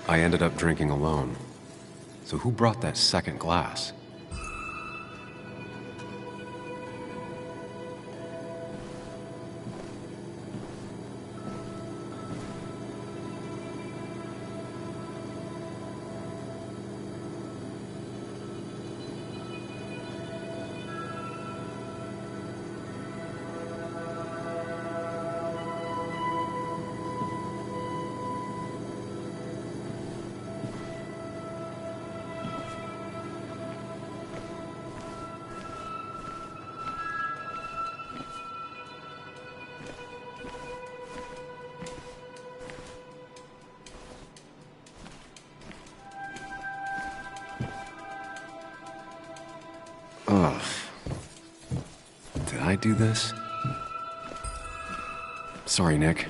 I ended up drinking alone. So who brought that second glass? Ugh. Did I do this? Sorry, Nick.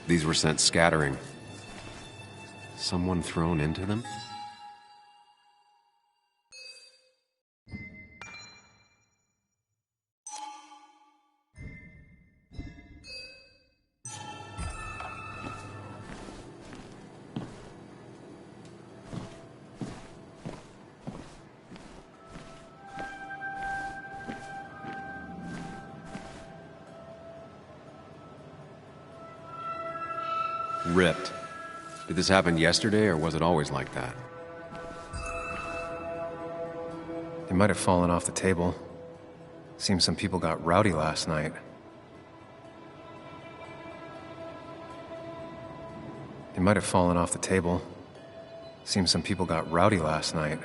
These were sent scattering. Someone thrown into them? Ripped. Did this happen yesterday, or was it always like that? They might have fallen off the table. Seems some people got rowdy last night. They might have fallen off the table. Seems some people got rowdy last night.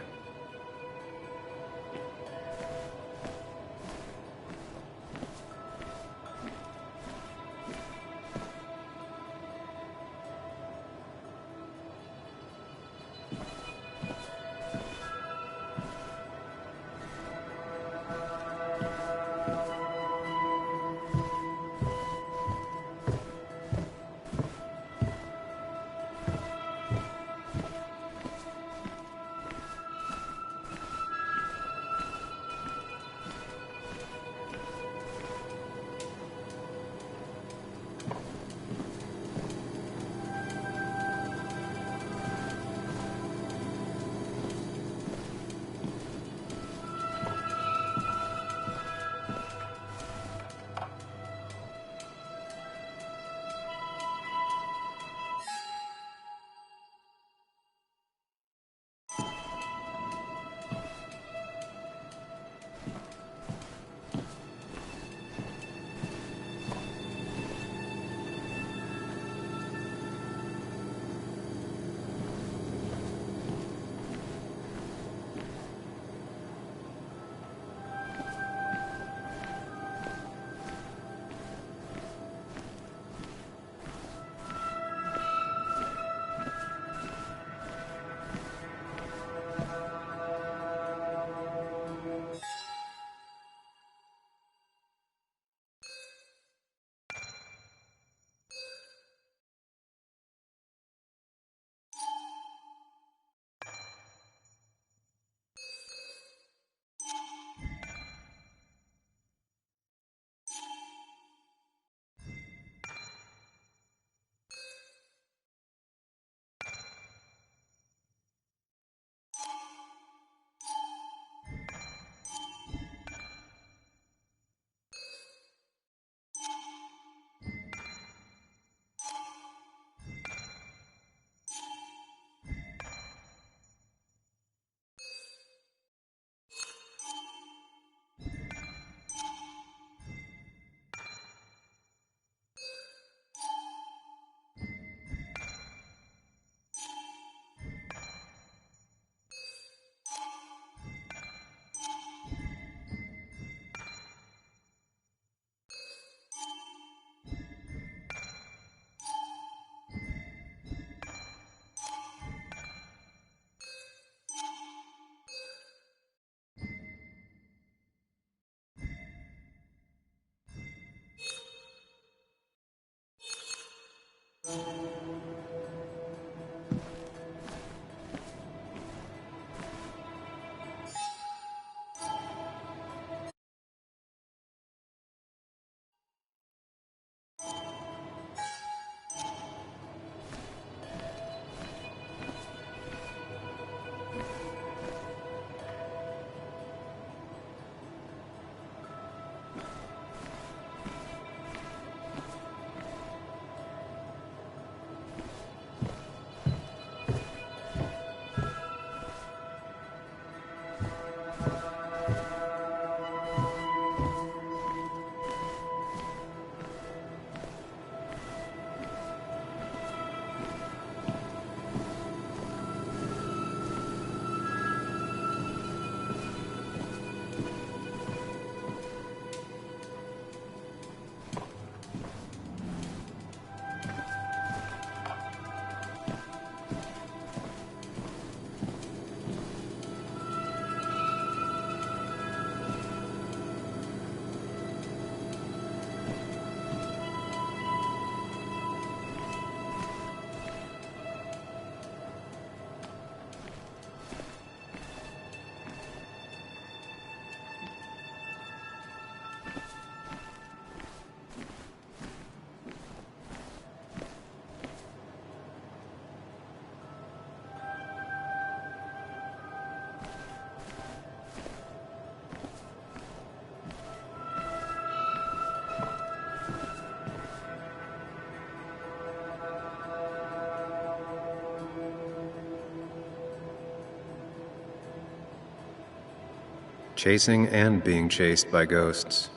Chasing and being chased by ghosts.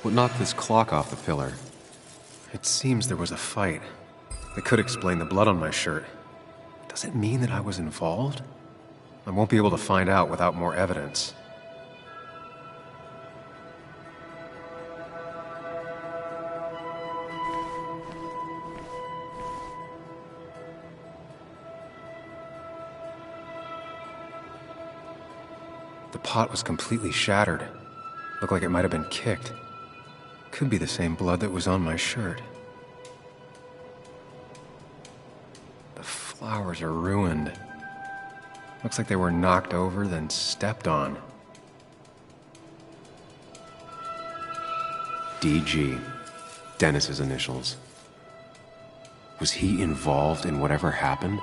What knocked this clock off the pillar? It seems there was a fight. That could explain the blood on my shirt. Does it mean that I was involved? I won't be able to find out without more evidence. The pot was completely shattered. Looked like it might have been kicked. Could be the same blood that was on my shirt. The flowers are ruined. Looks like they were knocked over, then stepped on. DG. Dennis's initials. Was he involved in whatever happened?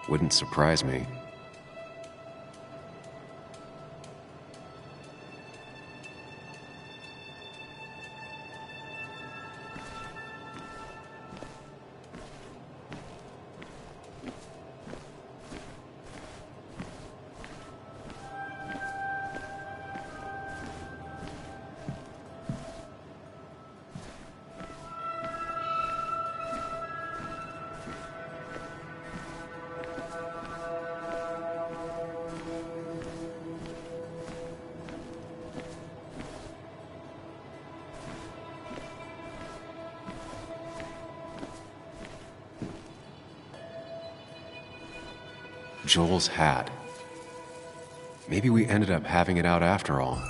Wouldn't surprise me. Joel's hat. Maybe we ended up having it out after all.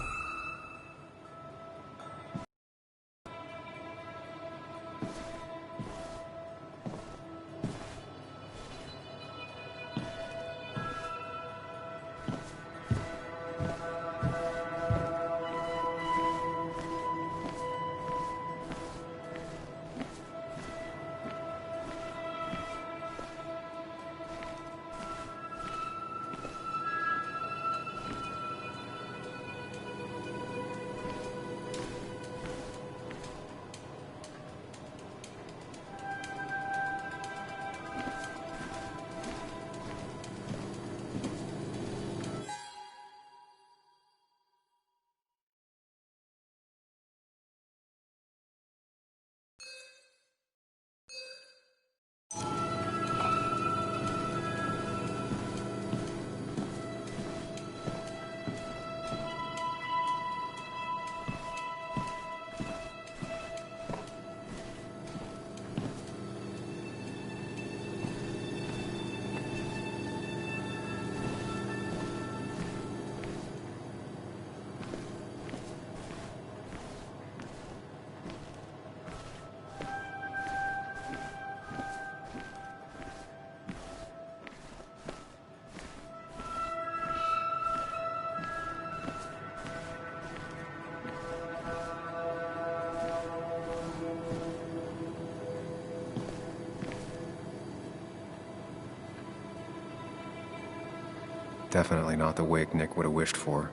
Definitely not the wake Nick would have wished for.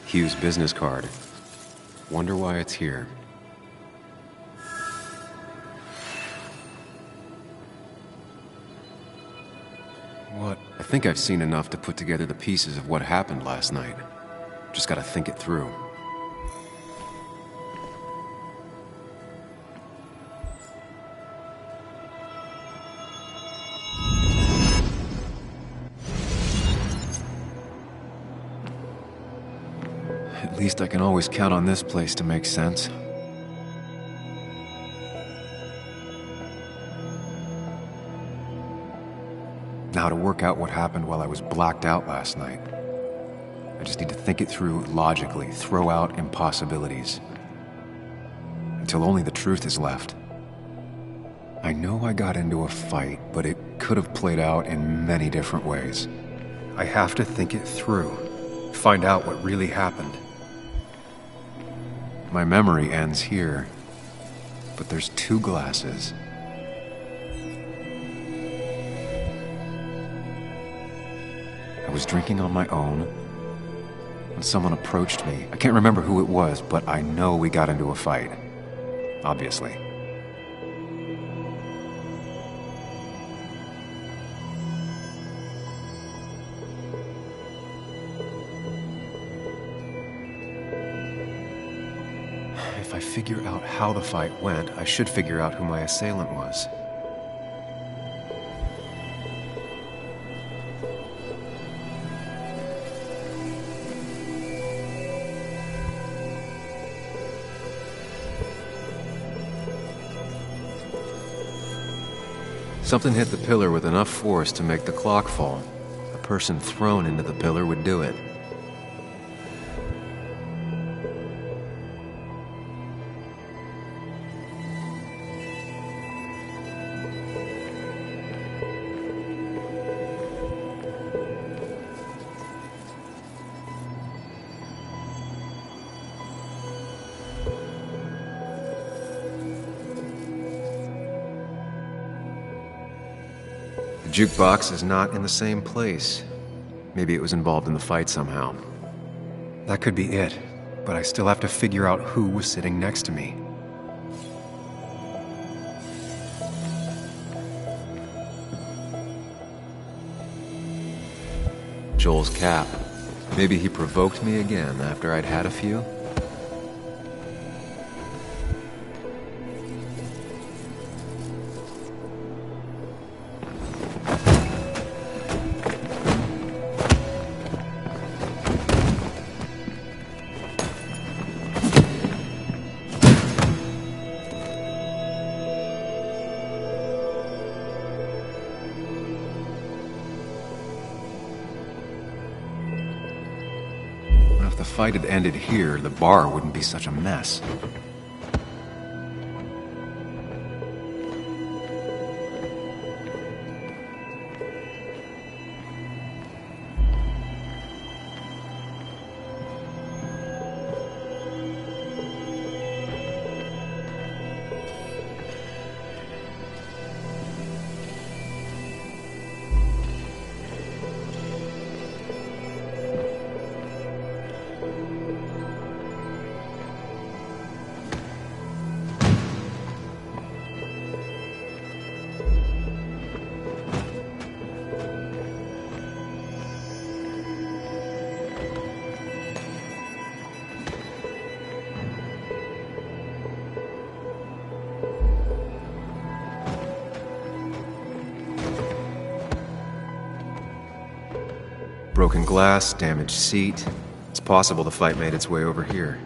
Hugh's business card. Wonder why it's here. What? I think I've seen enough to put together the pieces of what happened last night. Just gotta think it through. At least I can always count on this place to make sense. Now to work out what happened while I was blacked out last night. I just need to think it through logically, throw out impossibilities. Until only the truth is left. I know I got into a fight, but it could have played out in many different ways. I have to think it through. Find out what really happened. My memory ends here, but there's two glasses. I was drinking on my own, when someone approached me. I can't remember who it was, but I know we got into a fight. Obviously. If I figure out how the fight went, I should figure out who my assailant was. Something hit the pillar with enough force to make the clock fall. A person thrown into the pillar would do it. The jukebox is not in the same place. Maybe it was involved in the fight somehow. That could be it, but I still have to figure out who was sitting next to me. Joel's cap. Maybe he provoked me again after I'd had a few? If the fight had ended here, the bar wouldn't be such a mess. Broken glass, damaged seat. It's possible the fight made its way over here.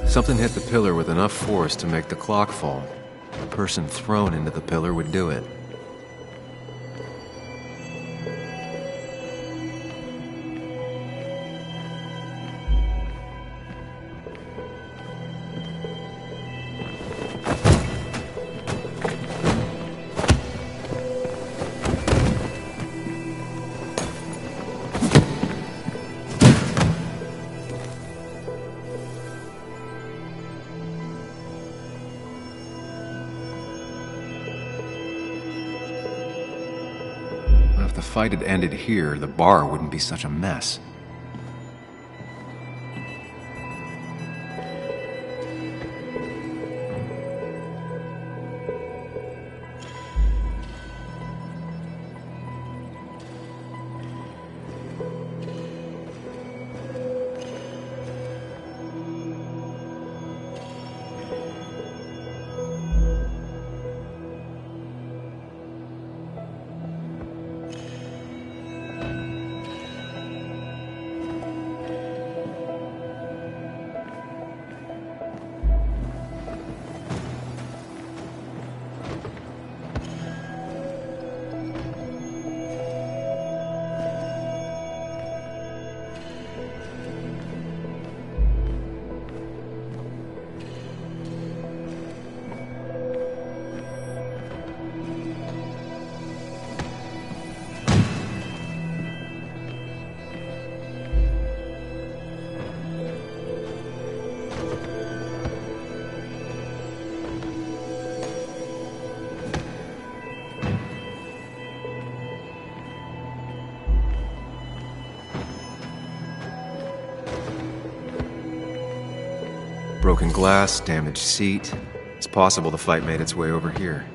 Something hit the pillar with enough force to make the clock fall. A person thrown into the pillar would do it. If the fight had ended here, the bar wouldn't be such a mess. Broken glass, damaged seat. It's possible the fight made its way over here.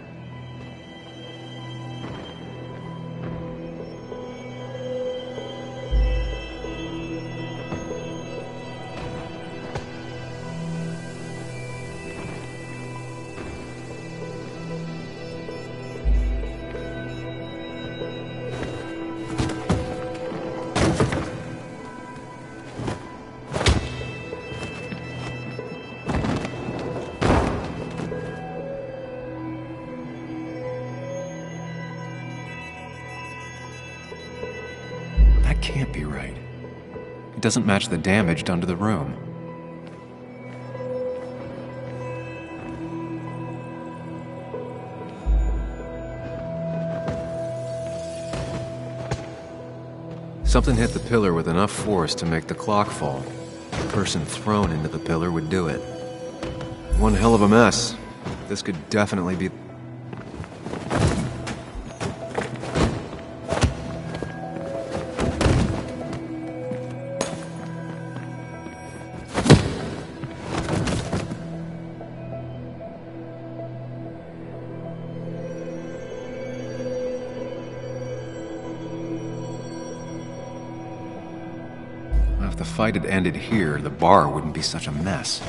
That can't be right. It doesn't match the damage done to the room. Something hit the pillar with enough force to make the clock fall. The person thrown into the pillar would do it. One hell of a mess. This could definitely be... If the fight had ended here, the bar wouldn't be such a mess.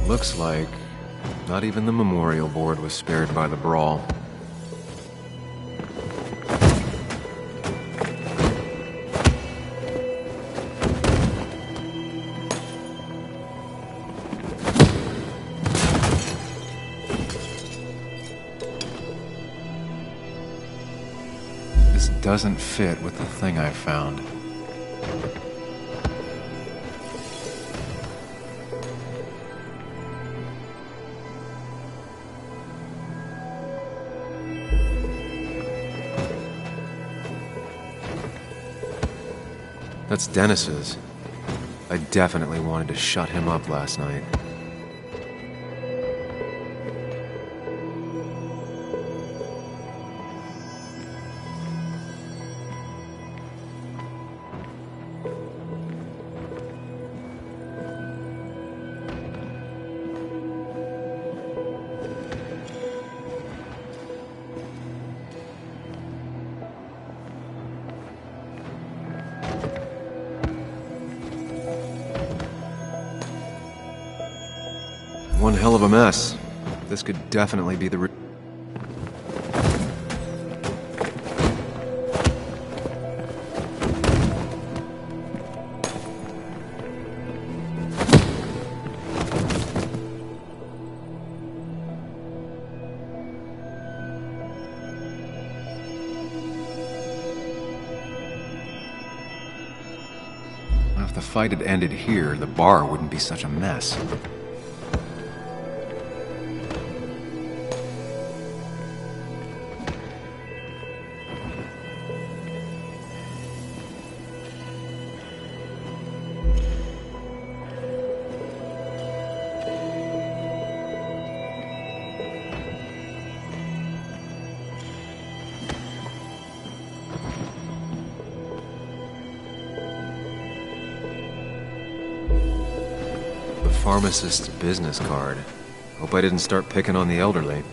Looks like not even the memorial board was spared by the brawl. This doesn't fit with the thing I found. That's Dennis's. I definitely wanted to shut him up last night. One hell of a mess. This could definitely be the... If the fight had ended here, the bar wouldn't be such a mess. Pharmacist's business card. Hope I didn't start picking on the elderly.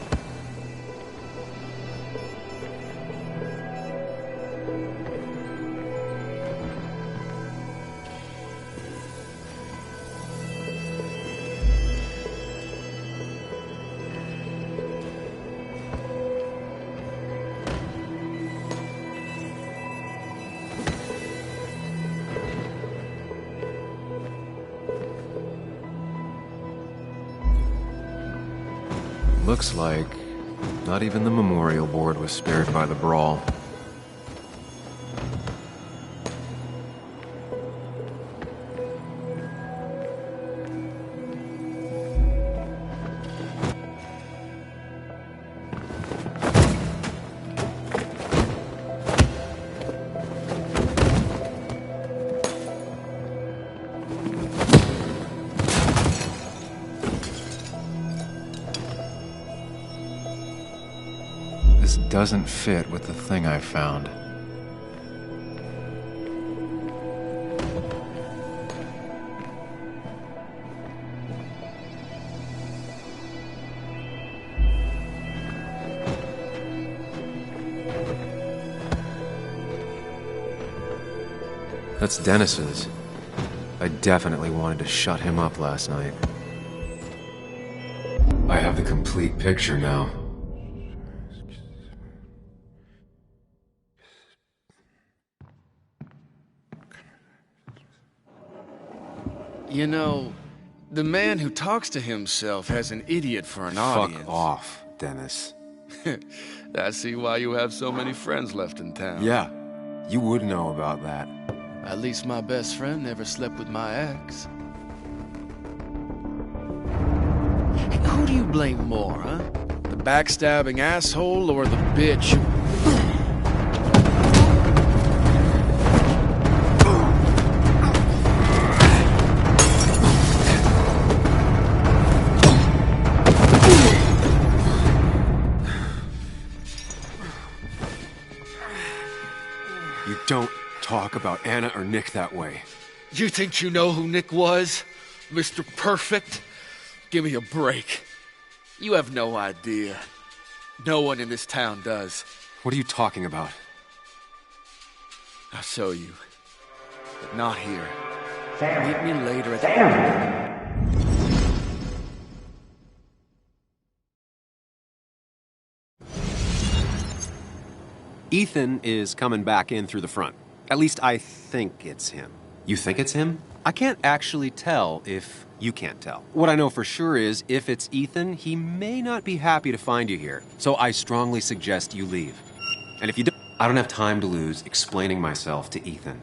Looks like not even the memorial board was spared by the brawl. doesn't fit with the thing I found. That's Dennis's. I definitely wanted to shut him up last night. I have the complete picture now. You know, the man who talks to himself has an idiot for an audience. Fuck off, Dennis. I see why you have so many friends left in town. Yeah, you would know about that. At least my best friend never slept with my ex. Hey, who do you blame more, huh? The backstabbing asshole or the bitch who... You don't talk about Anna or Nick that way. You think you know who Nick was? Mr. Perfect? Give me a break. You have no idea. No one in this town does. What are you talking about? I'll show you. But not here. Meet me later at the... Ethan is coming back in through the front. At least I think it's him. You think it's him? I can't actually tell if you can't tell. What I know for sure is if it's Ethan, he may not be happy to find you here. So I strongly suggest you leave. And if you don't... I don't have time to lose explaining myself to Ethan.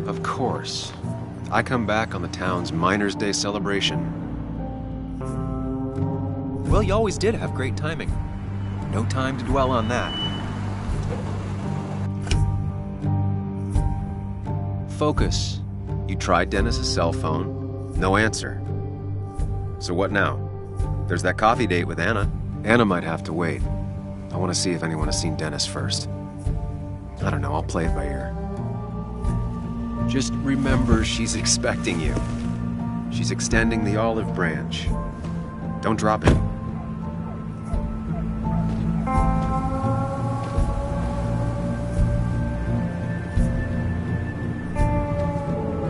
Of course. I come back on the town's Miners' Day celebration. Well, you always did have great timing. No time to dwell on that. Focus. You tried Dennis's cell phone. No answer. So what now? There's that coffee date with Anna. Anna might have to wait. I want to see if anyone has seen Dennis first. I don't know, I'll play it by ear. Just remember she's expecting you. She's extending the olive branch. Don't drop it.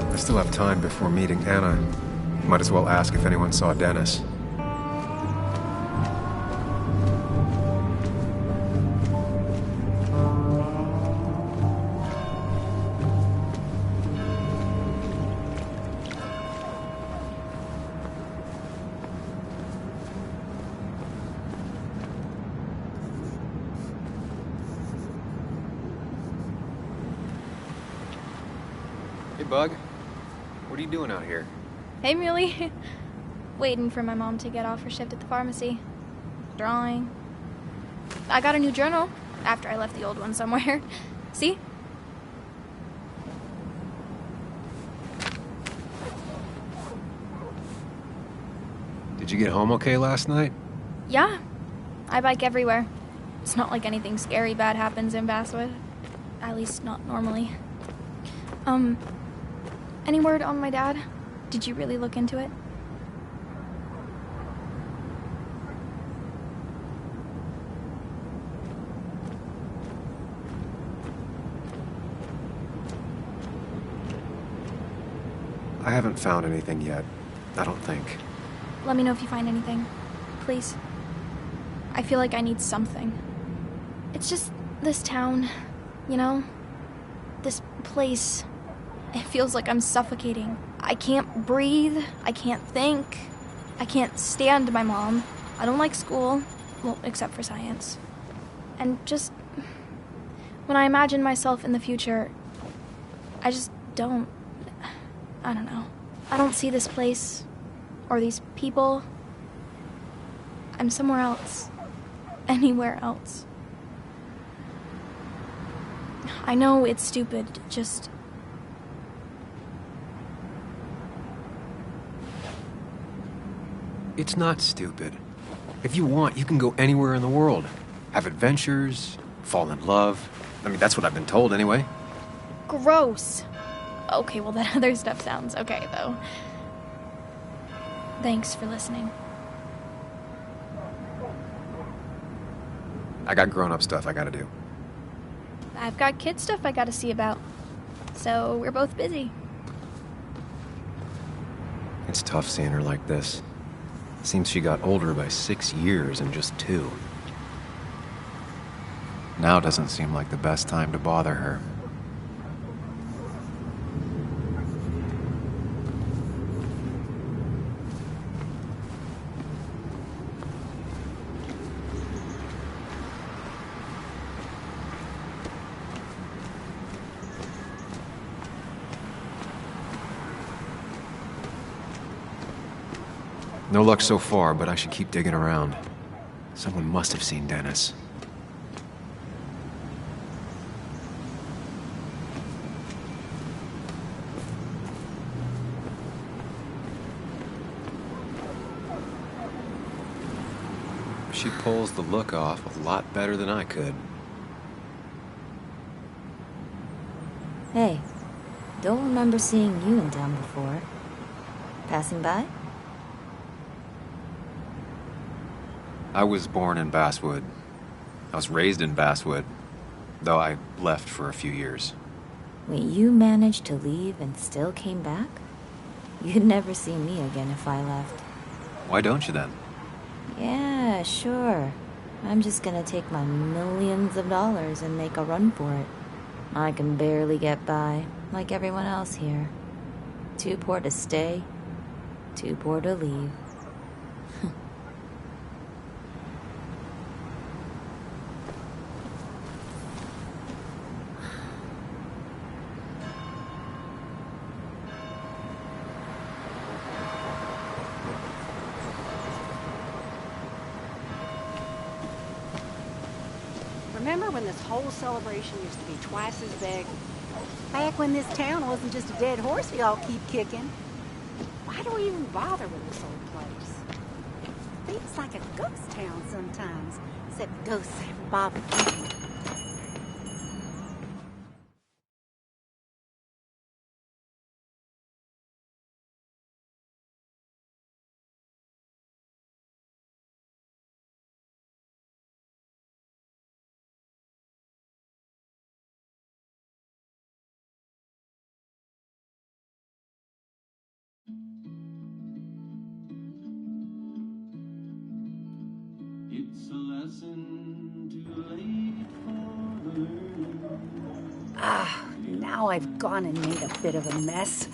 I still have time before meeting Anna. Might as well ask if anyone saw Dennis. Hey, Bug. What are you doing out here? Hey, Muley. Waiting for my mom to get off her shift at the pharmacy. Drawing. I got a new journal after I left the old one somewhere. See? Did you get home okay last night? Yeah. I bike everywhere. It's not like anything scary bad happens in Basswood. At least not normally. Any word on my dad? Did you really look into it? I haven't found anything yet. I don't think. Let me know if you find anything. Please. I feel like I need something. It's just this town, you know? This place. It feels like I'm suffocating. I can't breathe. I can't think. I can't stand my mom. I don't like school. Well, except for science. And just... when I imagine myself in the future, I just don't... I don't know. I don't see this place. Or these people. I'm somewhere else. Anywhere else. I know it's stupid, just... It's not stupid. If you want, you can go anywhere in the world. Have adventures, fall in love. I mean, that's what I've been told anyway. Gross. Okay, well, that other stuff sounds okay, though. Thanks for listening. I got grown-up stuff I gotta do. I've got kid stuff I gotta see about. So we're both busy. It's tough seeing her like this. Seems she got older by 6 years in just 2. Now doesn't seem like the best time to bother her. No luck so far, but I should keep digging around. Someone must have seen Dennis. She pulls the look off a lot better than I could. Hey, don't remember seeing you in town before. Passing by? I was born in Basswood. I was raised in Basswood, though I left for a few years. Wait, you managed to leave and still came back? You'd never see me again if I left. Why don't you then? Yeah, sure. I'm just gonna take my millions of dollars and make a run for it. I can barely get by, like everyone else here. Too poor to stay, too poor to leave. Remember when this whole celebration used to be twice as big? Back when this town wasn't just a dead horse we all keep kicking. Why do we even bother with this old place? Feels like a ghost town sometimes, except ghosts have barbecue. It's a lesson too late for learning. Now I've gone and made a bit of a mess.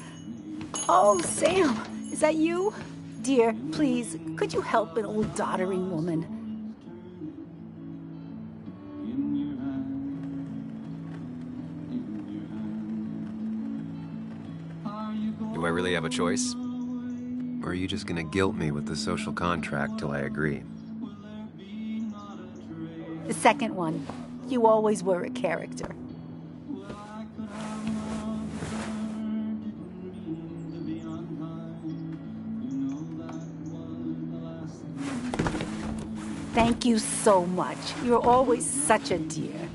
Oh, Sam, is that you? Dear, please, could you help an old doddering woman? Do I really have a choice? Or are you just gonna guilt me with the social contract till I agree? The second one. You always were a character. Thank you so much. You're always such a dear.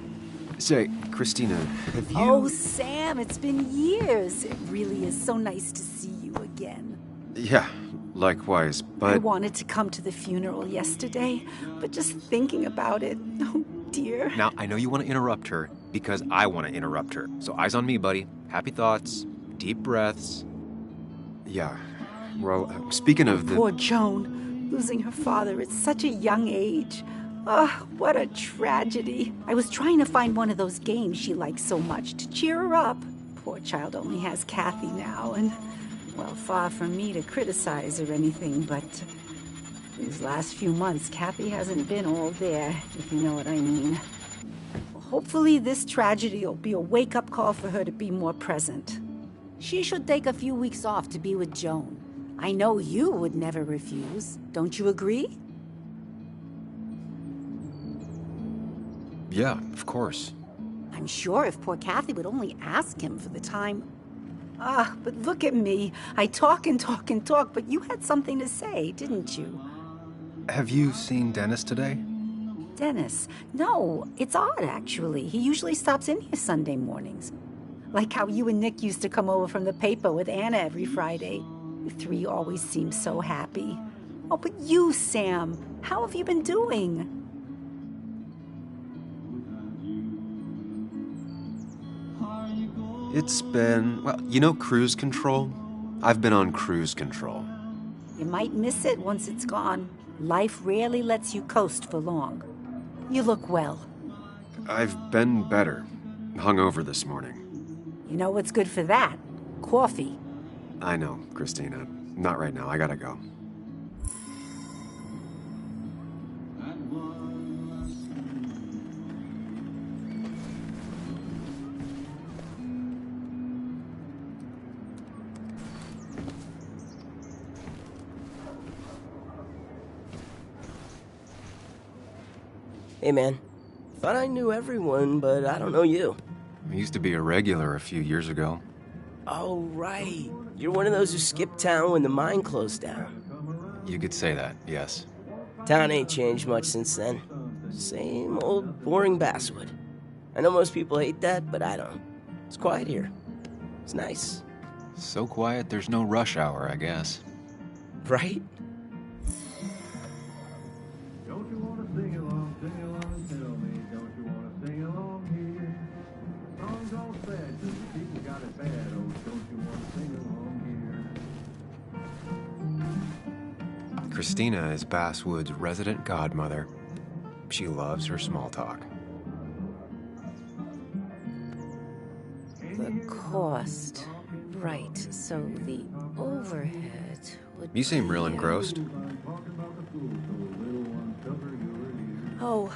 Say, Christina, have you... Oh, Sam, it's been years. It really is so nice to see you again. Yeah, likewise, but... I wanted to come to the funeral yesterday, but just thinking about it, oh dear. Now, I know you want to interrupt her because I want to interrupt her. So eyes on me, buddy. Happy thoughts, deep breaths. Yeah, well, speaking of the... Poor Joan, losing her father at such a young age. Ah, what a tragedy. I was trying to find one of those games she likes so much to cheer her up. Poor child only has Kathy now, and, well, far from me to criticize or anything, but these last few months, Kathy hasn't been all there, if you know what I mean. Well, hopefully this tragedy will be a wake-up call for her to be more present. She should take a few weeks off to be with Joan. I know you would never refuse. Don't you agree? Yeah, of course. I'm sure if poor Kathy would only ask him for the time... Ah, but look at me. I talk and talk and talk, but you had something to say, didn't you? Have you seen Dennis today? Dennis? No, it's odd, actually. He usually stops in here Sunday mornings. Like how you and Nick used to come over from the paper with Anna every Friday. You three always seem so happy. Oh, but you, Sam, how have you been doing? It's been, well, you know cruise control? I've been on cruise control. You might miss it once it's gone. Life rarely lets you coast for long. You look well. I've been better. Hungover this morning. You know what's good for that? Coffee. I know, Christina. Not right now. I gotta go. Hey, man. Thought I knew everyone, but I don't know you. I used to be a regular a few years ago. Oh, right. You're one of those who skipped town when the mine closed down. You could say that, yes. Town ain't changed much since then. Same old boring basswood. I know most people hate that, but I don't. It's quiet here. It's nice. So quiet there's no rush hour, I guess. Right? Don't you wanna sing along, tell me, don't you wanna sing along here? Songs all sad, 'cause the people got it bad, oh, don't you wanna sing along here? Christina is Basswood's resident godmother. She loves her small talk. The cost. Right, so the overhead would You seem real be, engrossed. Oh,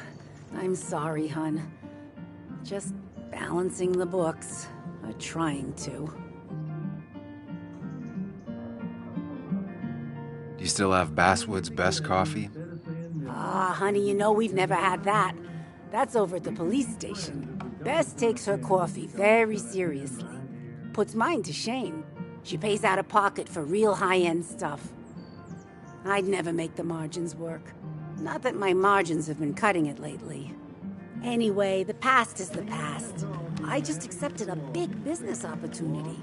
I'm sorry, hun. Just balancing the books. Or trying to. Do you still have Basswood's best coffee? Ah, honey, you know we've never had that. That's over at the police station. Bess takes her coffee very seriously. Puts mine to shame. She pays out of pocket for real high-end stuff. I'd never make the margins work. Not that my margins have been cutting it lately. Anyway, the past is the past. I just accepted a big business opportunity,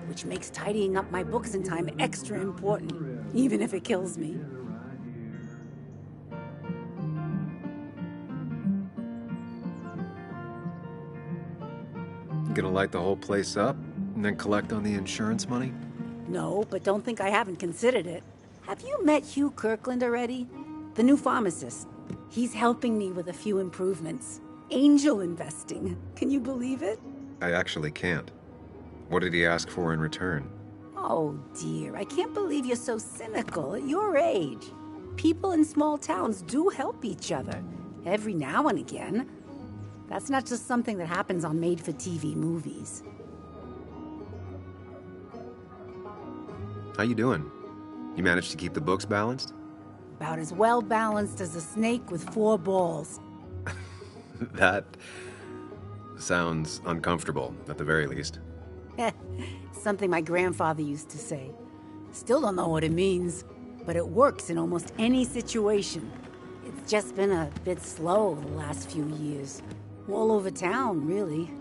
which makes tidying up my books in time extra important, even if it kills me. Gonna light the whole place up and then collect on the insurance money? No, but don't think I haven't considered it. Have you met Hugh Kirkland already? The new pharmacist. He's helping me with a few improvements. Angel investing. Can you believe it? I actually can't. What did he ask for in return? Oh dear, I can't believe you're so cynical at your age. People in small towns do help each other, every now and again. That's not just something that happens on made-for-TV movies. How you doing? You managed to keep the books balanced? About as well balanced as a snake with 4 balls. That sounds uncomfortable, at the very least. Something my grandfather used to say. Still don't know what it means, but it works in almost any situation. It's just been a bit slow the last few years. All over town, really.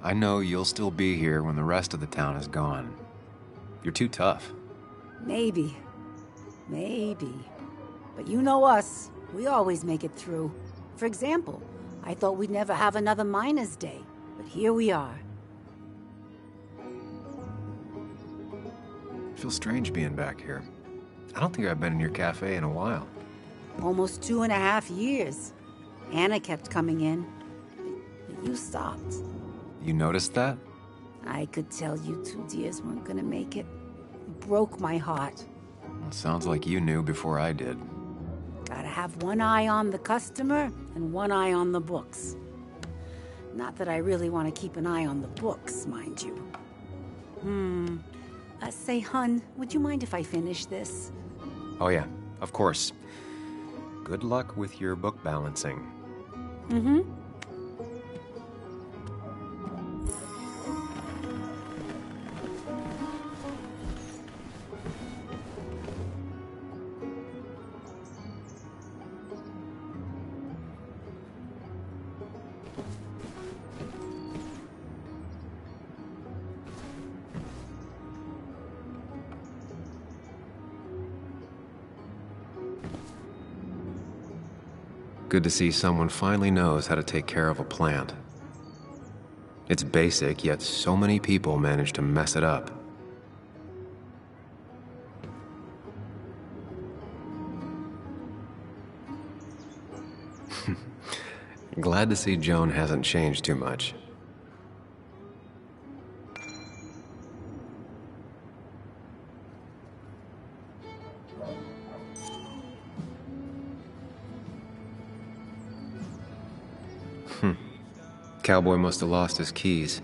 I know you'll still be here when the rest of the town is gone. You're too tough. Maybe. Maybe. But you know us. We always make it through. For example, I thought we'd never have another Miners' Day, but here we are. It feels strange being back here. I don't think I've been in your cafe in a while. Almost 2.5 years. Anna kept coming in, but you stopped. You noticed that? I could tell you two dears weren't gonna make it. It broke my heart. Well, it sounds like you knew before I did. Gotta have one eye on the customer and one eye on the books. Not that I really want to keep an eye on the books, mind you. Say, hun, would you mind if I finish this? Oh yeah, of course. Good luck with your book balancing. Mm-hmm. Good to see someone finally knows how to take care of a plant. It's basic, yet so many people manage to mess it up. Glad to see Joan hasn't changed too much. Cowboy must have lost his keys.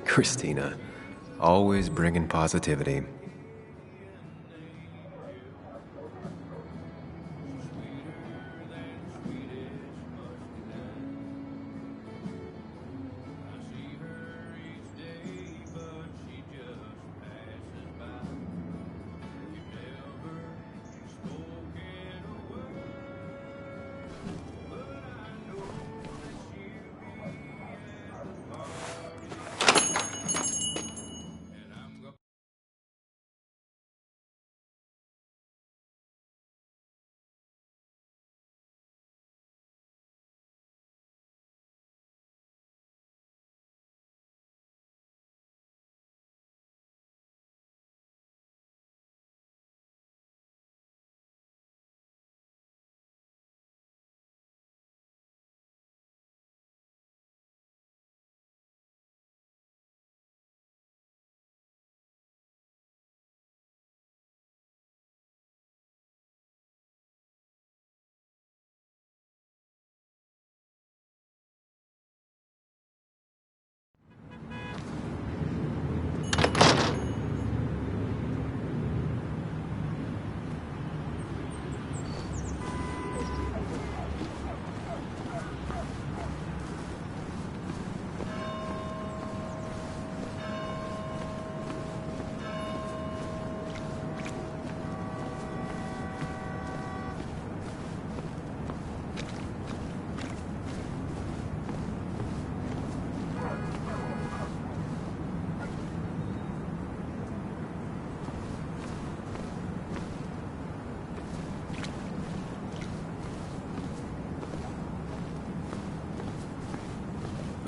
Christina, always bringing positivity.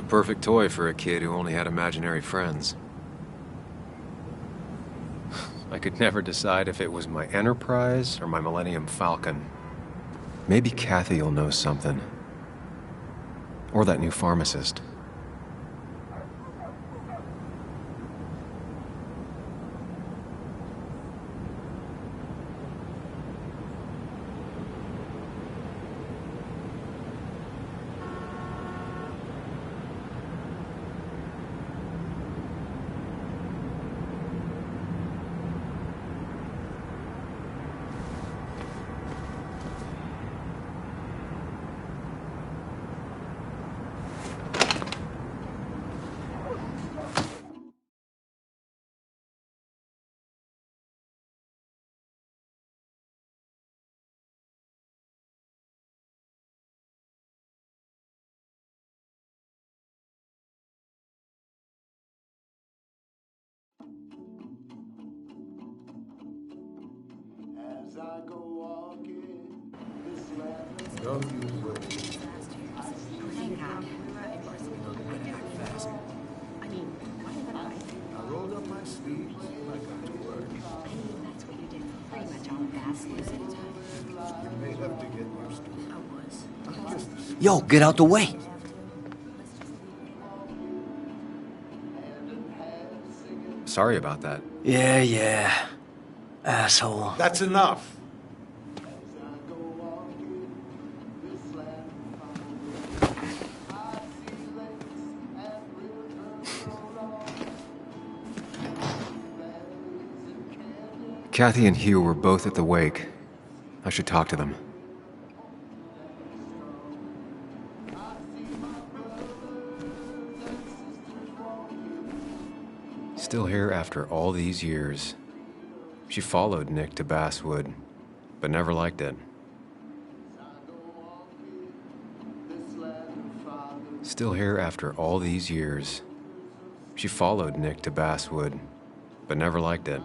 Perfect toy for a kid who only had imaginary friends. I could never decide if it was my Enterprise or my Millennium Falcon. Maybe Kathy will know something. Or that new pharmacist. Thank God. I mean, why did I? I rolled up my sleeves and I got to work. I mean, that's what you did for pretty much all of Basswood. You may have to get used to it. I was. I'm just a Yo, get out the way. Sorry about that. Yeah. Asshole. That's enough. Kathy and Hugh were both at the wake. I should talk to them. Still here after all these years. She followed Nick to Basswood, but never liked it. Still here after all these years. She followed Nick to Basswood, but never liked it.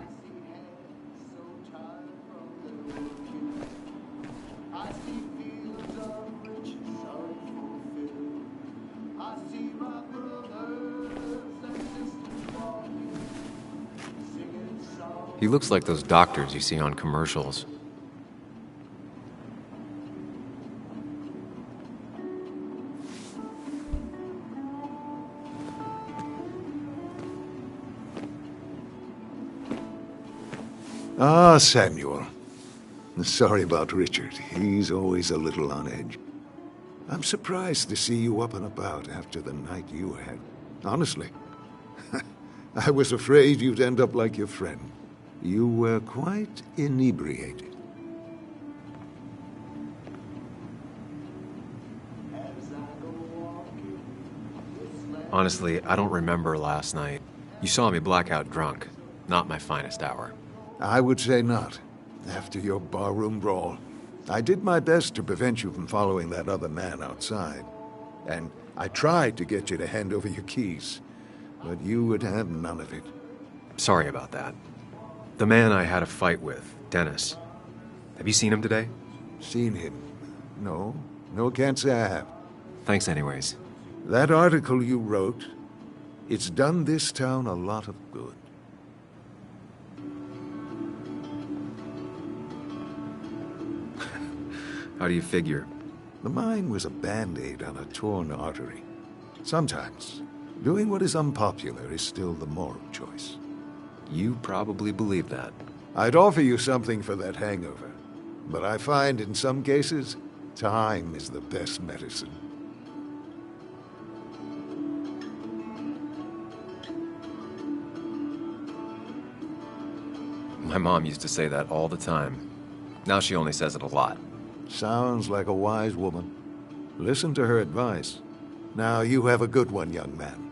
He looks like those doctors you see on commercials. Ah, Samuel. Sorry about Richard. He's always a little on edge. I'm surprised to see you up and about after the night you had. Honestly. I was afraid you'd end up like your friend. You were quite inebriated. Honestly, I don't remember last night. You saw me blackout drunk. Not my finest hour. I would say not. After your barroom brawl. I did my best to prevent you from following that other man outside. And I tried to get you to hand over your keys. But you would have none of it. Sorry about that. The man I had a fight with, Dennis. Have you seen him today? Seen him? No. No, can't say I have. Thanks anyways. That article you wrote, it's done this town a lot of good. How do you figure? The mine was a band-aid on a torn artery. Sometimes, doing what is unpopular is still the moral choice. You probably believe that. I'd offer you something for that hangover, but I find in some cases, time is the best medicine. My mom used to say that all the time. Now she only says it a lot. Sounds like a wise woman. Listen to her advice. Now you have a good one, young man.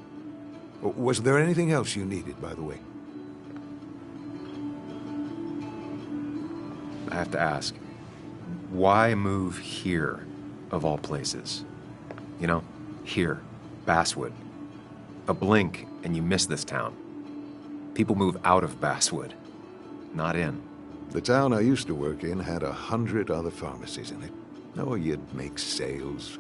Was there anything else you needed, by the way? I have to ask, why move here, of all places? You know, here, Basswood. A blink and you miss this town. People move out of Basswood, not in. The town I used to work in had 100 other pharmacies in it. Oh, you'd make sales.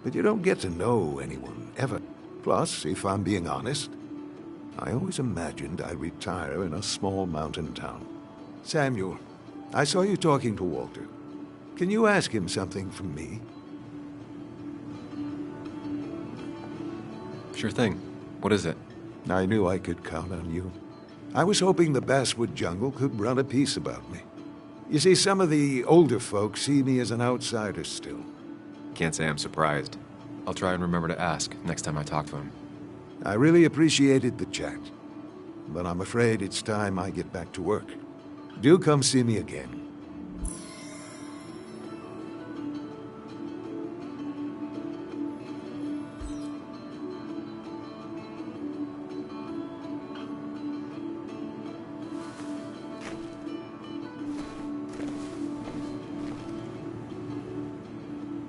But you don't get to know anyone, ever. Plus, if I'm being honest, I always imagined I'd retire in a small mountain town. Samuel, I saw you talking to Walter. Can you ask him something from me? Sure thing. What is it? I knew I could count on you. I was hoping the Basswood jungle could run a piece about me. You see, some of the older folks see me as an outsider still. Can't say I'm surprised. I'll try and remember to ask next time I talk to him. I really appreciated the chat, but I'm afraid it's time I get back to work. Do come see me again.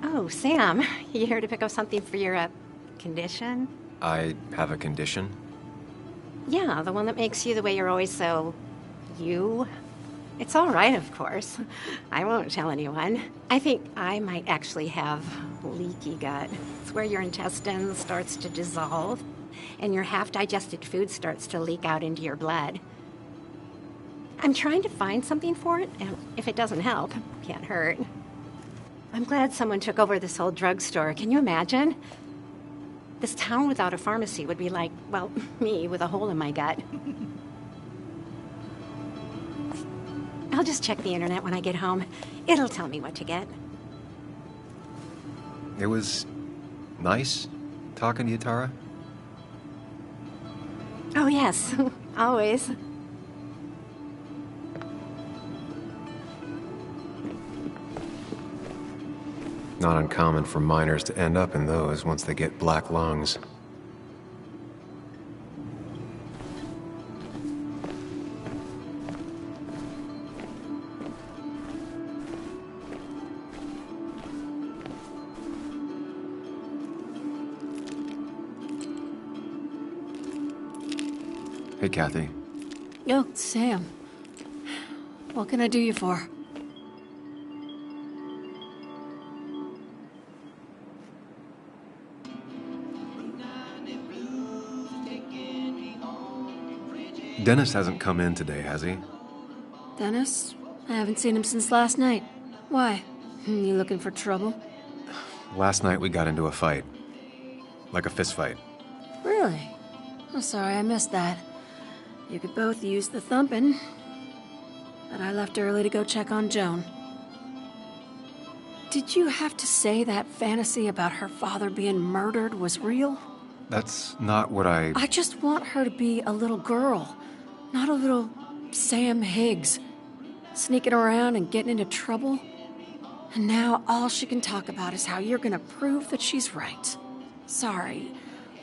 Oh, Sam, you here to pick up something for your, condition? I have a condition? Yeah, the one that makes you the way you're always so... you? It's all right, of course. I won't tell anyone. I think I might actually have leaky gut. It's where your intestines starts to dissolve and your half-digested food starts to leak out into your blood. I'm trying to find something for it, and if it doesn't help, can't hurt. I'm glad someone took over this old drugstore. Can you imagine? This town without a pharmacy would be like, well, me with a hole in my gut. I'll just check the internet when I get home. It'll tell me what to get. It was nice talking to you, Tara. Oh, yes. Always. Not uncommon for miners to end up in those once they get black lungs. Hey, Kathy. Oh, Sam. What can I do you for? Dennis hasn't come in today, has he? Dennis? I haven't seen him since last night. Why? You looking for trouble? Last night we got into a fight. Like a fist fight. Really? I'm sorry I missed that. You could both use the thumping. But I left early to go check on Joan. Did you have to say that fantasy about her father being murdered was real? That's not what I just want her to be a little girl, not a little Sam Higgs, sneaking around and getting into trouble. And now all she can talk about is how you're gonna prove that she's right. Sorry.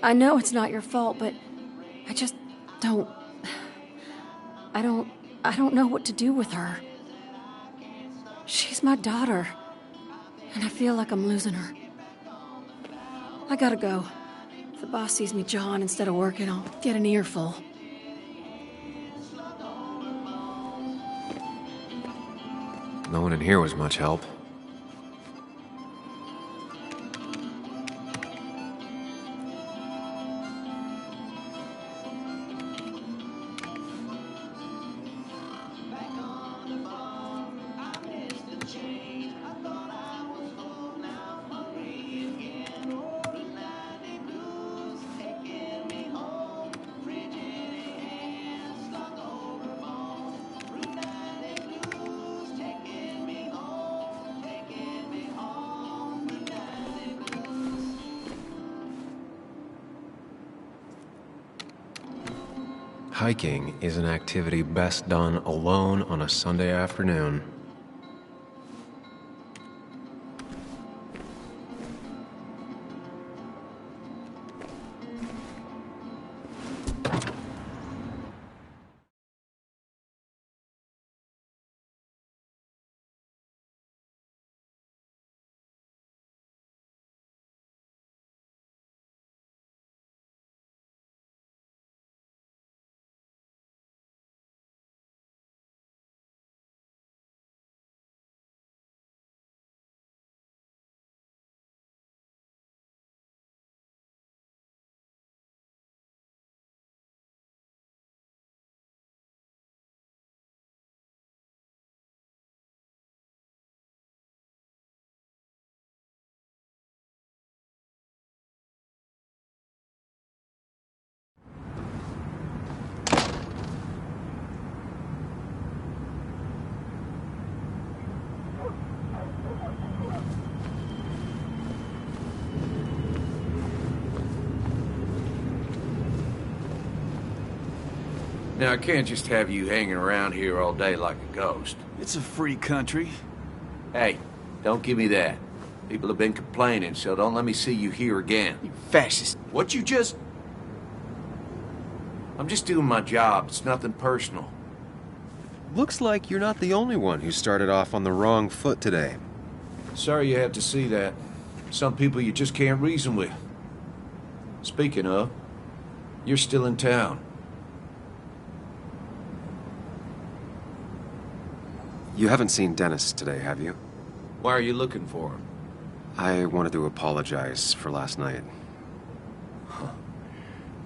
I know it's not your fault, but I just don't... I don't know what to do with her. She's my daughter, and I feel like I'm losing her. I gotta go. If the boss sees me jawing instead of working, I'll get an earful. No one in here was much help. Hiking is an activity best done alone on a Sunday afternoon. Now, I can't just have you hanging around here all day like a ghost. It's a free country. Hey, don't give me that. People have been complaining, so don't let me see you here again. You fascist. What you just... I'm just doing my job. It's nothing personal. Looks like you're not the only one who started off on the wrong foot today. Sorry you have to see that. Some people you just can't reason with. Speaking of, you're still in town. You haven't seen Dennis today, have you? Why are you looking for him? I wanted to apologize for last night.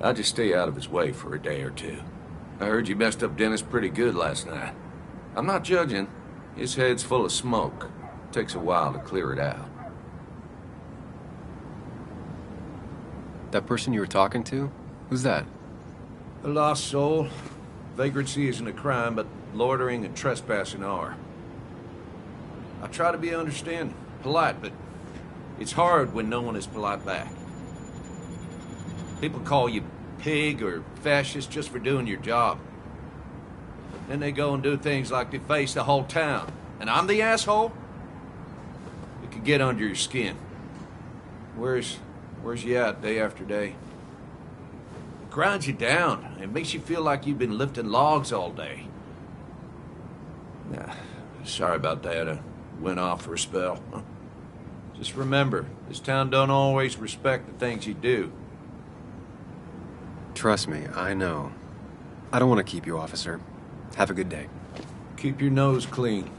I'll just stay out of his way for a day or two. I heard you messed up Dennis pretty good last night. I'm not judging. His head's full of smoke. Takes a while to clear it out. That person you were talking to? Who's that? A lost soul. Vagrancy isn't a crime, but loitering and trespassing are. I try to be understanding, polite, but it's hard when no one is polite back. People call you pig or fascist just for doing your job. Then they go and do things like deface the whole town. And I'm the asshole? It could get under your skin. Where's you at day after day? It grinds you down. It makes you feel like you've been lifting logs all day. Nah, sorry about that. I went off for a spell. Just remember, this town don't always respect the things you do. Trust me, I know. I don't want to keep you, officer. Have a good day. Keep your nose clean.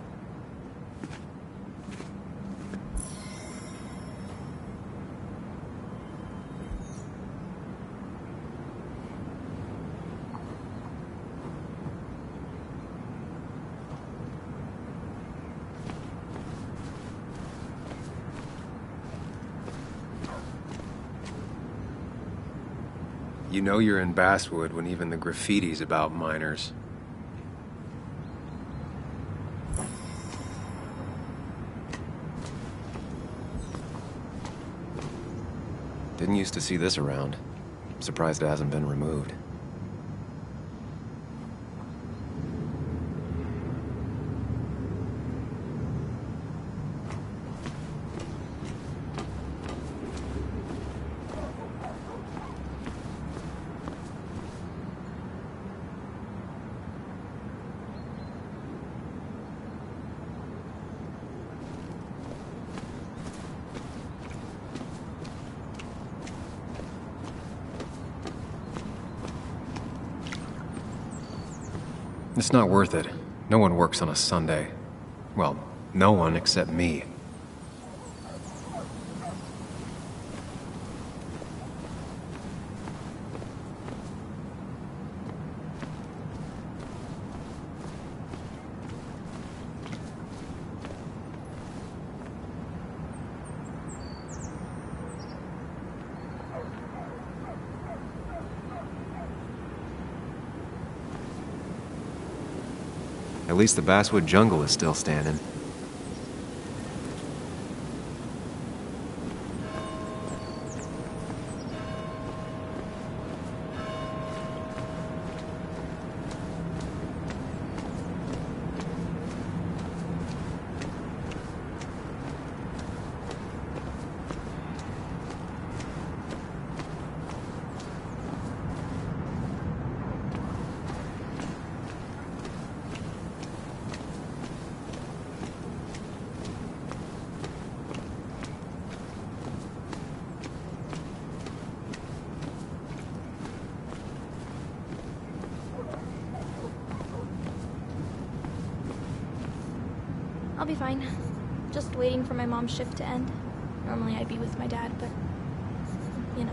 You know you're in Basswood when even the graffiti's about minors. Didn't used to see this around. Surprised it hasn't been removed. It's not worth it. No one works on a Sunday. Well, no one except me. At least the Basswood jungle is still standing. I'll be fine. Just waiting for my mom's shift to end. Normally I'd be with my dad, but, you know.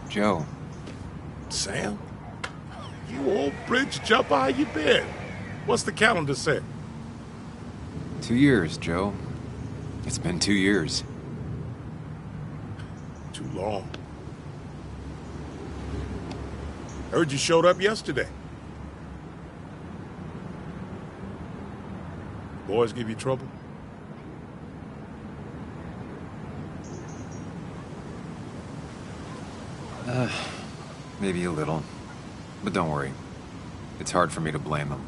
Joe. Sam? You old bridge jumper, how you been? What's the calendar say? 2 years, Joe. It's been 2 years. Too long. Heard you showed up yesterday. Boys give you trouble? Maybe a little. But don't worry. It's hard for me to blame them.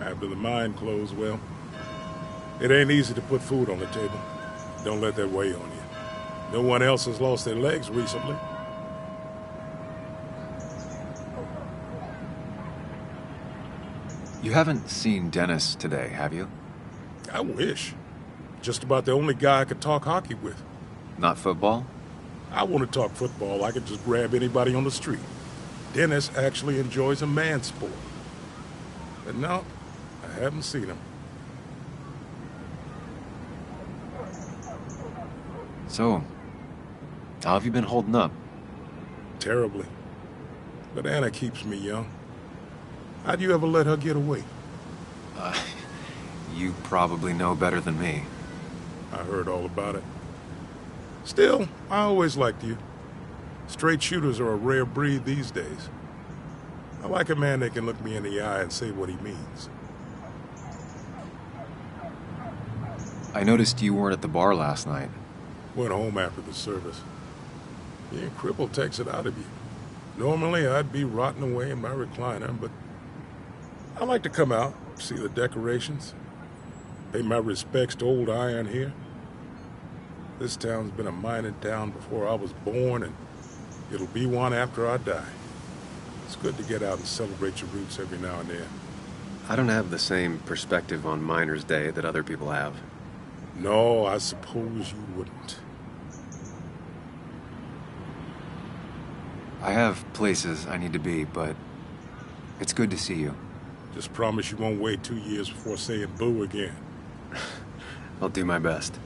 After the mine closed, well, it ain't easy to put food on the table. Don't let that weigh on you. No one else has lost their legs recently. You haven't seen Dennis today, have you? I wish. Just about the only guy I could talk hockey with. Not football? I want to talk football. I could just grab anybody on the street. Dennis actually enjoys a man's sport. But no, I haven't seen him. So, how have you been holding up? Terribly. But Anna keeps me young. How'd you ever let her get away? You probably know better than me. I heard all about it. Still, I always liked you. Straight shooters are a rare breed these days. I like a man that can look me in the eye and say what he means. I noticed you weren't at the bar last night. Went home after the service. Being crippled takes it out of you. Normally, I'd be rotting away in my recliner, but I like to come out, see the decorations, pay my respects to old Iron here. This town's been a mining town before I was born, and it'll be one after I die. It's good to get out and celebrate your roots every now and then. I don't have the same perspective on Miners' Day that other people have. No, I suppose you wouldn't. I have places I need to be, but it's good to see you. Just promise you won't wait 2 years before saying boo again. I'll do my best.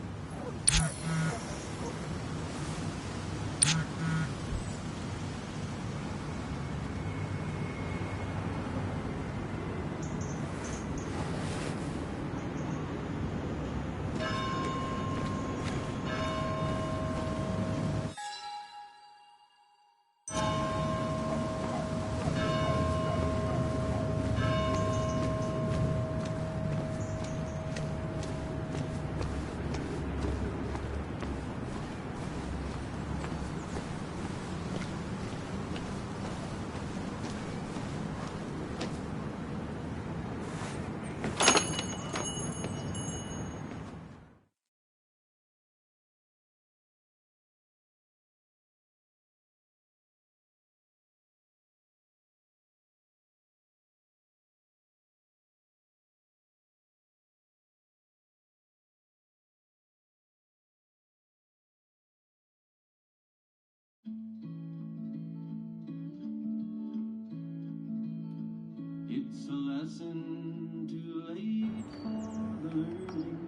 It's a lesson too late for the learning,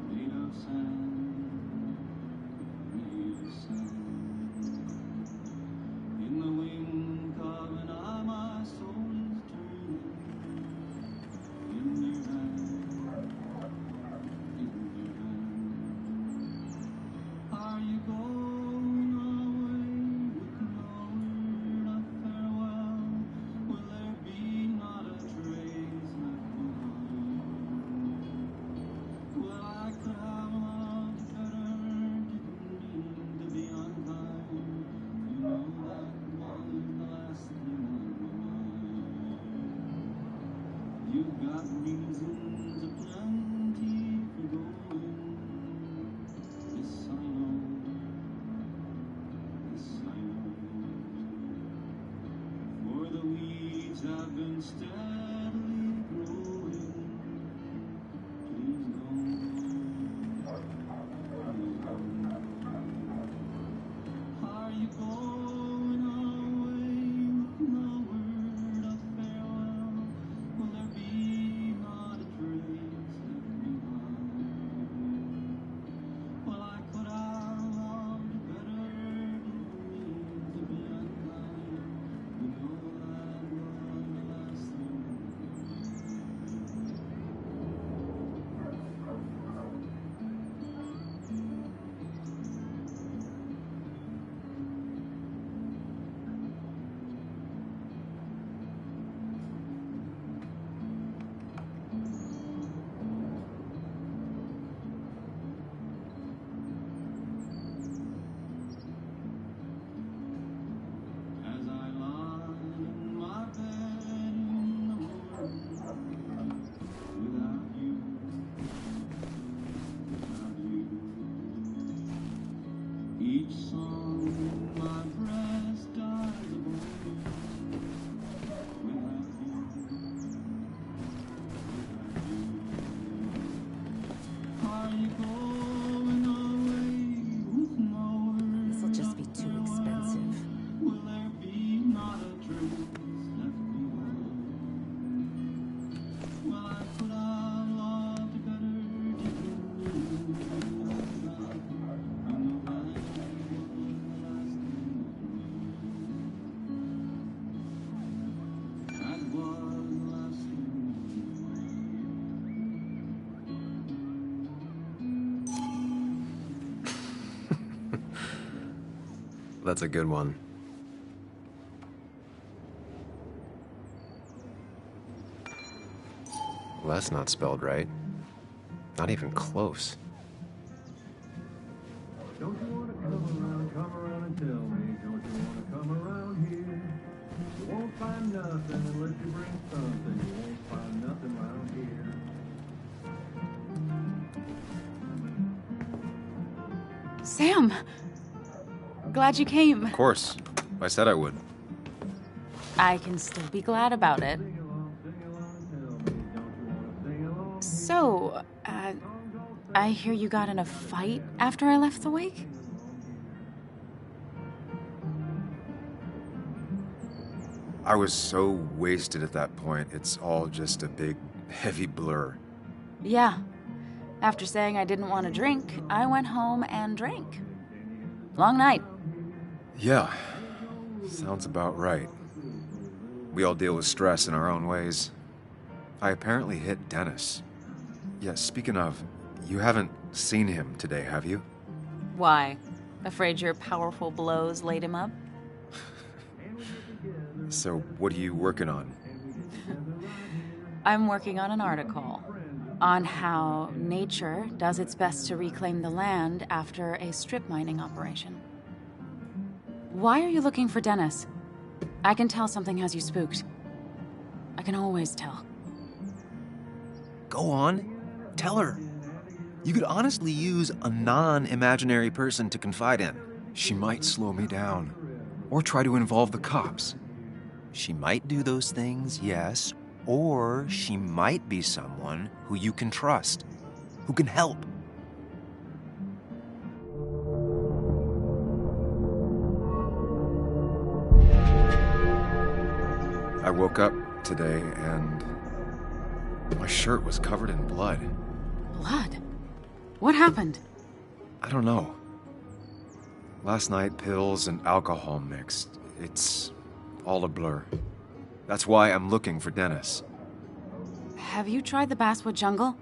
made of sand, made of sand. In the wind carving eye, my soul is turning. In their hand, are you going away with no word of farewell? Will there be not a trace left behind? Well, I could have loved better, didn't mean to be unkind. You know that was the last thing on my mind. You've got reasons aplenty for going. This I know, this I know. For the weeds have been steadily growing. Please don't, are you going away with no word of farewell? Will there be not a trace left behind? Well, I could have loved better, didn't mean to be unkind. You know that was the last thing on my mind. each song in my breast dies of without you. Are you going away with no word? This'll just be too expensive. Will there be not a trace left behind? Will I put our love together That's a good one. Well, that's not spelled right. Not even close. Don't you wanna come around and tell me? Don't you wanna come around here? You won't find nothing unless you bring something. You won't find nothing around here. Sam! Glad you came. Of course. I said I would. I can still be glad about it. So, I hear you got in a fight after I left the wake? I was so wasted at that point, it's all just a big, heavy blur. Yeah. After saying I didn't want to drink, I went home and drank. Long night. Yeah, sounds about right. We all deal with stress in our own ways. I apparently hit Dennis. Yeah, speaking of, you haven't seen him today, have you? Why? Afraid your powerful blows laid him up? So, what are you working on? I'm working on an article on how nature does its best to reclaim the land after a strip mining operation. Why are you looking for Dennis? I can tell something has you spooked. I can always tell. Go on. Tell her. You could honestly use a non-imaginary person to confide in. She might slow me down, or try to involve the cops. She might do those things, yes, or she might be someone who you can trust, who can help. I woke up today and my shirt was covered in blood. Blood? What happened? I don't know. Last night, pills and alcohol mixed. It's all a blur. That's why I'm looking for Dennis. Have you tried the Basswood Jungle?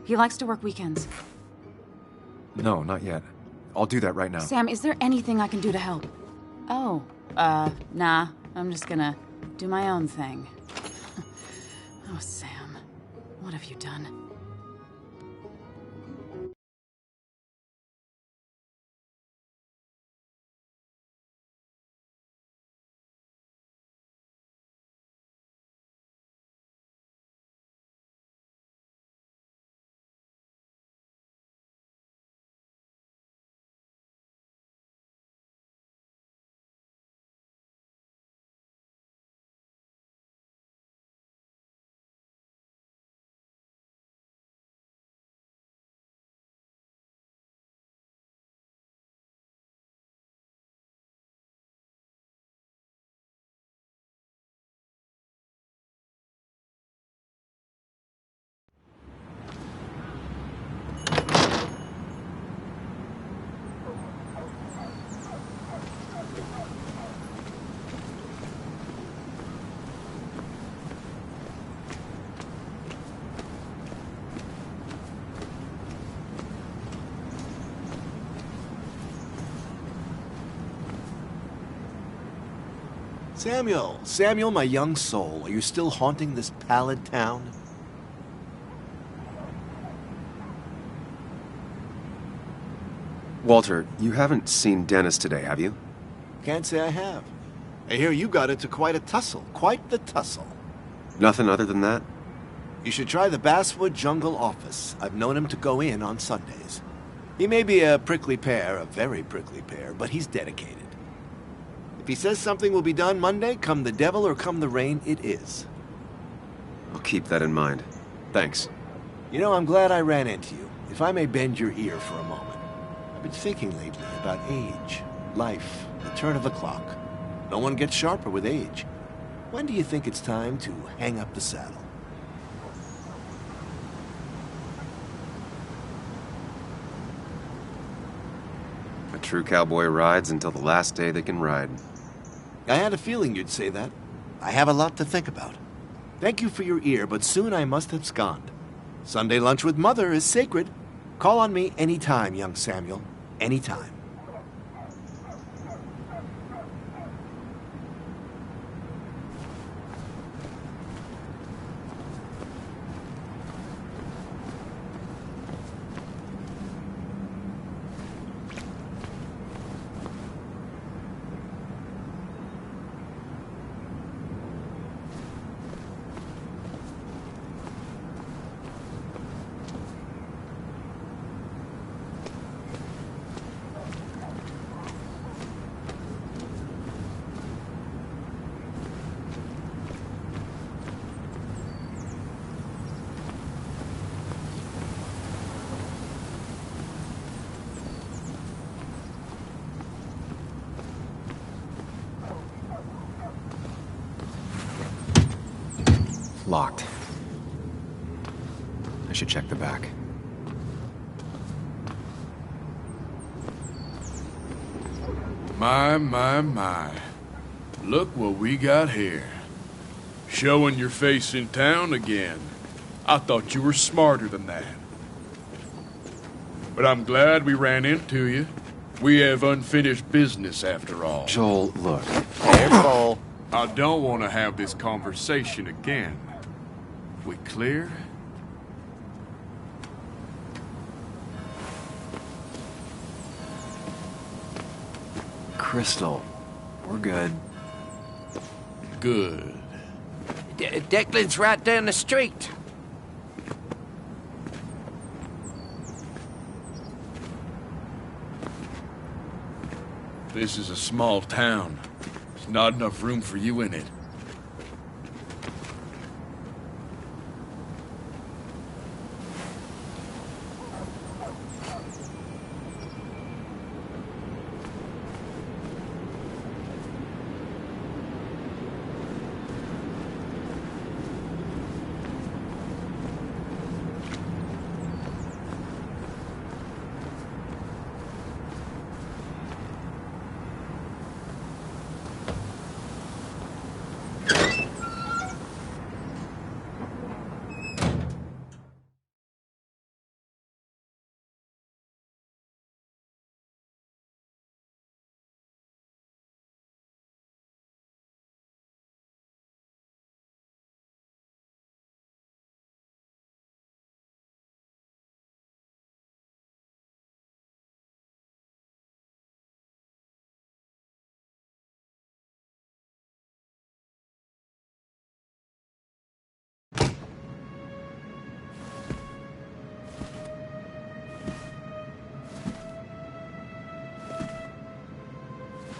He likes to work weekends. No, not yet. I'll do that right now. Sam, is there anything I can do to help? Oh, nah. I'm just gonna do my own thing. Oh, Sam. What have you done? Samuel, Samuel, my young soul, are you still haunting this pallid town? Walter, you haven't seen Dennis today, have you? Can't say I have. I hear you got into quite a tussle. Quite the tussle. Nothing other than that? You should try the Basswood Jungle office. I've known him to go in on Sundays. He may be a prickly pear, a very prickly pear, but he's dedicated. If he says something will be done Monday, come the devil or come the rain, it is. I'll keep that in mind. Thanks. You know, I'm glad I ran into you. If I may bend your ear for a moment. I've been thinking lately about age, life, the turn of the clock. No one gets sharper with age. When do you think it's time to hang up the saddle? A true cowboy rides until the last day they can ride. I had a feeling you'd say that. I have a lot to think about. Thank you for your ear, but soon I must abscond. Sunday lunch with Mother is sacred. Call on me anytime, young Samuel. Anytime. Locked. I should check the back. My. Look what we got here. Showing your face in town again. I thought you were smarter than that. But I'm glad we ran into you. We have unfinished business after all. Joel, look. Careful. I don't want to have this conversation again. We clear? Crystal, we're good. Good. Declan's right down the street. This is a small town. There's not enough room for you in it.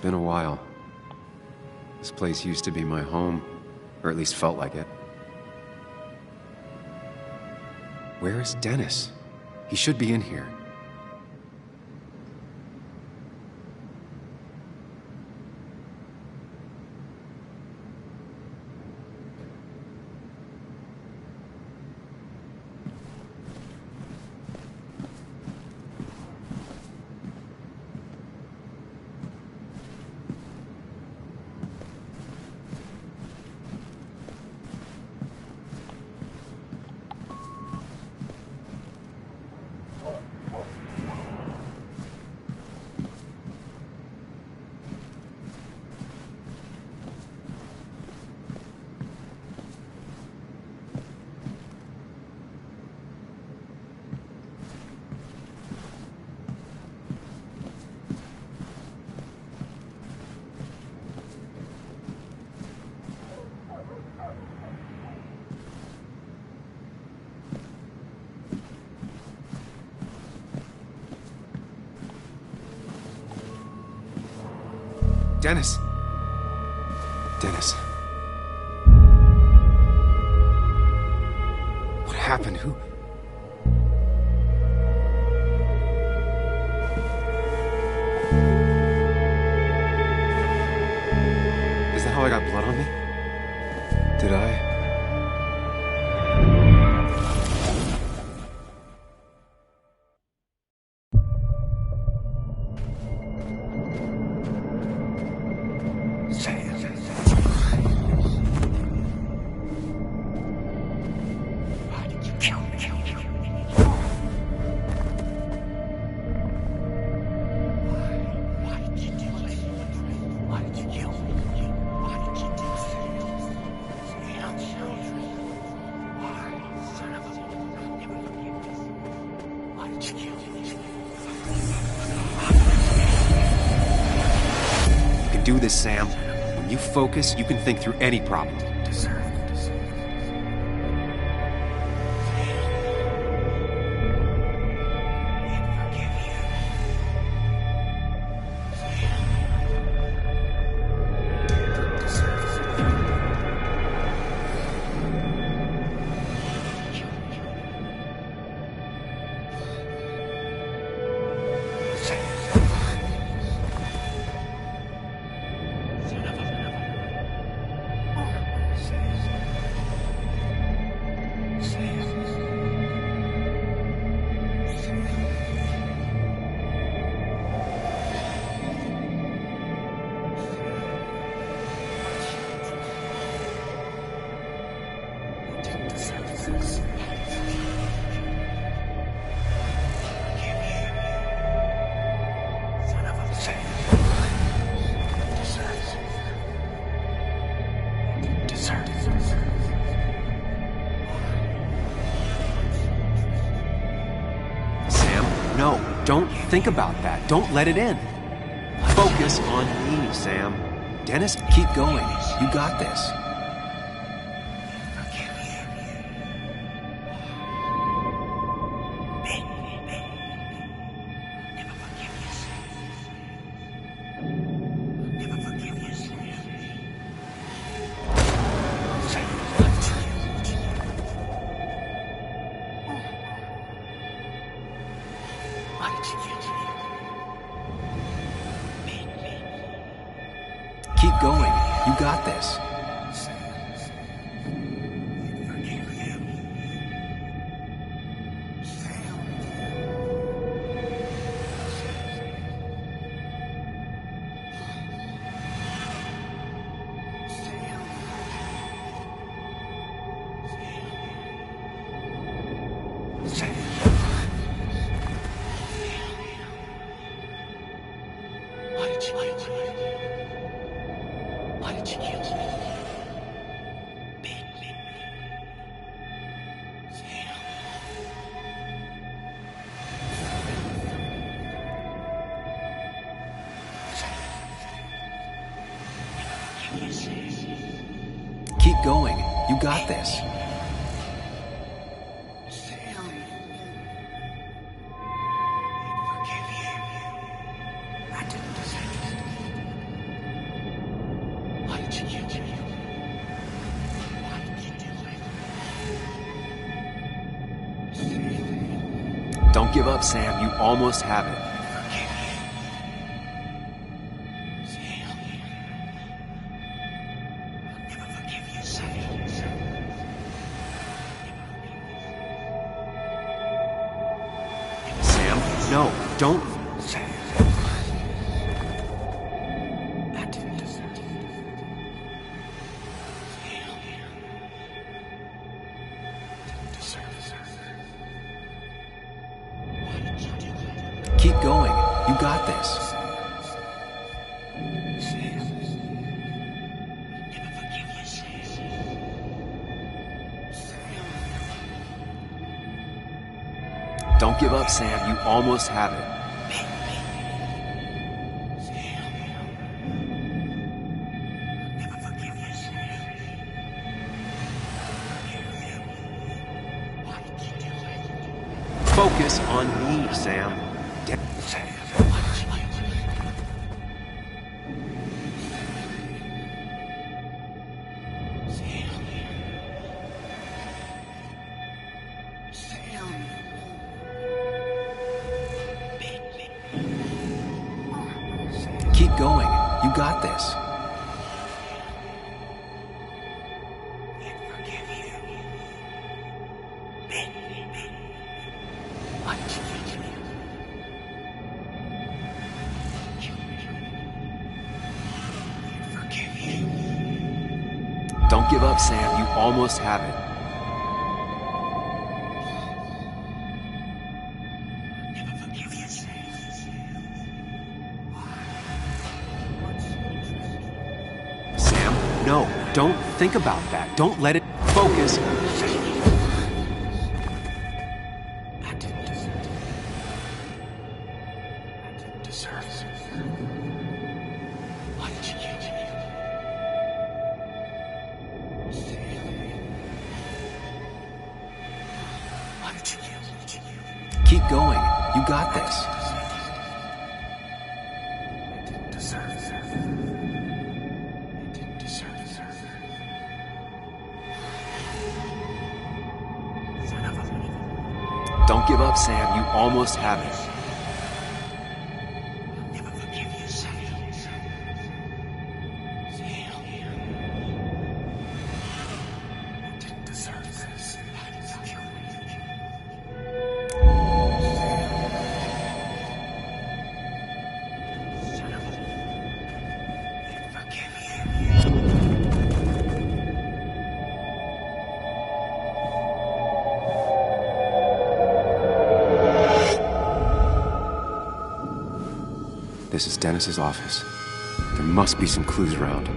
Been a while. This place used to be my home, or at least felt like it. Where is Dennis? He should be in here. Dennis. Dennis. What happened? Who? Is that how I got blood on me? Did I? Do this, Sam. When you focus, you can think through any problem. No, don't think about that. Don't let it in. Focus on me, Sam. Dennis, keep going. You got this. Keep going. You got this. Why did you kill me? Keep going. You got this. Don't give up, Sam. You almost have it. Sam, no, don't. Keep going. You got this. Don't give up, Sam. You almost have it. Focus on me, Sam. You got this. Don't give up, Sam. You almost have it. Sam, no. Don't think about that. Don't let it focus. Keep going. You got this. Don't give up, Sam. You almost have it. This is Dennis's office. There must be some clues around.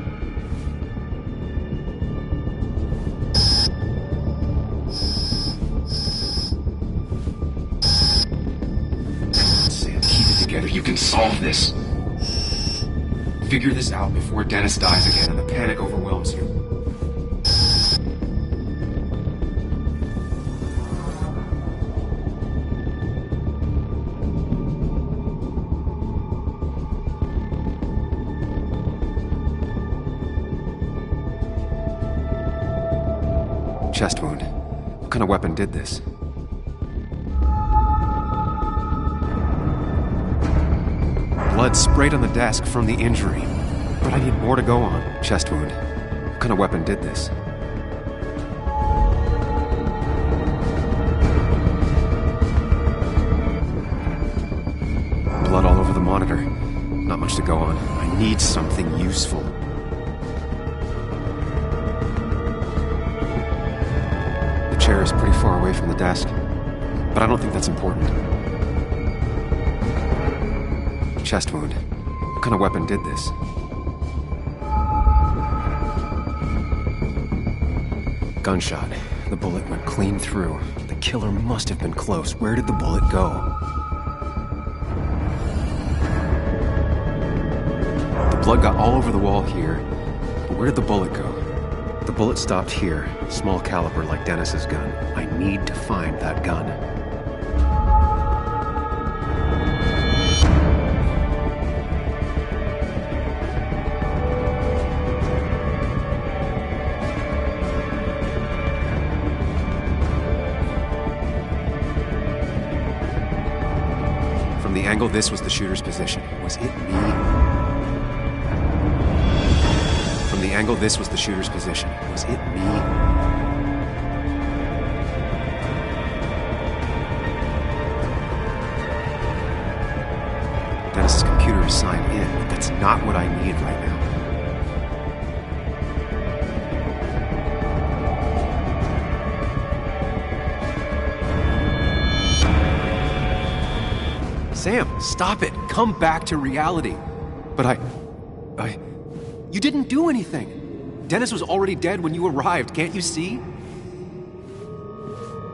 Sam, keep it together. You can solve this. Figure this out before Dennis dies again and the panic overwhelms you. Chest wound. What kind of weapon did this? Blood sprayed on the desk from the injury. But I need more to go on. Chest wound. What kind of weapon did this? Blood all over the monitor. Not much to go on. I need something useful. The chair is pretty far away from the desk, but I don't think that's important. Chest wound. What kind of weapon did this? Gunshot. The bullet went clean through. The killer must have been close. Where did the bullet go? The blood got all over the wall here, but where did the bullet go? The bullet stopped here, small caliber like Dennis's gun. I need to find that gun. From the angle this was the shooter's position. Was it me? From the angle this was the shooter's position. Was it me? Dennis's computer is signed in, but that's not what I need right now. Sam, stop it. Come back to reality. But you didn't do anything. Dennis was already dead when you arrived, can't you see?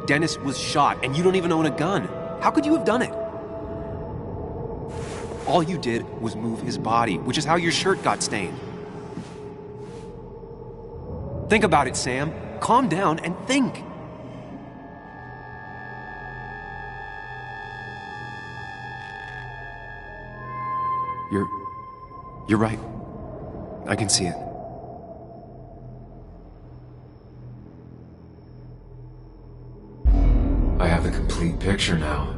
Dennis was shot, and you don't even own a gun. How could you have done it? All you did was move his body, which is how your shirt got stained. Think about it, Sam. Calm down and think. You're right. I can see it. I have the complete picture now.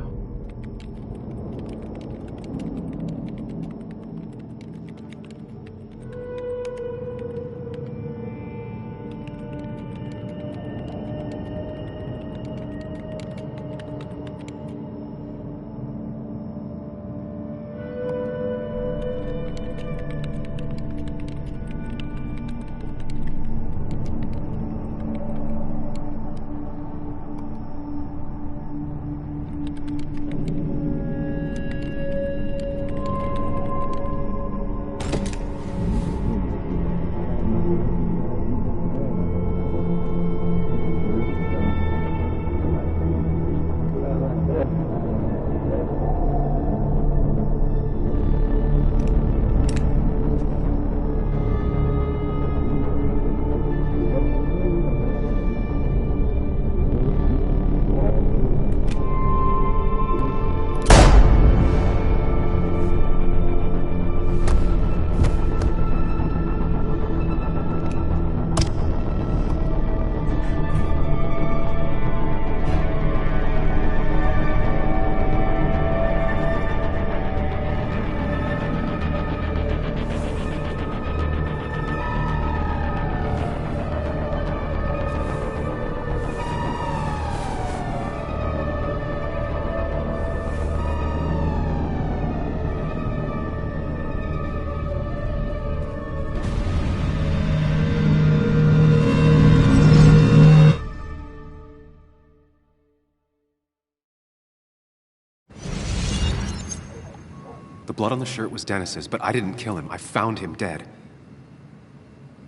blood on the shirt was Dennis's, but I didn't kill him. I found him dead.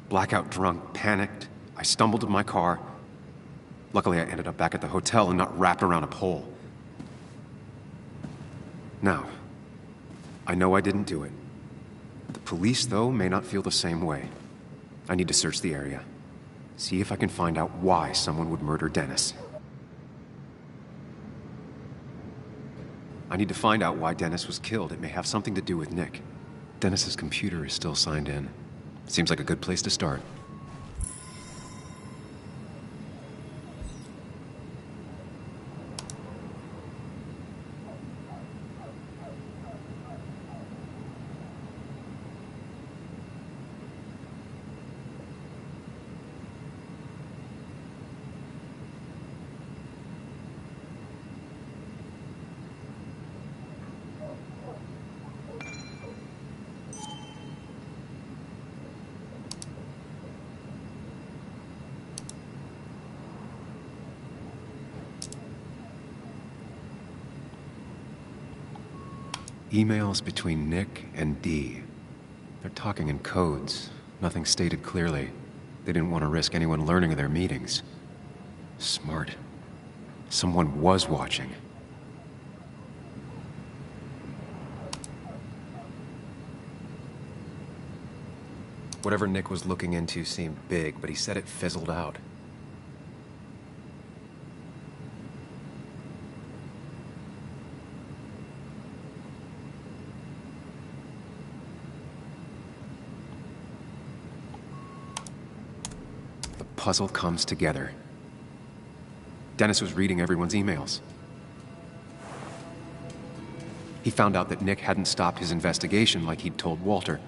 Blackout drunk, panicked. I stumbled to my car. Luckily, I ended up back at the hotel and not wrapped around a pole. Now, I know I didn't do it. The police, though, may not feel the same way. I need to search the area. See if I can find out why someone would murder Dennis. I need to find out why Dennis was killed. It may have something to do with Nick. Dennis's computer is still signed in. Seems like a good place to start. Emails between Nick and Dee. They're talking in codes. Nothing stated clearly. They didn't want to risk anyone learning of their meetings. Smart. Someone was watching. Whatever Nick was looking into seemed big, but he said it fizzled out. Puzzle comes together. Dennis was reading everyone's emails. He found out that Nick hadn't stopped his investigation like he'd told Walter.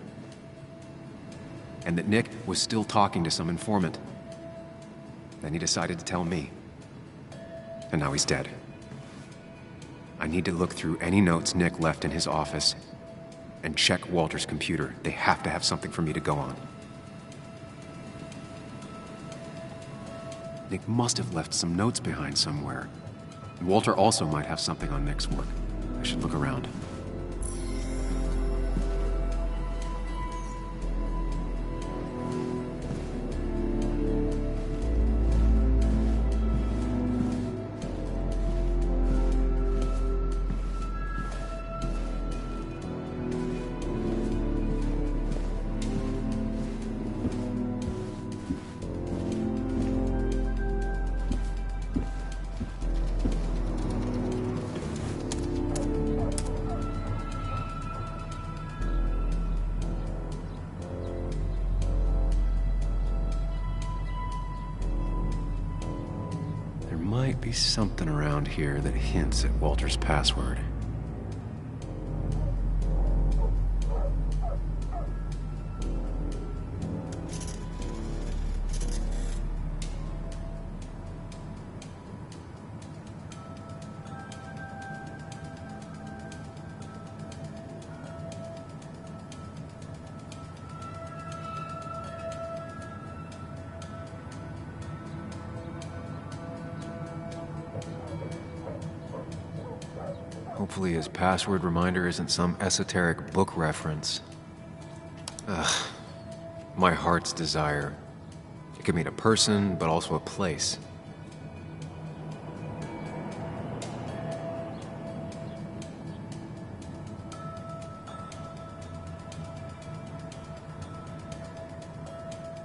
And that Nick was still talking to some informant. Then he decided to tell me. And now he's dead. I need to look through any notes Nick left in his office and check Walter's computer. They have to have something for me to go on. Nick must have left some notes behind somewhere. Walter also might have something on Nick's work. I should look around. Might be something around here that hints at Walter's password. Hopefully his password reminder isn't some esoteric book reference. Ugh. My heart's desire. It could mean a person, but also a place.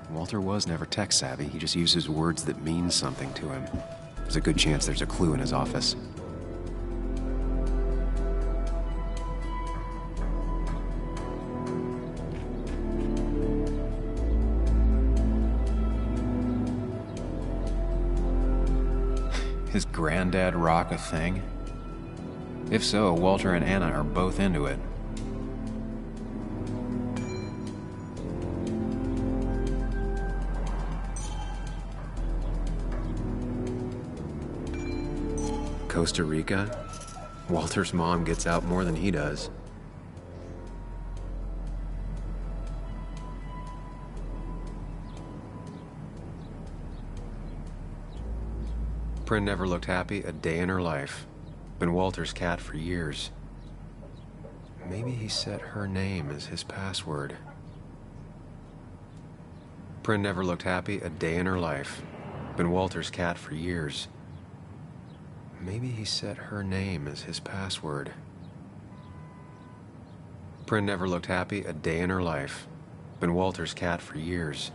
Walter was never tech-savvy. He just uses words that mean something to him. There's a good chance there's a clue in his office. His granddad rock a thing? If so, Walter and Anna are both into it. Costa Rica? Walter's mom gets out more than he does. Prin never looked happy a day in her life. Been Walter's cat for years. Maybe he set her name as his password. Prin never looked happy a day in her life. Been Walter's cat for years. Maybe he set her name as his password. Prin never looked happy a day in her life. Been Walter's cat for years.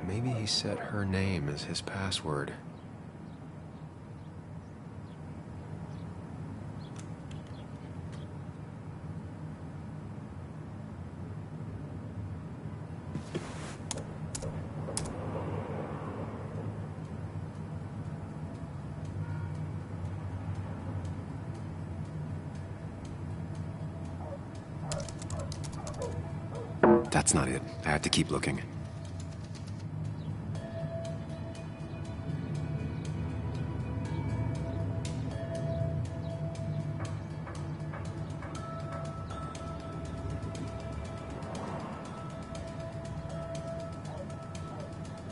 Maybe he set her name as his password. That's not it. I had to keep looking.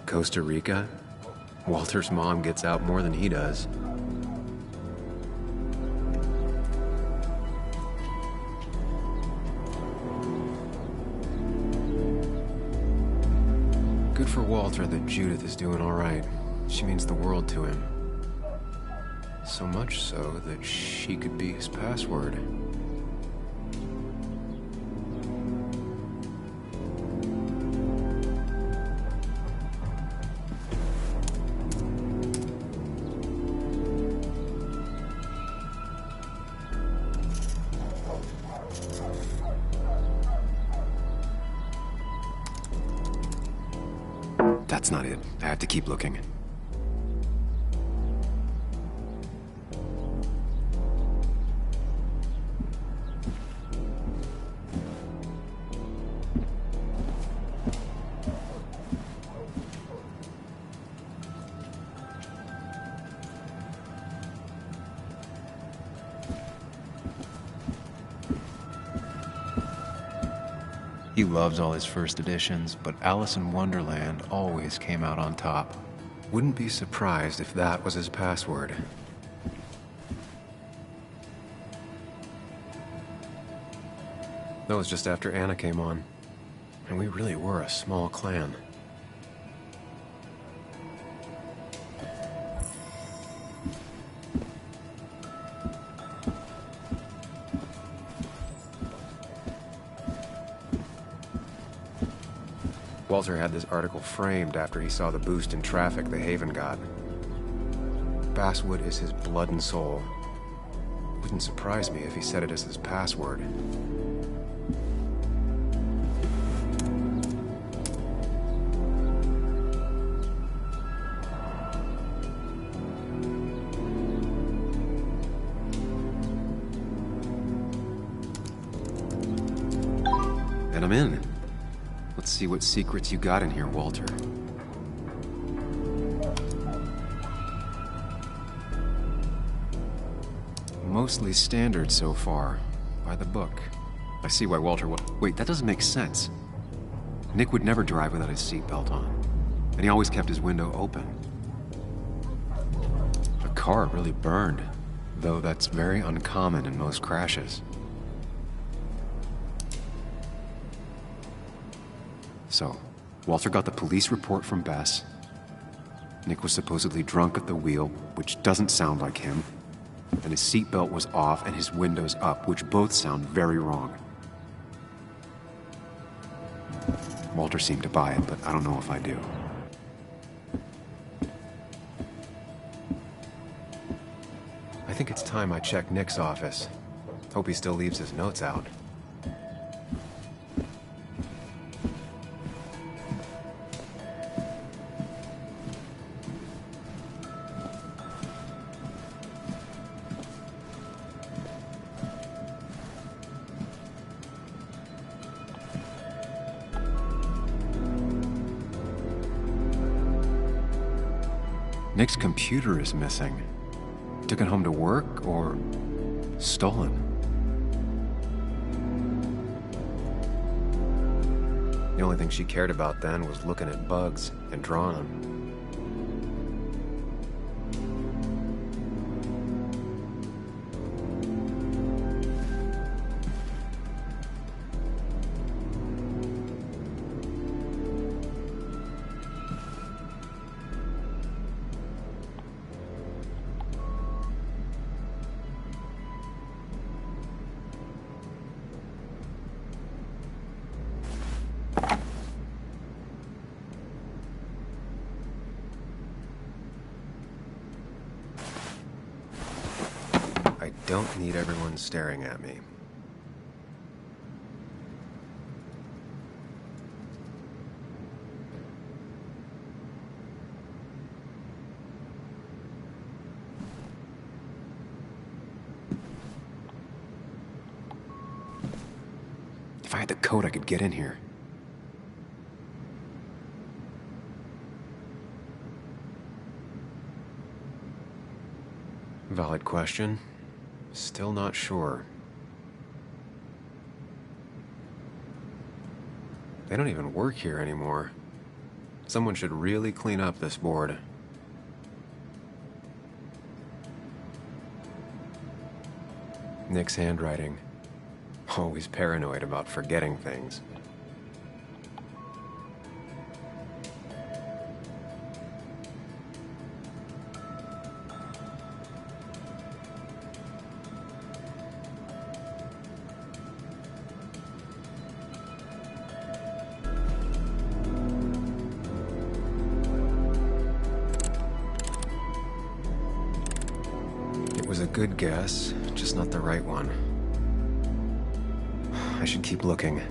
Costa Rica? Walter's mom gets out more than he does. Good for Walter that Judith is doing all right. She means the world to him. So much so that she could be his password. That's not it. I have to keep looking. He loves all his first editions, but Alice in Wonderland always came out on top. Wouldn't be surprised if that was his password. That was just after Anna came on, and we really were a small clan. Walter had this article framed after he saw the boost in traffic the Haven got. Basswood is his blood and soul. Wouldn't surprise me if he set it as his password. And I'm in. Let's see what secrets you got in here, Walter. Mostly standard so far, by the book. I see why Walter would... Wait, that doesn't make sense. Nick would never drive without his seatbelt on, and he always kept his window open. The car really burned, though that's very uncommon in most crashes. So, Walter got the police report from Bess. Nick was supposedly drunk at the wheel, which doesn't sound like him. And his seatbelt was off and his windows up, which both sound very wrong. Walter seemed to buy it, but I don't know if I do. I think it's time I check Nick's office. Hope he still leaves his notes out. Nick's computer is missing. Took it home to work or stolen? The only thing she cared about then was looking at bugs and drawing them. don't need everyone staring at me. If I had the code, I could get in here. Valid question. Still not sure. They don't even work here anymore. Someone should really clean up this board. Nick's handwriting. Always paranoid about forgetting things. It was a good guess, just not the right one. I should keep looking.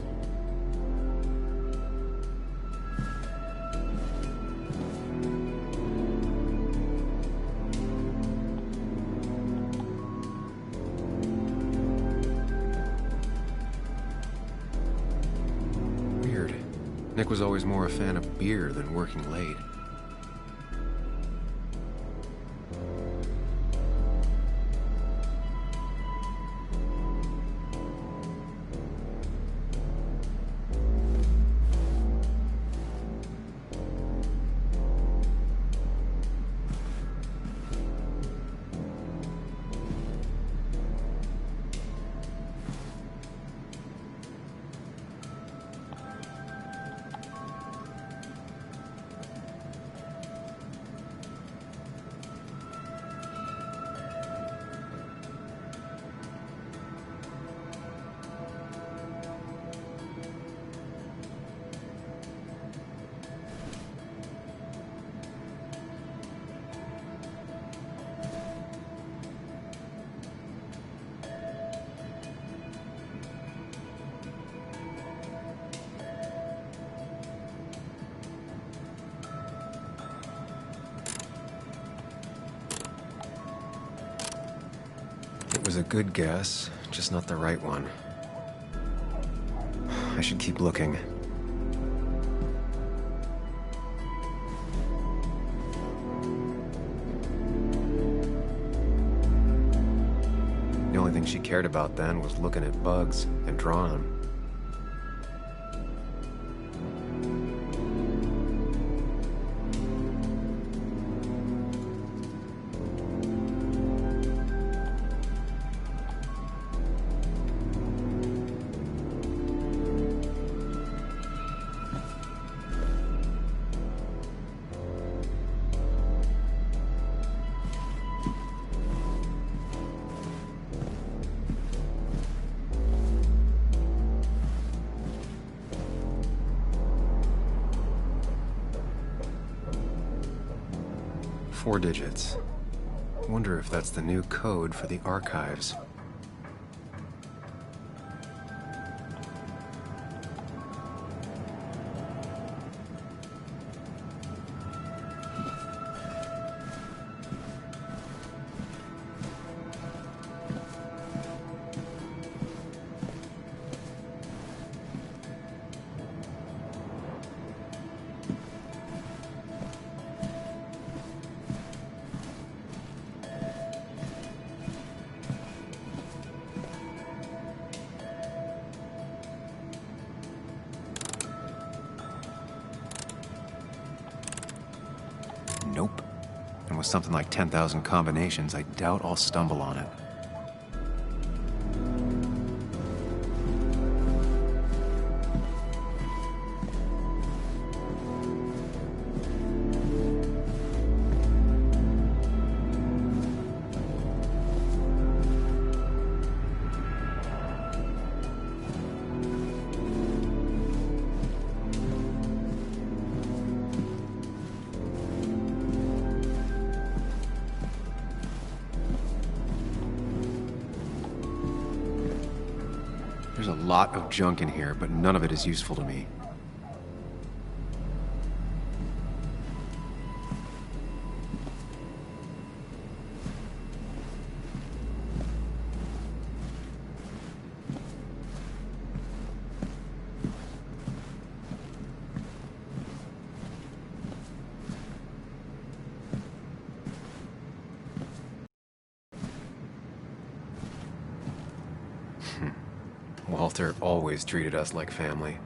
Weird. Nick was always more a fan of beer than working late. It was a good guess, just not the right one. I should keep looking. The only thing she cared about then was looking at bugs and drawing them. Four digits. Wonder if that's the new code for the archives. Nope. And with something like 10,000 combinations, I doubt I'll stumble on it. lot of junk in here, but none of it is useful to me. Walter always treated us like family.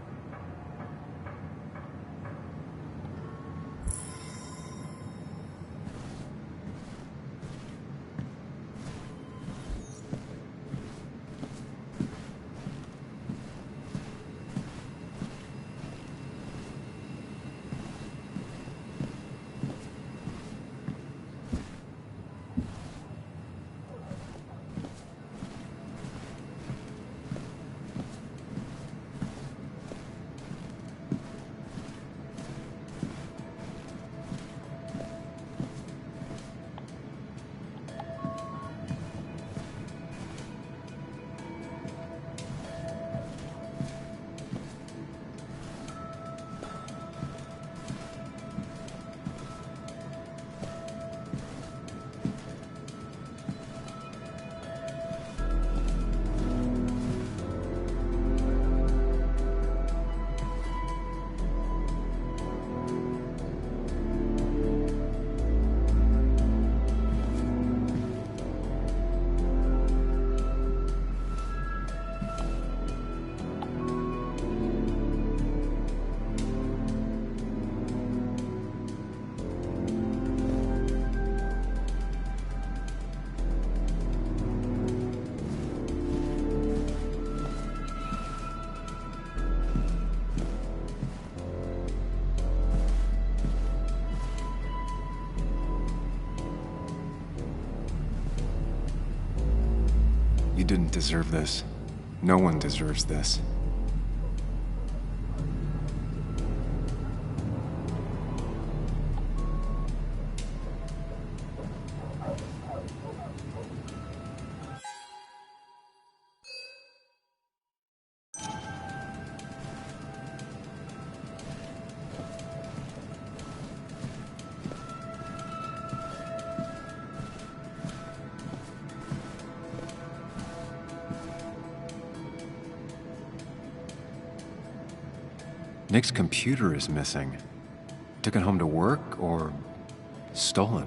You didn't deserve this. No one deserves this. Nick's computer is missing. Took it home to work or stolen?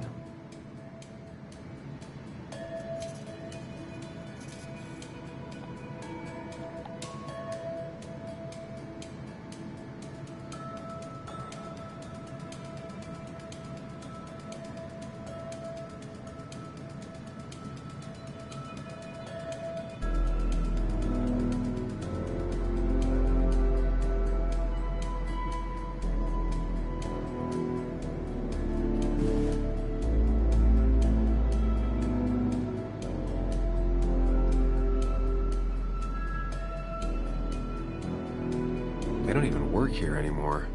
They don't even work here anymore.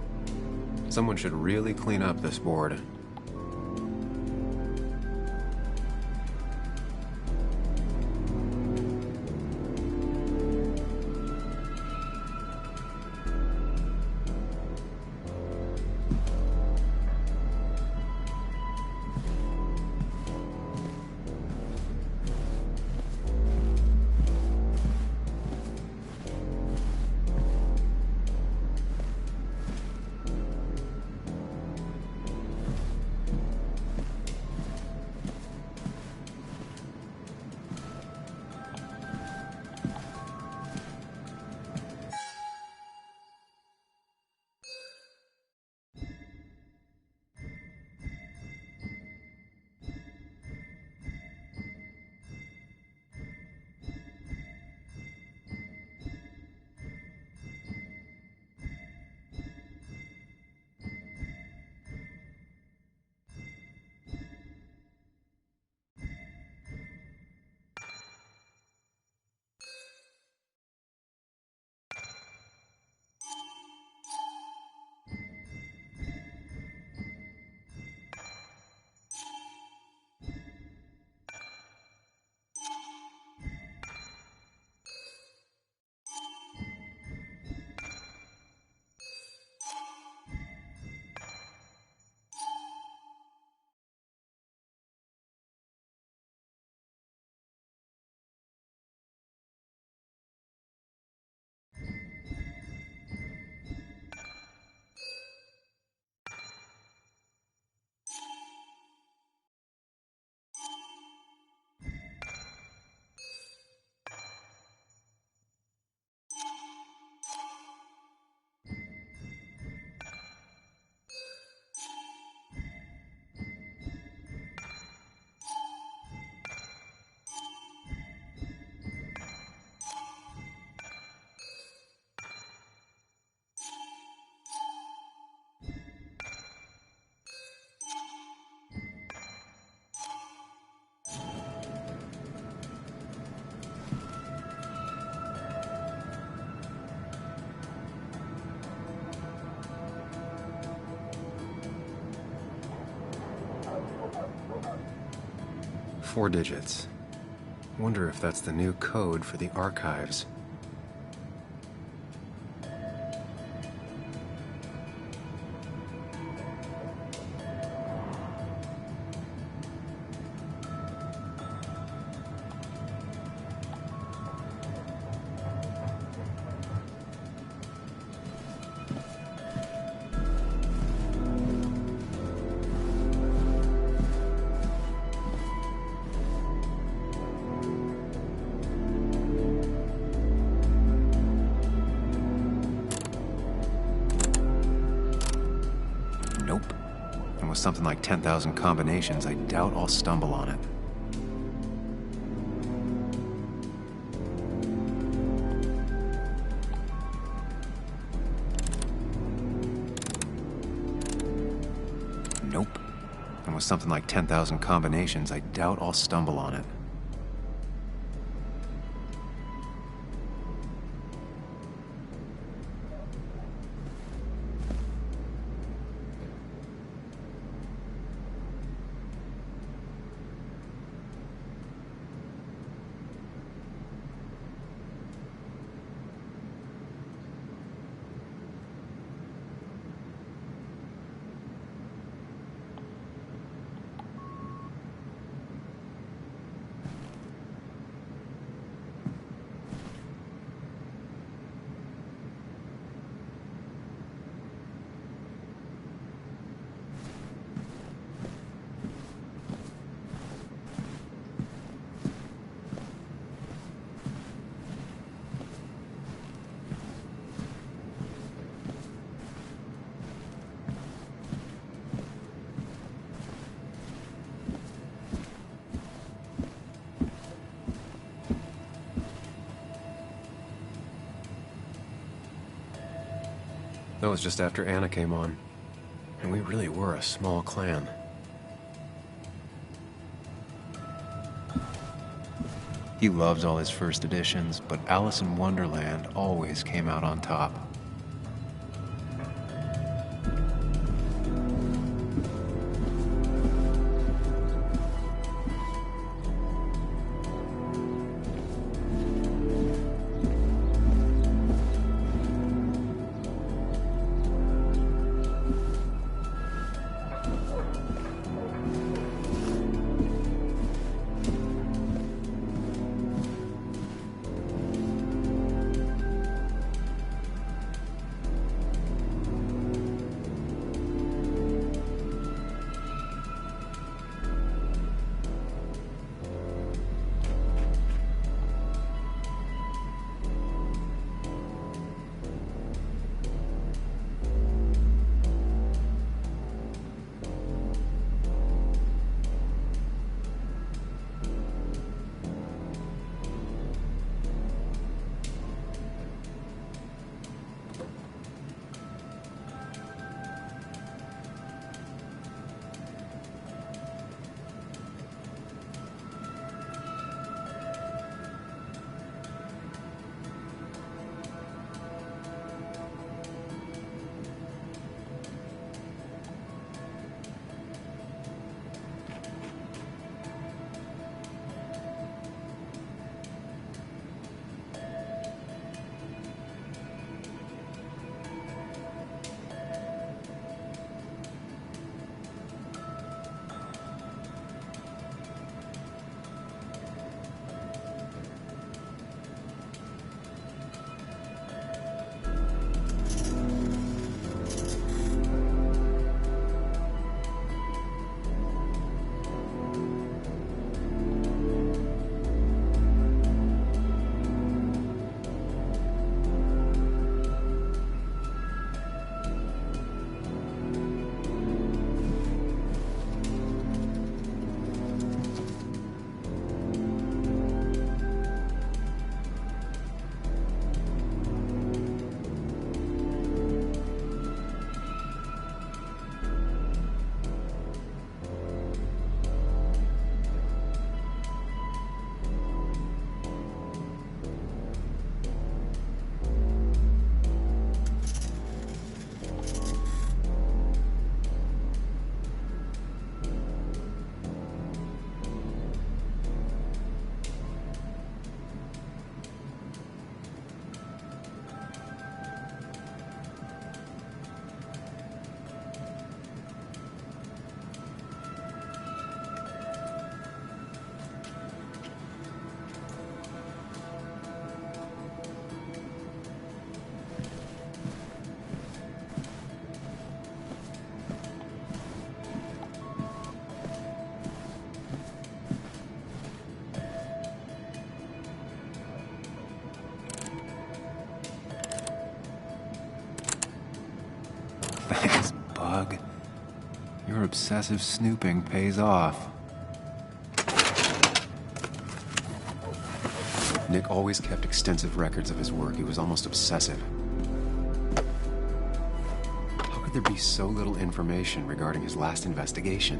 Someone should really clean up this board. 4 digits. Wonder if that's the new code for the archives. Nope. And with something like 10,000 combinations, I doubt I'll stumble on it. Nope. And with something like 10,000 combinations, I doubt I'll stumble on it. That was just after Anna came on. And we really were a small clan. He loves all his first editions, but Alice in Wonderland always came out on top. bug. Your obsessive snooping pays off. Nick always kept extensive records of his work. He was almost obsessive. How could there be so little information regarding his last investigation?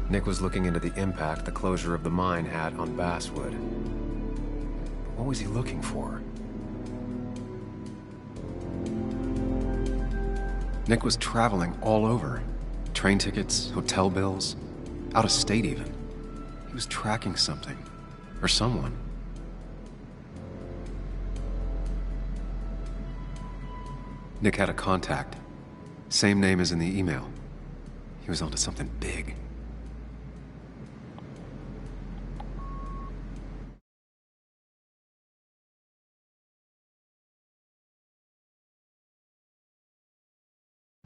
Nick was looking into the impact the closure of the mine had on Basswood. But what was he looking for? Nick was traveling all over. Train tickets, hotel bills, out of state even. He was tracking something, or someone. Nick had a contact. Same name as in the email. He was onto something big.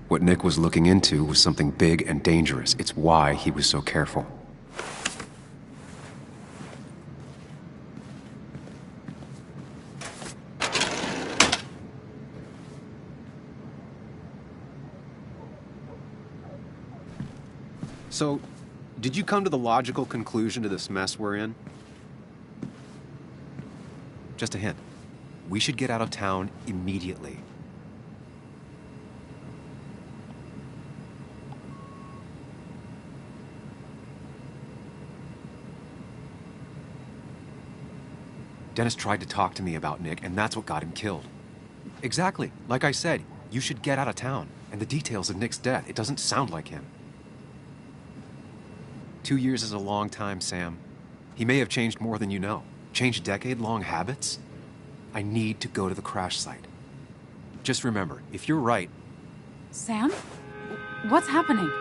What Nick was looking into was something big and dangerous. It's why he was so careful. So, did you come to the logical conclusion to this mess we're in? Just a hint. We should get out of town immediately. Dennis tried to talk to me about Nick, and that's what got him killed. Exactly. Like I said, you should get out of town. And the details of Nick's death, it doesn't sound like him. 2 years is a long time, Sam. He may have changed more than you know. Changed decade-long habits. I need to go to the crash site. Just remember, if you're right... Sam? What's happening?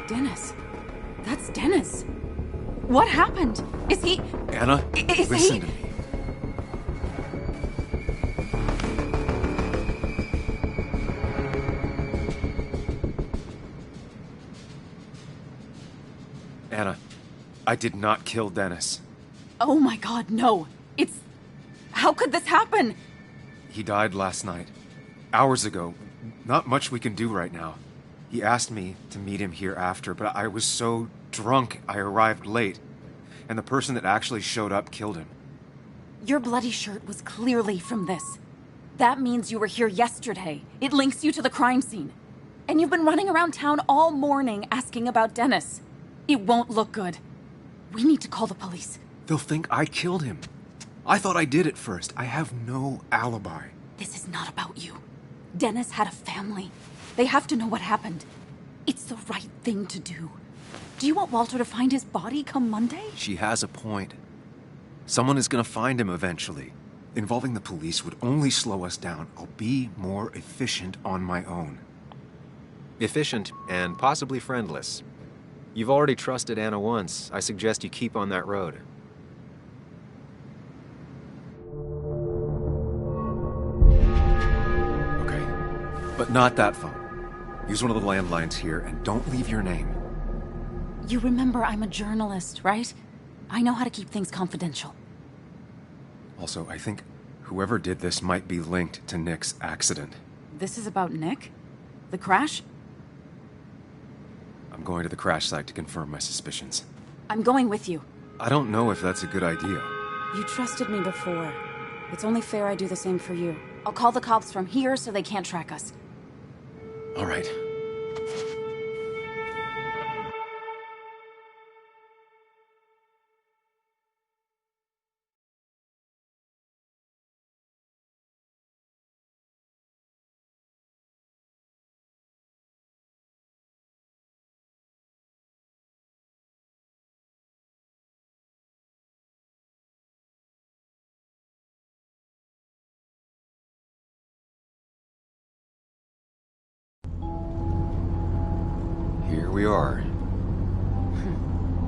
Dennis. That's Dennis. What happened? Is he... Anna, listen to me. Anna, I did not kill Dennis. Oh my God, no. It's... How could this happen? He died last night. Hours ago. Not much we can do right now. He asked me to meet him here after, but I was so drunk I arrived late. And the person that actually showed up killed him. Your bloody shirt was clearly from this. That means you were here yesterday. It links you to the crime scene. And you've been running around town all morning asking about Dennis. It won't look good. We need to call the police. They'll think I killed him. I thought I did at first. I have no alibi. This is not about you. Dennis had a family. They have to know what happened. It's the right thing to do. Do you want Walter to find his body come Monday? She has a point. Someone is gonna find him eventually. Involving the police would only slow us down. I'll be more efficient on my own. Efficient and possibly friendless. You've already trusted Anna once. I suggest you keep on that road. Okay. But not that phone. Use one of the landlines here and don't leave your name. You remember I'm a journalist, right? I know how to keep things confidential. Also, I think whoever did this might be linked to Nick's accident. This is about Nick? The crash? I'm going to the crash site to confirm my suspicions. I'm going with you. I don't know if that's a good idea. You trusted me before. It's only fair I do the same for you. I'll call the cops from here so they can't track us. All right. Here we are.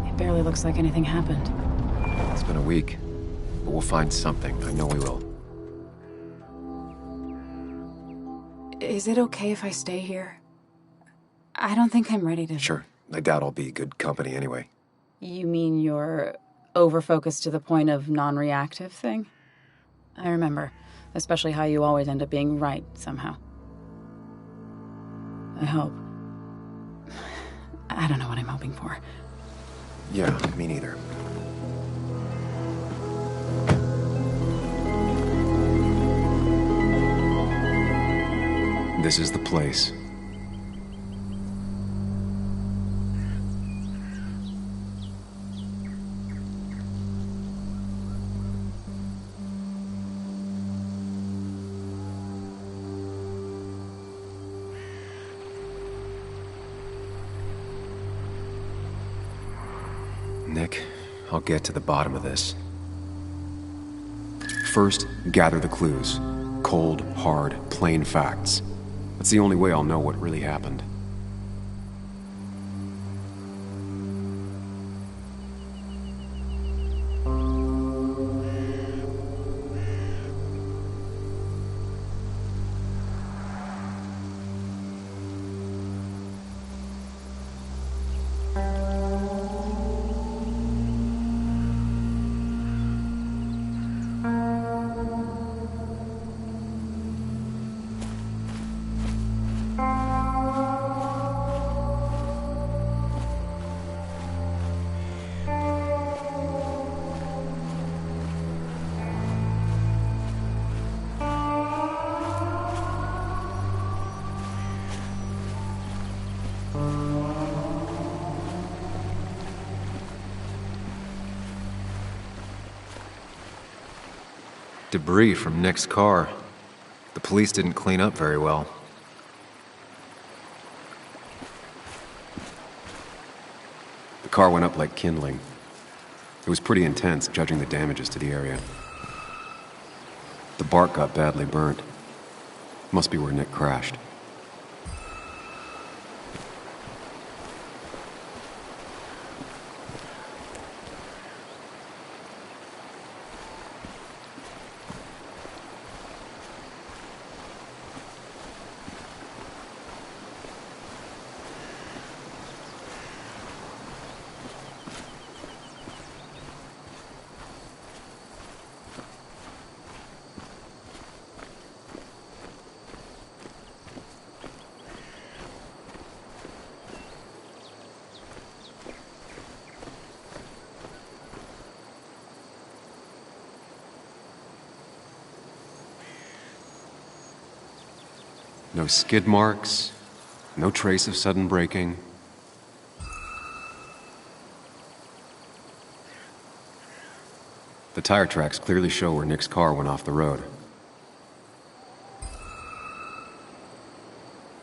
It barely looks like anything happened. It's been a week, but we'll find something. I know we will. Is it okay if I stay here? I don't think I'm ready to... Sure. I doubt I'll be good company anyway. You mean you're over-focused to the point of non-reactive thing? I remember, especially how you always end up being right somehow. I hope. I don't know what I'm hoping for. Yeah, me neither. This is the place. Nick, I'll get to the bottom of this. First, gather the clues. Cold, hard, plain facts. That's the only way I'll know what really happened. Debris from Nick's car. The police didn't clean up very well. The car went up like kindling. It was pretty intense, judging the damages to the area. The bark got badly burnt. Must be where Nick crashed. No skid marks, no trace of sudden braking. The tire tracks clearly show where Nick's car went off the road.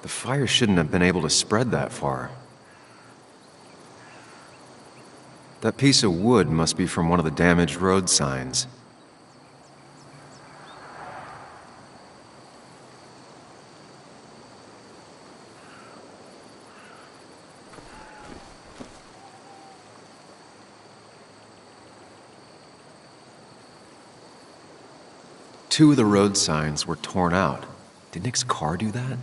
The fire shouldn't have been able to spread that far. That piece of wood must be from one of the damaged road signs. Two of the road signs were torn out. Did Nick's car do that?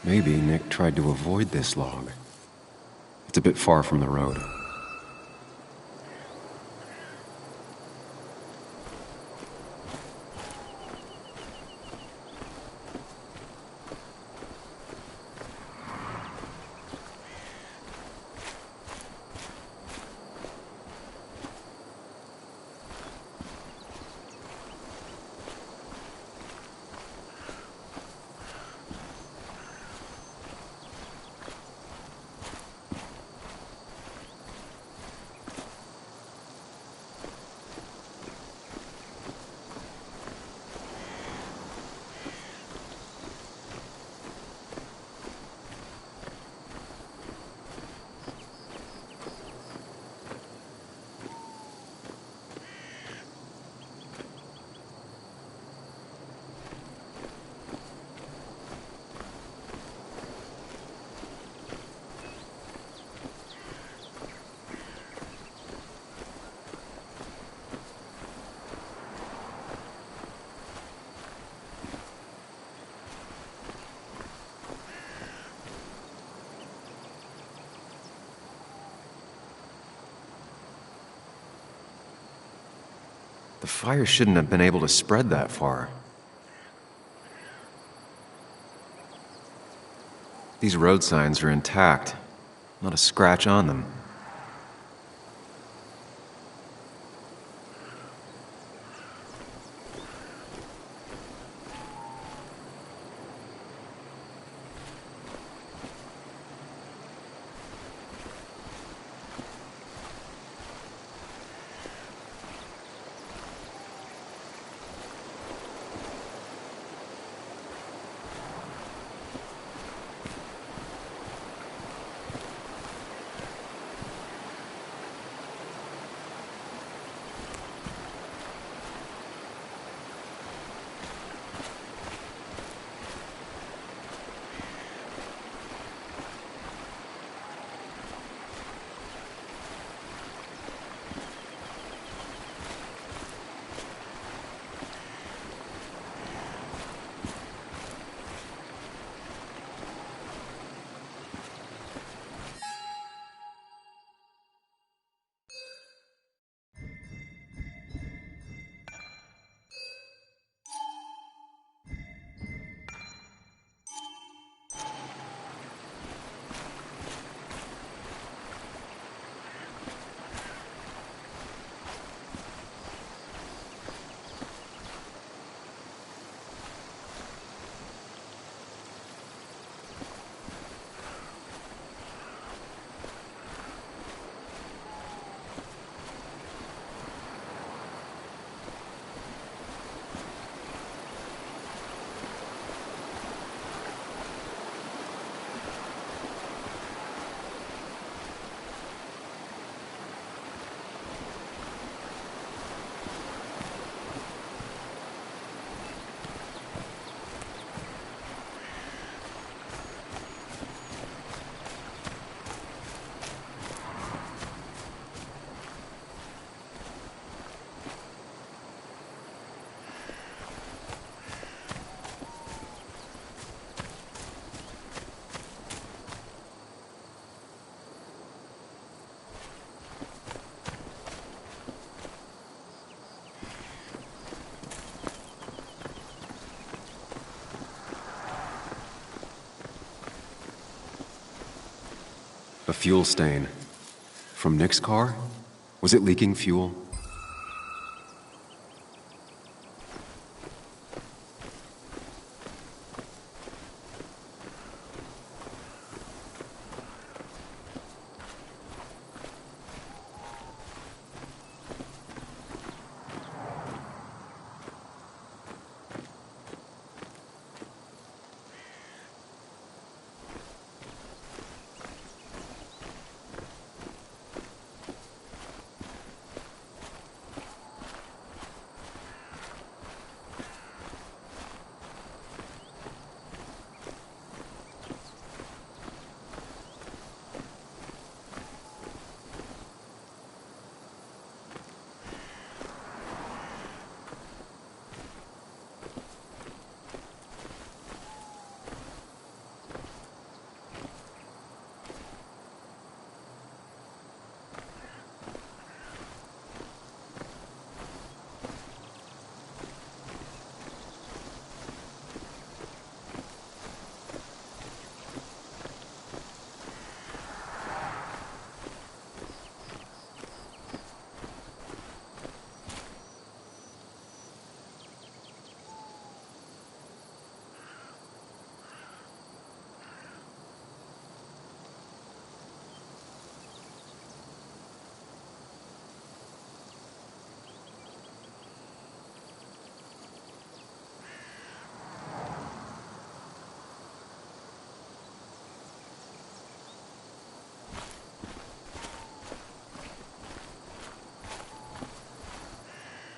Maybe Nick tried to avoid this log. It's a bit far from the road. The fire shouldn't have been able to spread that far. These road signs are intact. Not a scratch on them. A fuel stain. From Nick's car? Was it leaking fuel?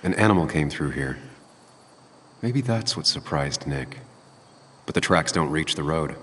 An animal came through here. Maybe that's what surprised Nick. But the tracks don't reach the road.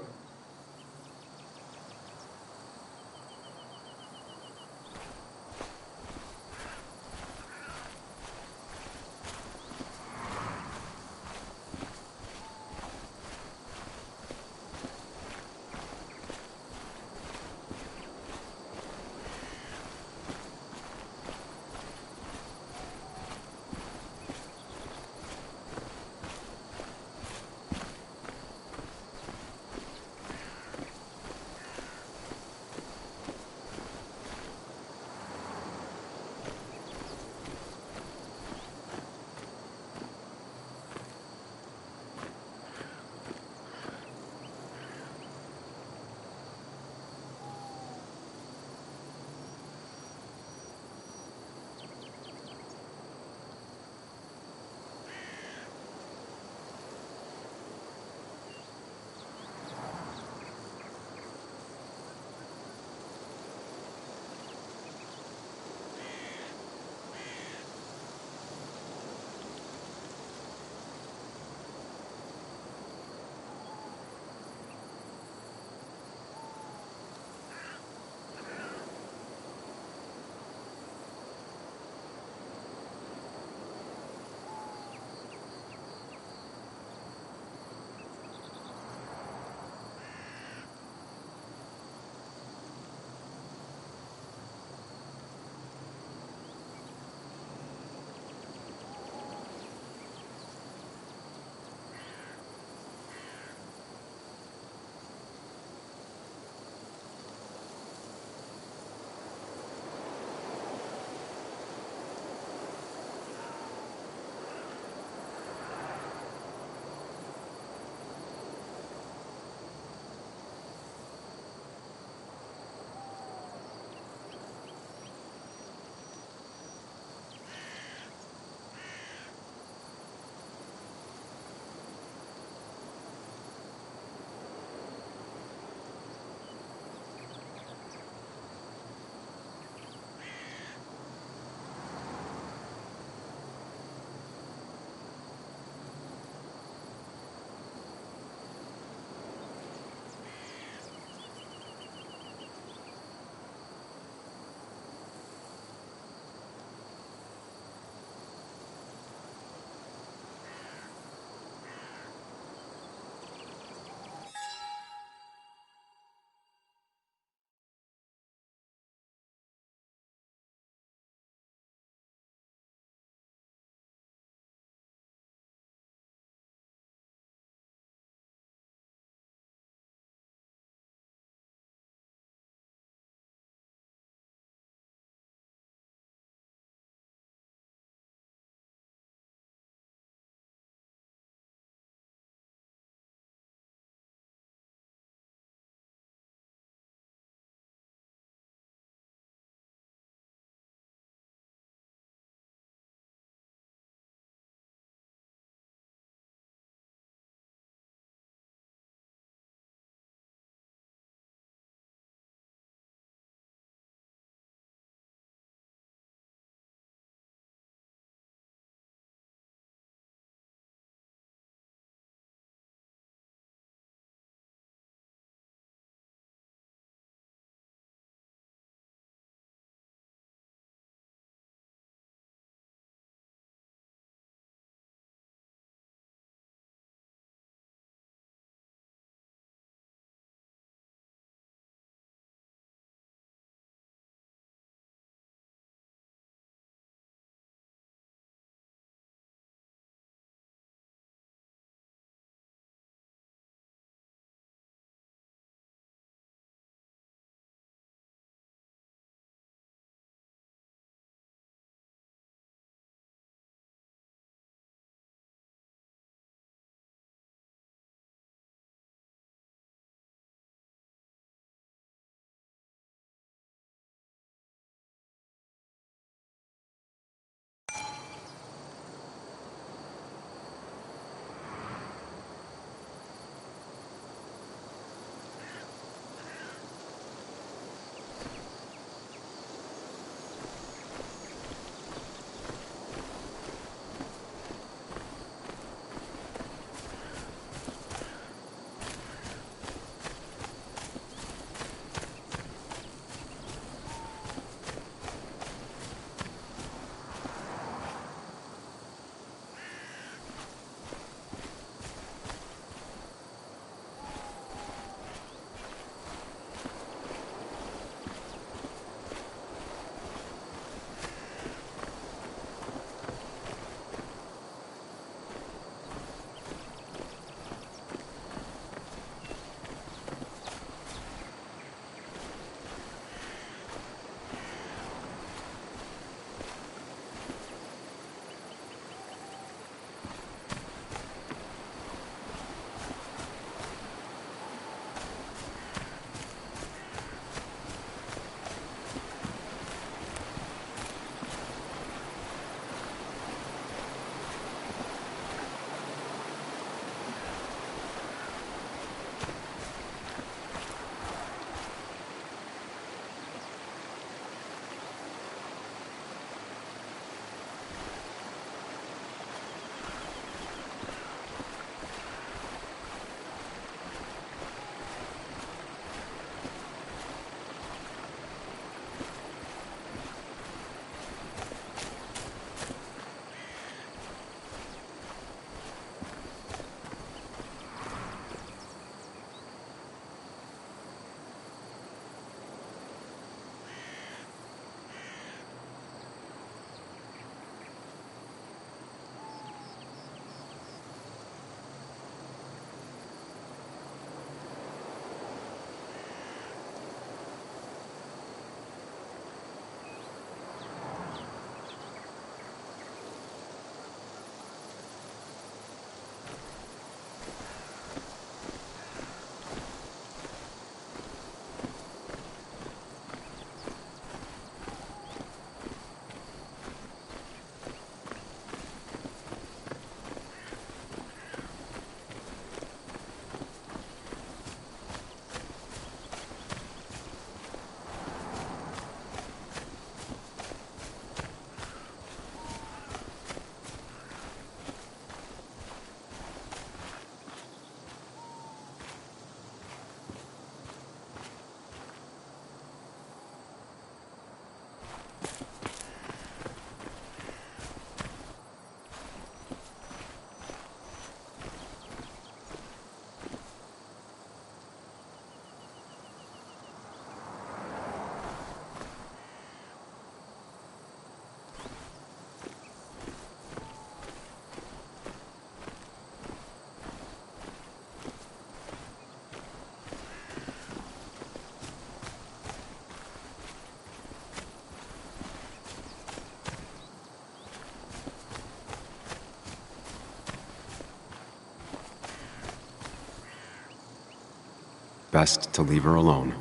best to leave her alone.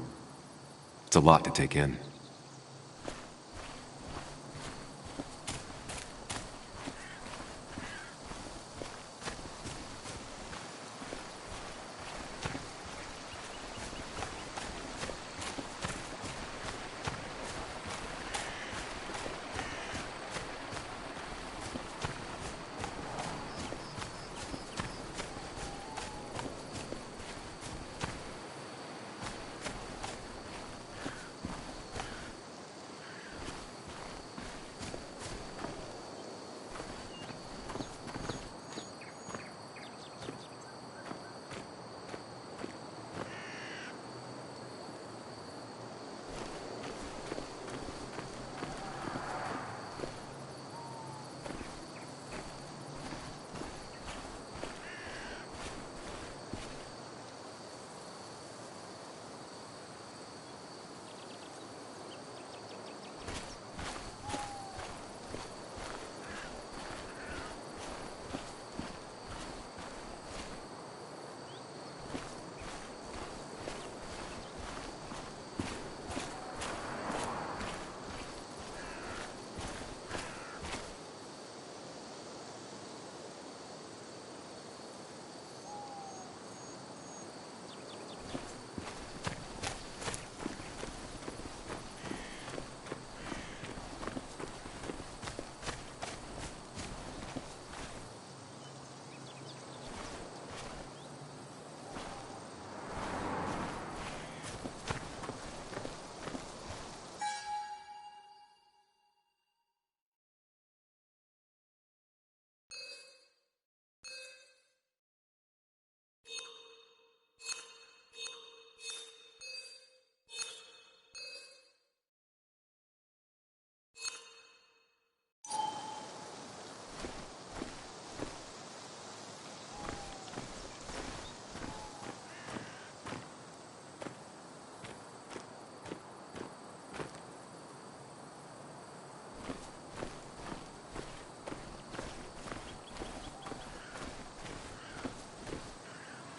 It's a lot to take in.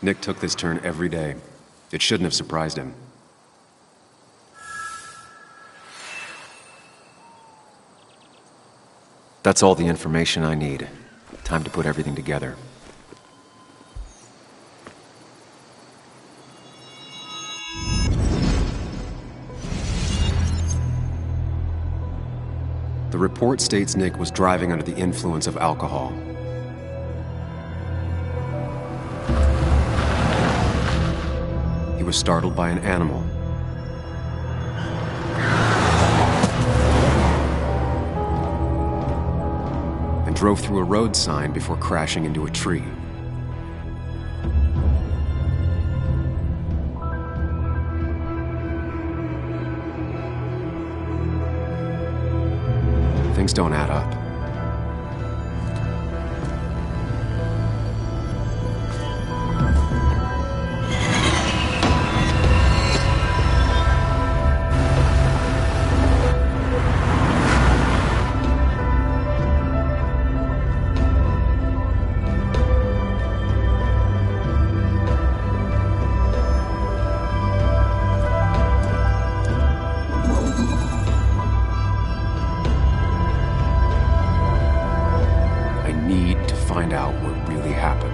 Nick took this turn every day. It shouldn't have surprised him. That's all the information I need. Time to put everything together. The report states Nick was driving under the influence of alcohol. He was startled by an animal. And drove through a road sign before crashing into a tree. Things don't add up. Find out what really happened.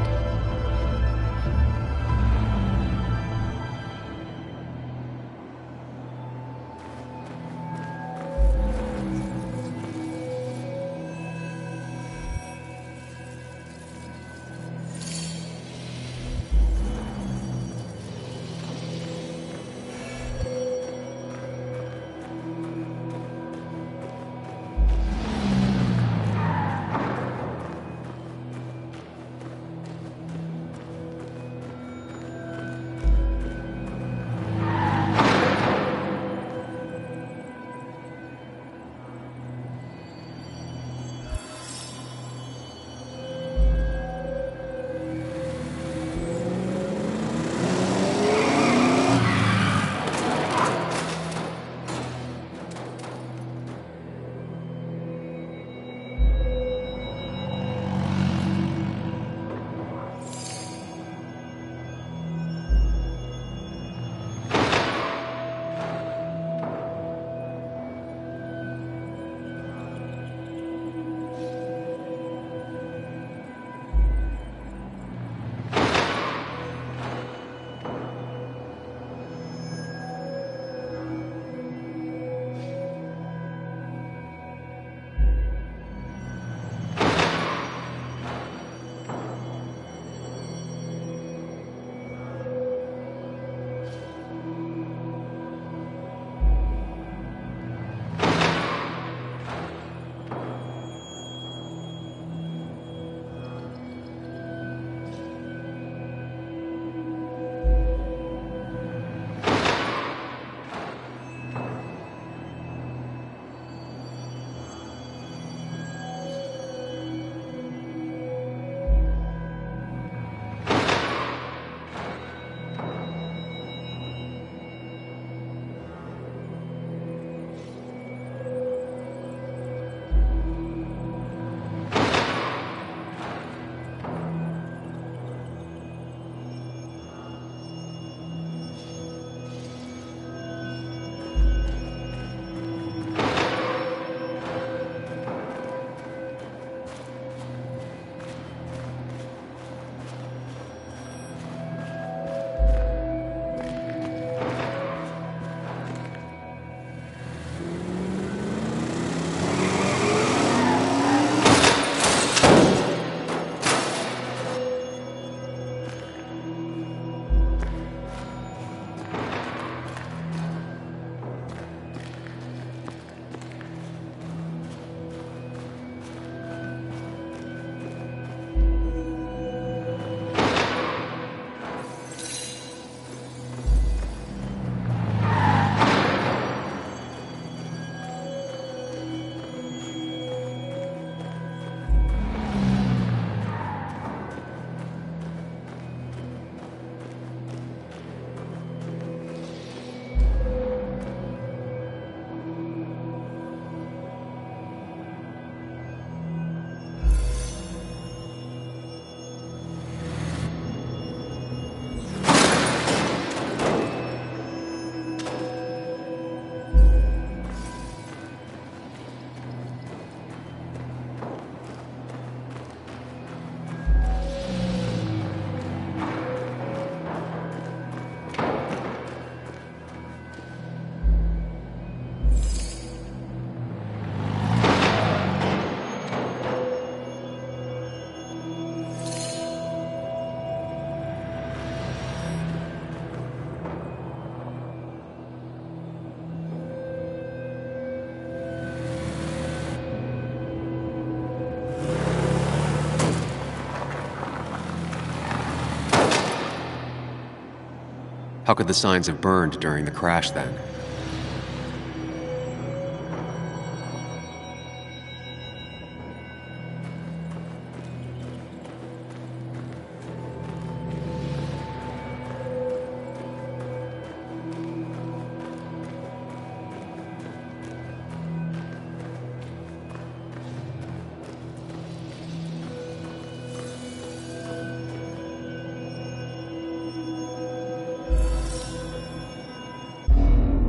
How could the signs have burned during the crash then?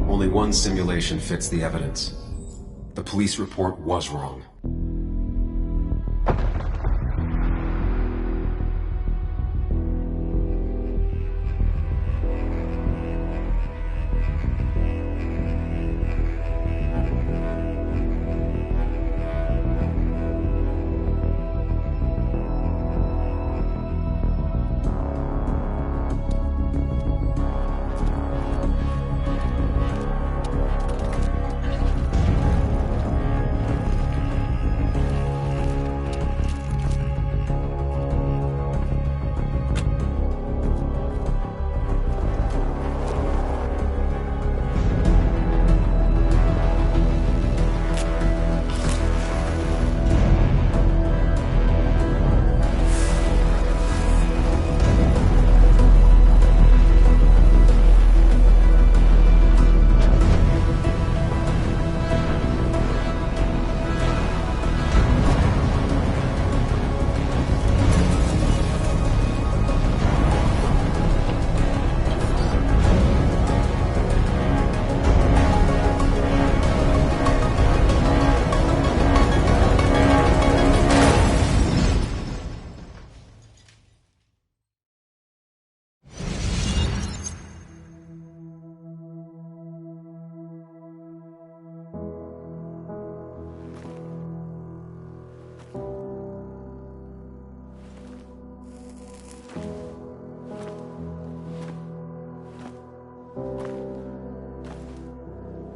Only one simulation fits the evidence. The police report was wrong.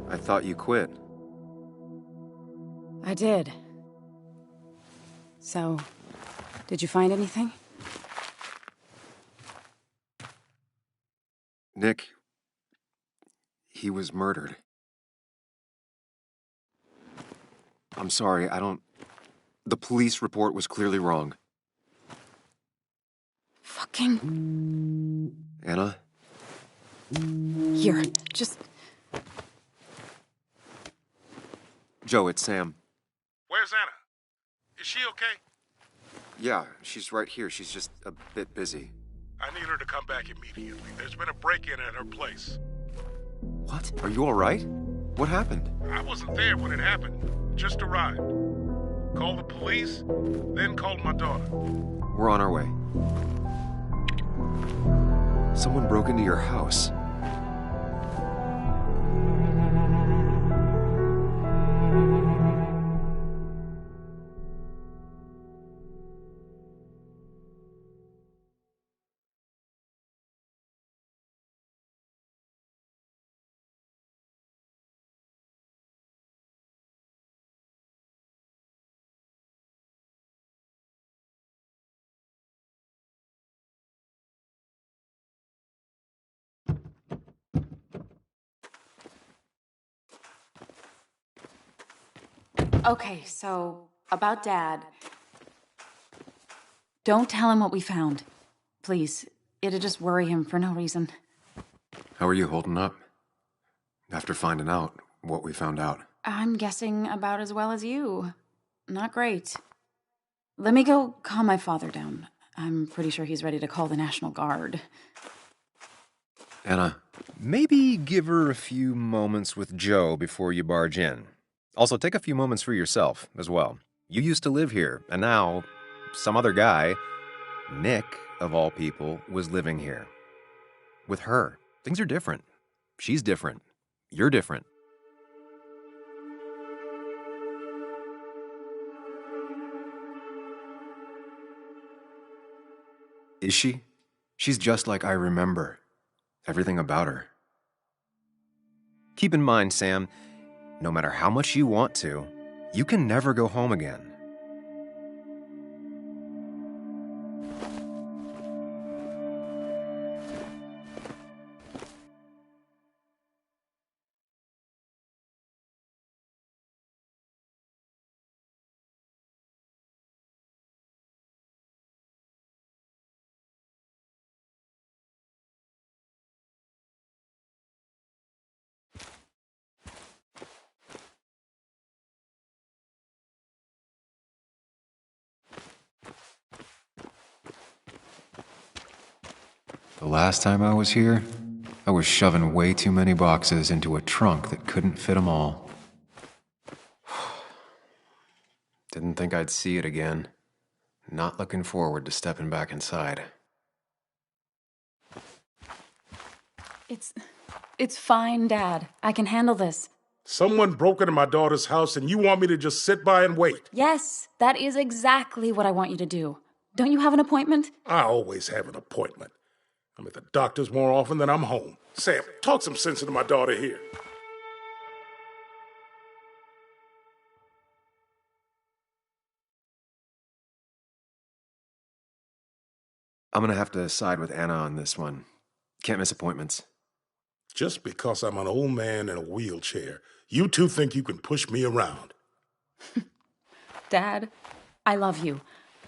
I thought you quit. I did. So, did you find anything? Nick, he was murdered. I'm sorry, the police report was clearly wrong. Fucking... Anna? Here, just... Joe, it's Sam. Where's Anna? Is she okay? Yeah, she's right here. She's just a bit busy. I need her to come back immediately. There's been a break-in at her place. What? Are you all right? What happened? I wasn't there when it happened. Just arrived. Called the police, then called my daughter. We're on our way. Someone broke into your house. Okay, so, about Dad. Don't tell him what we found. Please. It'd just worry him for no reason. How are you holding up? After finding out what we found out. I'm guessing about as well as you. Not great. Let me go calm my father down. I'm pretty sure he's ready to call the National Guard. Anna. Maybe give her a few moments with Joe before you barge in. Also, take a few moments for yourself as well. You used to live here, and now some other guy, Nick, of all people, was living here. With her. Things are different. She's different. You're different. Is she? She's just like I remember. Everything about her. Keep in mind, Sam, no matter how much you want to, you can never go home again. last time I was here, I was shoving way too many boxes into a trunk that couldn't fit them all. Didn't think I'd see it again. Not looking forward to stepping back inside. It's fine, Dad. I can handle this. Someone broke into my daughter's house and you want me to just sit by and wait? Yes, that is exactly what I want you to do. Don't you have an appointment? I always have an appointment. I'm at the doctor's more often than I'm home. Sam, talk some sense into my daughter here. I'm gonna have to side with Anna on this one. Can't miss appointments. Just because I'm an old man in a wheelchair, you two think you can push me around. Dad, I love you.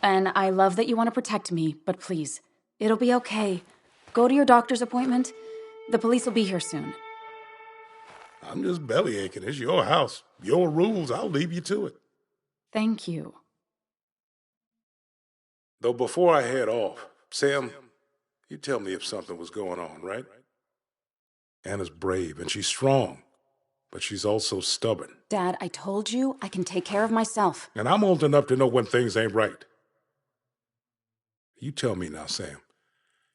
And I love that you want to protect me, but please, it'll be okay. Go to your doctor's appointment. The police will be here soon. I'm just belly aching. It's your house. Your rules. I'll leave you to it. Thank you. Though before I head off, Sam, you tell me if something was going on, right? Anna's brave and she's strong, but she's also stubborn. Dad, I told you I can take care of myself. And I'm old enough to know when things ain't right. You tell me now, Sam.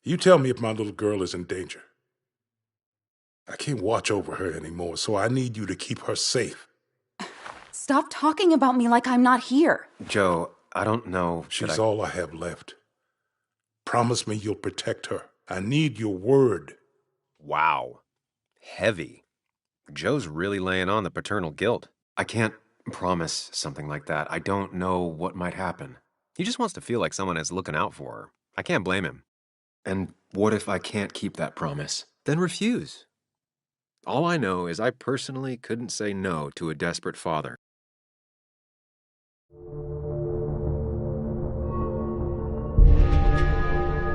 You tell me if my little girl is in danger. I can't watch over her anymore, so I need you to keep her safe. Stop talking about me like I'm not here. Joe, I don't know. She's all I have left. Promise me you'll protect her. I need your word. Wow. Heavy. Joe's really laying on the paternal guilt. I can't promise something like that. I don't know what might happen. He just wants to feel like someone is looking out for her. I can't blame him. And what if I can't keep that promise? Then refuse. All I know is I personally couldn't say no to a desperate father.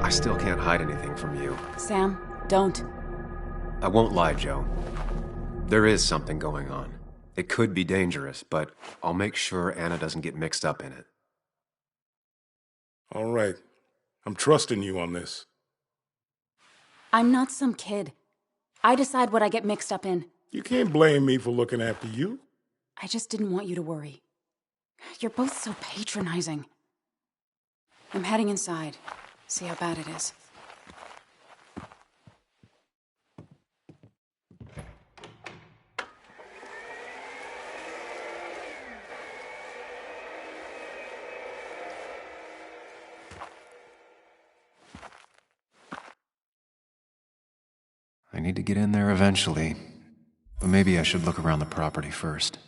I still can't hide anything from you. Sam, don't. I won't lie, Joe. There is something going on. It could be dangerous, but I'll make sure Anna doesn't get mixed up in it. All right. I'm trusting you on this. I'm not some kid. I decide what I get mixed up in. You can't blame me for looking after you. I just didn't want you to worry. You're both so patronizing. I'm heading inside. See how bad it is. I need to get in there eventually, but maybe I should look around the property first.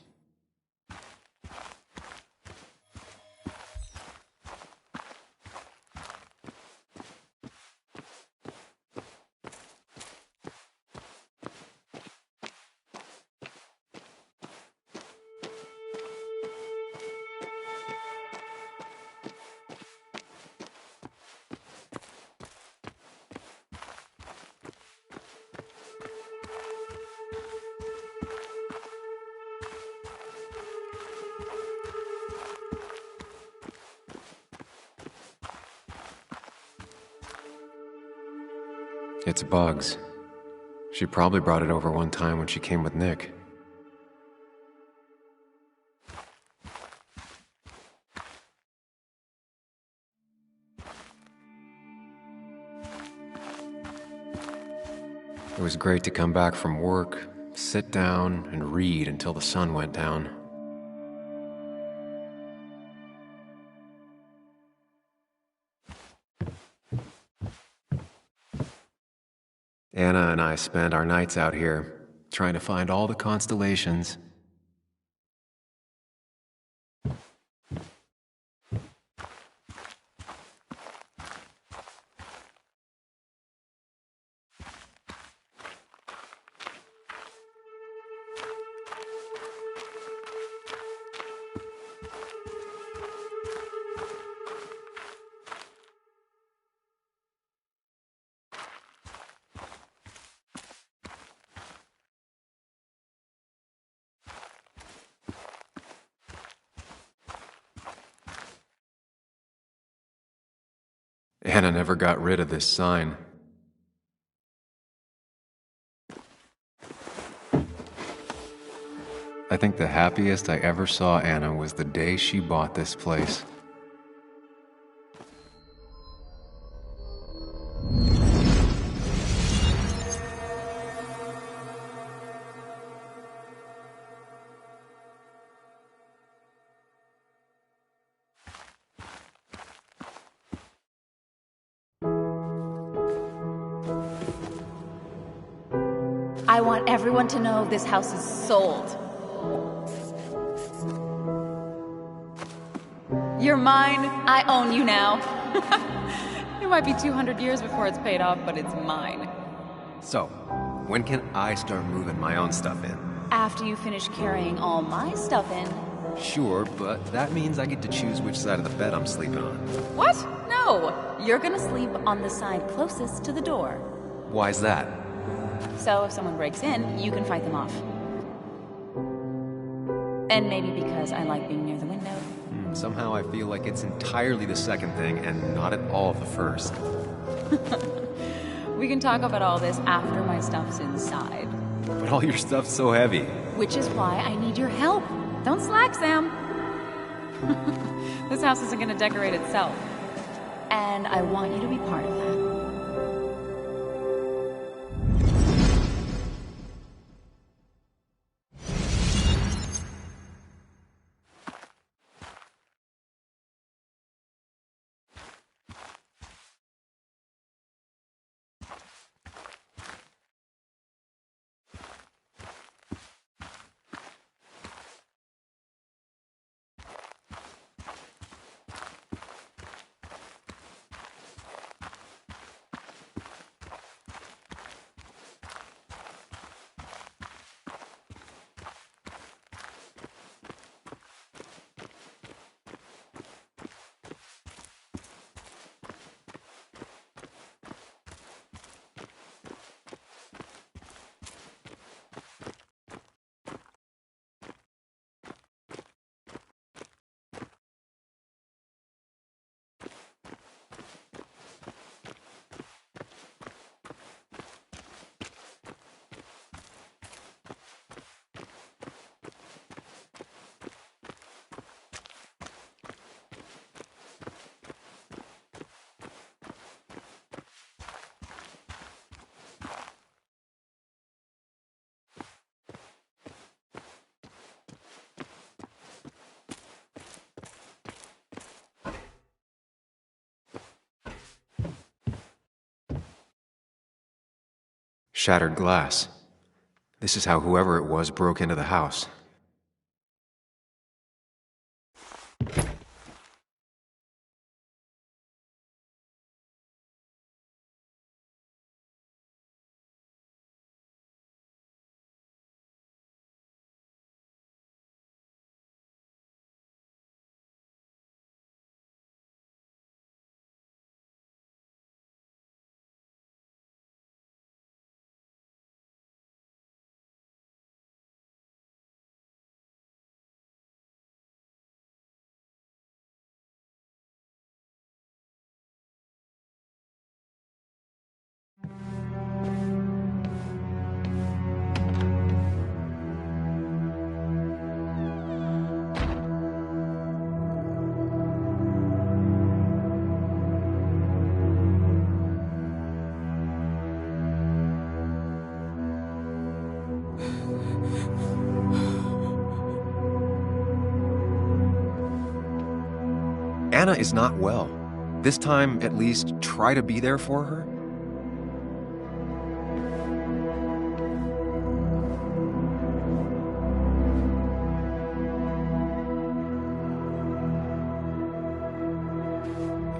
It's Bugs. She probably brought it over one time when she came with Nick. It was great to come back from work, sit down, and read until the sun went down. Anna and I spend our nights out here, trying to find all the constellations. Anna never got rid of this sign. I think the happiest I ever saw Anna was the day she bought this place. I want everyone to know this house is sold. You're mine. I own you now. It might be 200 years before it's paid off, but it's mine. So, when can I start moving my own stuff in? After you finish carrying all my stuff in. Sure, but that means I get to choose which side of the bed I'm sleeping on. What? No! You're gonna sleep on the side closest to the door. Why's that? So if someone breaks in, you can fight them off. And maybe because I like being near the window. Somehow I feel like it's entirely the second thing and not at all the first. We can talk about all this after my stuff's inside. But all your stuff's so heavy. Which is why I need your help. Don't slack, Sam. This house isn't gonna decorate itself. And I want you to be part of that. Shattered glass. This is how whoever it was broke into the house. Anna is not well. This time, at least, try to be there for her.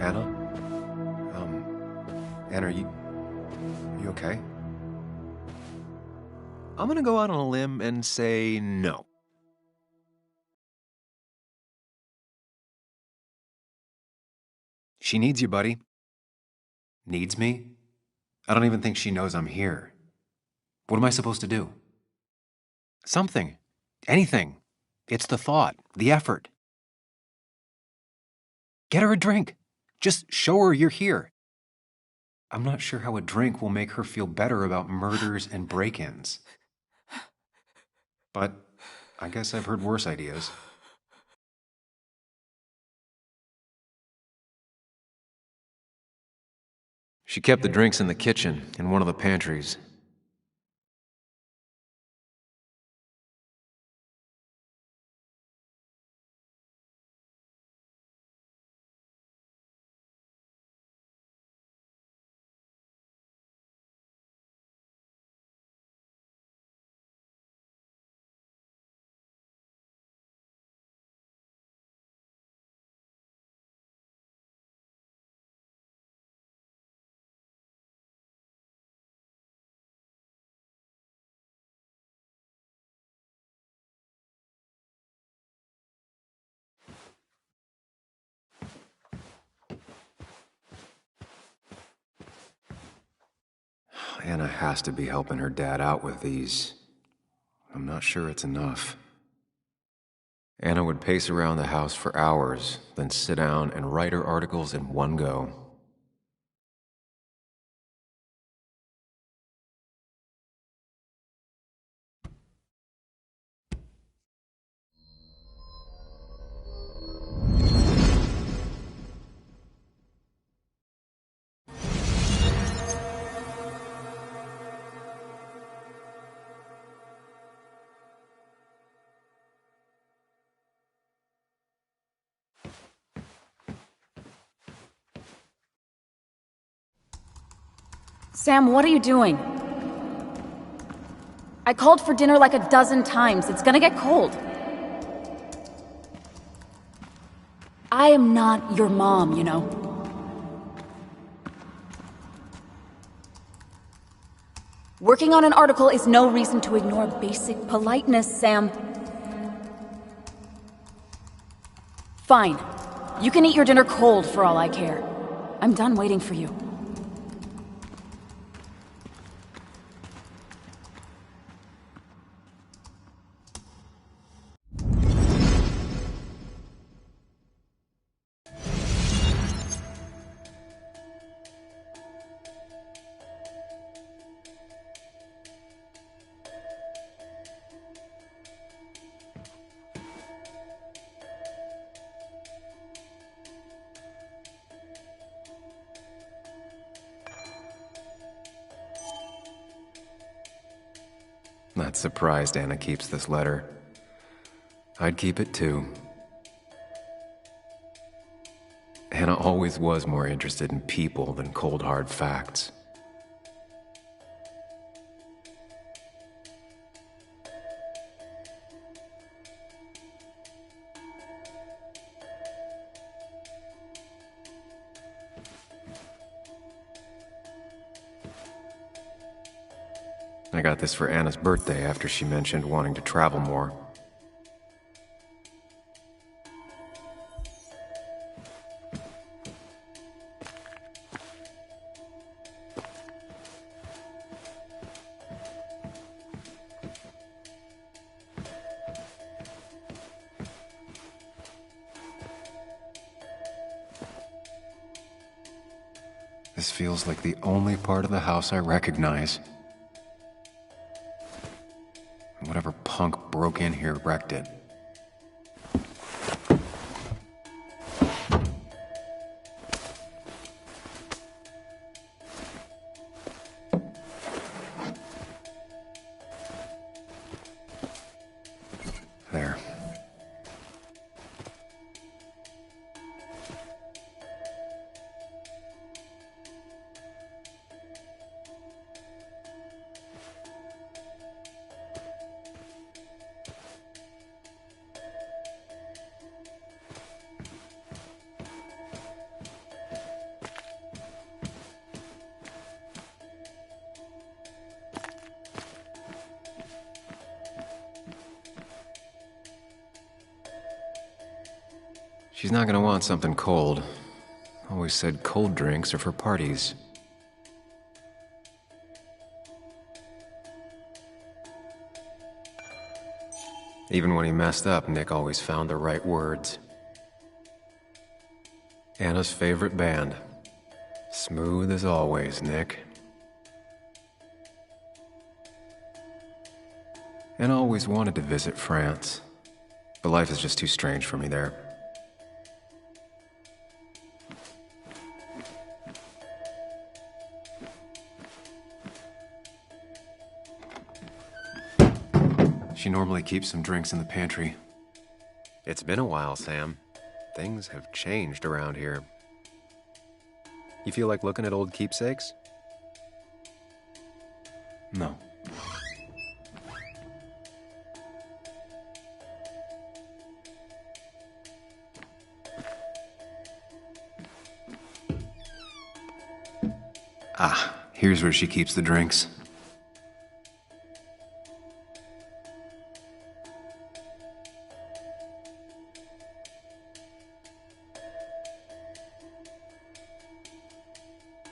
Anna? Anna, are you okay? I'm gonna go out on a limb and say no. She needs you, buddy. Needs me? I don't even think she knows I'm here. What am I supposed to do? Something. Anything. It's the thought, the effort. Get her a drink. Just show her you're here. I'm not sure how a drink will make her feel better about murders and break-ins. But I guess I've heard worse ideas. She kept the drinks in the kitchen, in one of the pantries. Anna has to be helping her dad out with these. I'm not sure it's enough. Anna would pace around the house for hours, then sit down and write her articles in one go. Sam, what are you doing? I called for dinner like a dozen times. It's gonna get cold. I am not your mom, you know. Working on an article is no reason to ignore basic politeness, Sam. Fine. You can eat your dinner cold for all I care. I'm done waiting for you. Not surprised Anna keeps this letter. I'd keep it too. Anna always was more interested in people than cold hard facts. I got this for Anna's birthday after she mentioned wanting to travel more. This feels like the only part of the house I recognize. Whatever punk broke in here wrecked it. There. She's not gonna want something cold. Always said cold drinks are for parties. Even when he messed up, Nick always found the right words. Anna's favorite band. Smooth as always, Nick. Anna always wanted to visit France, but life is just too strange for me there. She normally keeps some drinks in the pantry. It's been a while, Sam. Things have changed around here. You feel like looking at old keepsakes? No. Ah, here's where she keeps the drinks.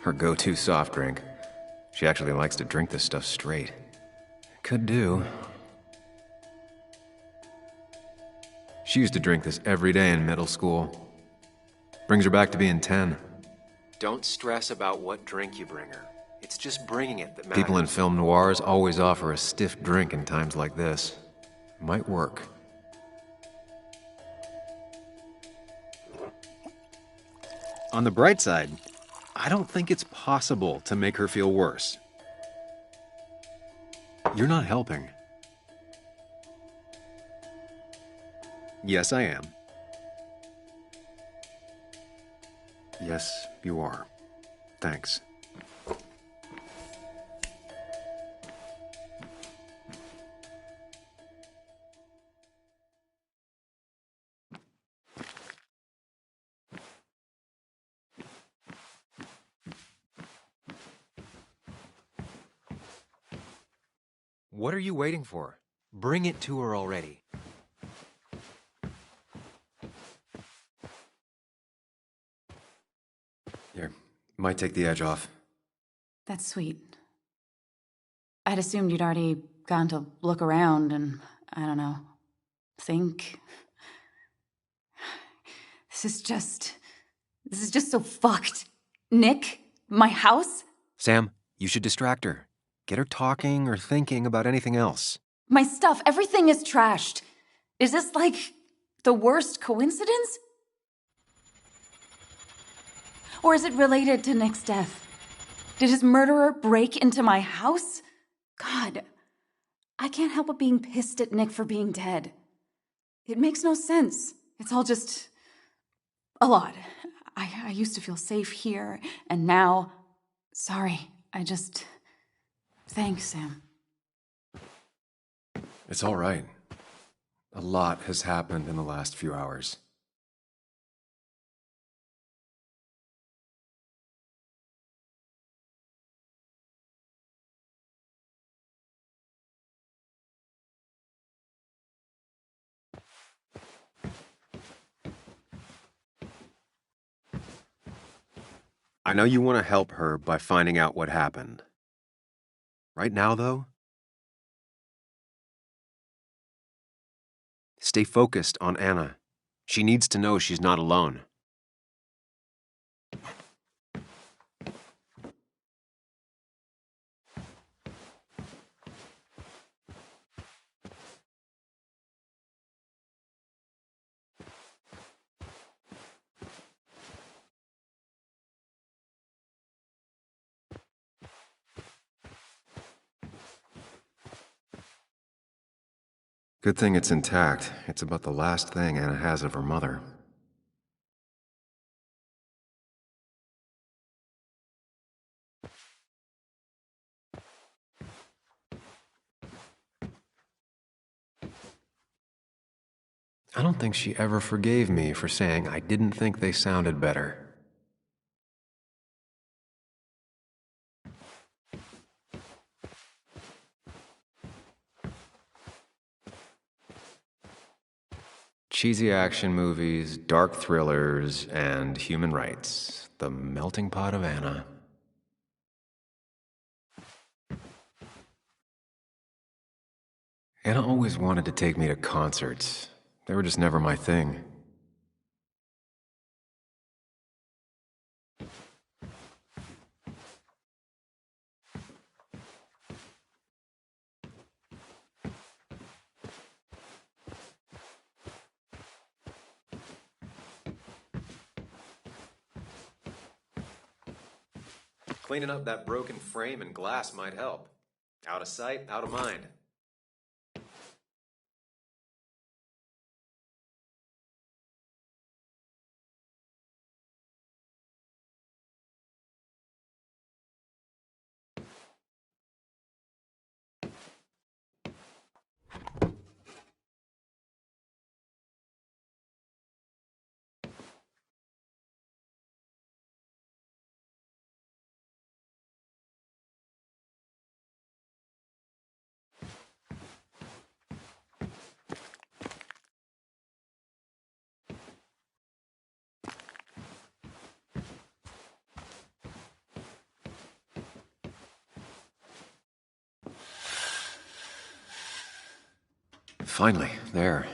Her go-to soft drink. She actually likes to drink this stuff straight. Could do. She used to drink this every day in middle school. Brings her back to being 10. Don't stress about what drink you bring her. It's just bringing it that matters. People in film noirs always offer a stiff drink in times like this. Might work. On the bright side, I don't think it's possible to make her feel worse. You're not helping. Yes, I am. Yes, you are. Thanks. What are you waiting for? Bring it to her already. Here, might take the edge off. That's sweet. I'd assumed you'd already gone to look around and, I don't know, think. This is just so fucked. Nick? My house? Sam, you should distract her. Get her talking or thinking about anything else. My stuff, everything is trashed. Is this like the worst coincidence? Or is it related to Nick's death? Did his murderer break into my house? God, I can't help but being pissed at Nick for being dead. It makes no sense. It's all just a lot. I used to feel safe here, and now, sorry, thanks, Sam. It's all right. A lot has happened in the last few hours. I know you want to help her by finding out what happened. Right now, though, stay focused on Anna. She needs to know she's not alone. Good thing it's intact. It's about the last thing Anna has of her mother. I don't think she ever forgave me for saying I didn't think they sounded better. Cheesy action movies, dark thrillers, and human rights. The melting pot of Anna. Anna always wanted to take me to concerts. They were just never my thing. Cleaning up that broken frame and glass might help. Out of sight, out of mind. Finally, there.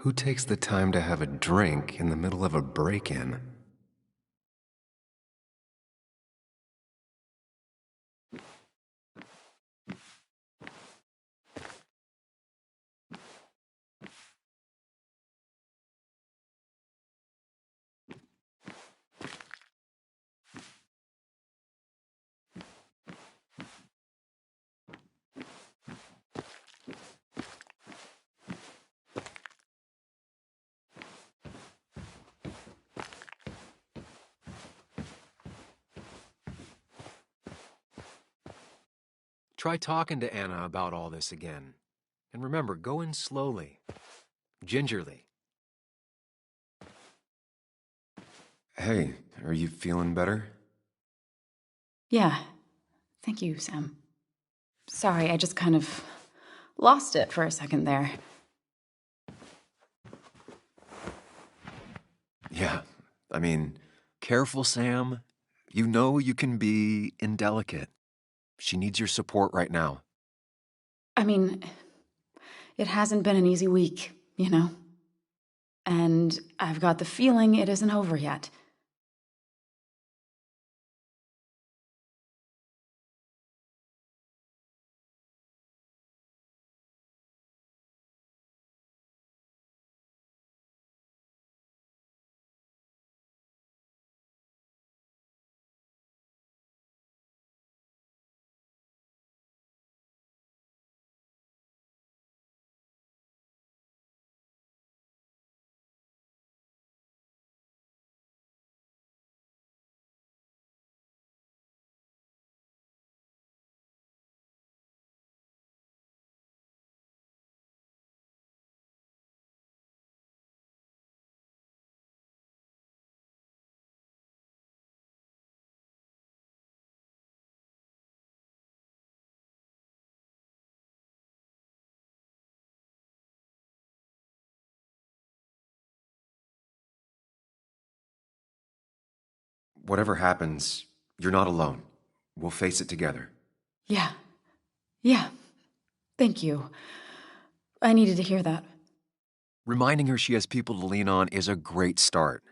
Who takes the time to have a drink in the middle of a break-in? Try talking to Anna about all this again. And remember, go in slowly, gingerly. Hey, are you feeling better? Yeah. Thank you, Sam. Sorry, I just kind of lost it for a second there. Yeah, I mean, careful, Sam. You know you can be indelicate. She needs your support right now. I mean, it hasn't been an easy week, you know? And I've got the feeling it isn't over yet. Whatever happens, you're not alone. We'll face it together. Yeah. Yeah. Thank you. I needed to hear that. Reminding her she has people to lean on is a great start.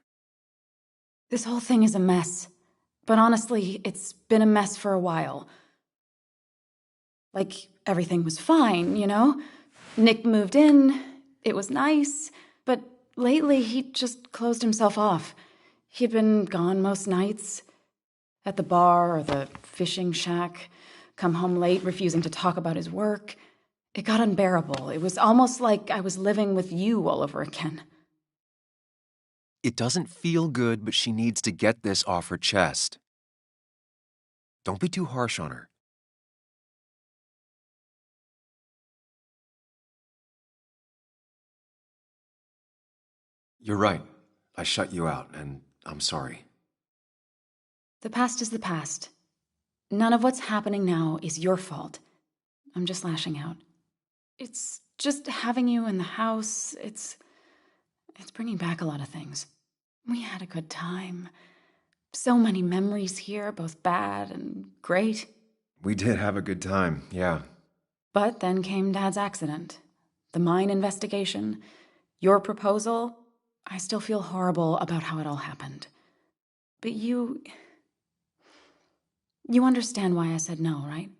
This whole thing is a mess. But honestly, it's been a mess for a while. Like, everything was fine, you know? Nick moved in, it was nice, but lately he just closed himself off. He'd been gone most nights, at the bar or the fishing shack, come home late, refusing to talk about his work. It got unbearable. It was almost like I was living with you all over again. It doesn't feel good, but she needs to get this off her chest. Don't be too harsh on her. You're right. I shut you out, and I'm sorry. The past is the past. None of what's happening now is your fault. I'm just lashing out. It's just having you in the house. It's bringing back a lot of things. We had a good time. So many memories here, both bad and great. We did have a good time, yeah. But then came Dad's accident. The mine investigation. Your proposal, I still feel horrible about how it all happened. But you understand why I said no, right?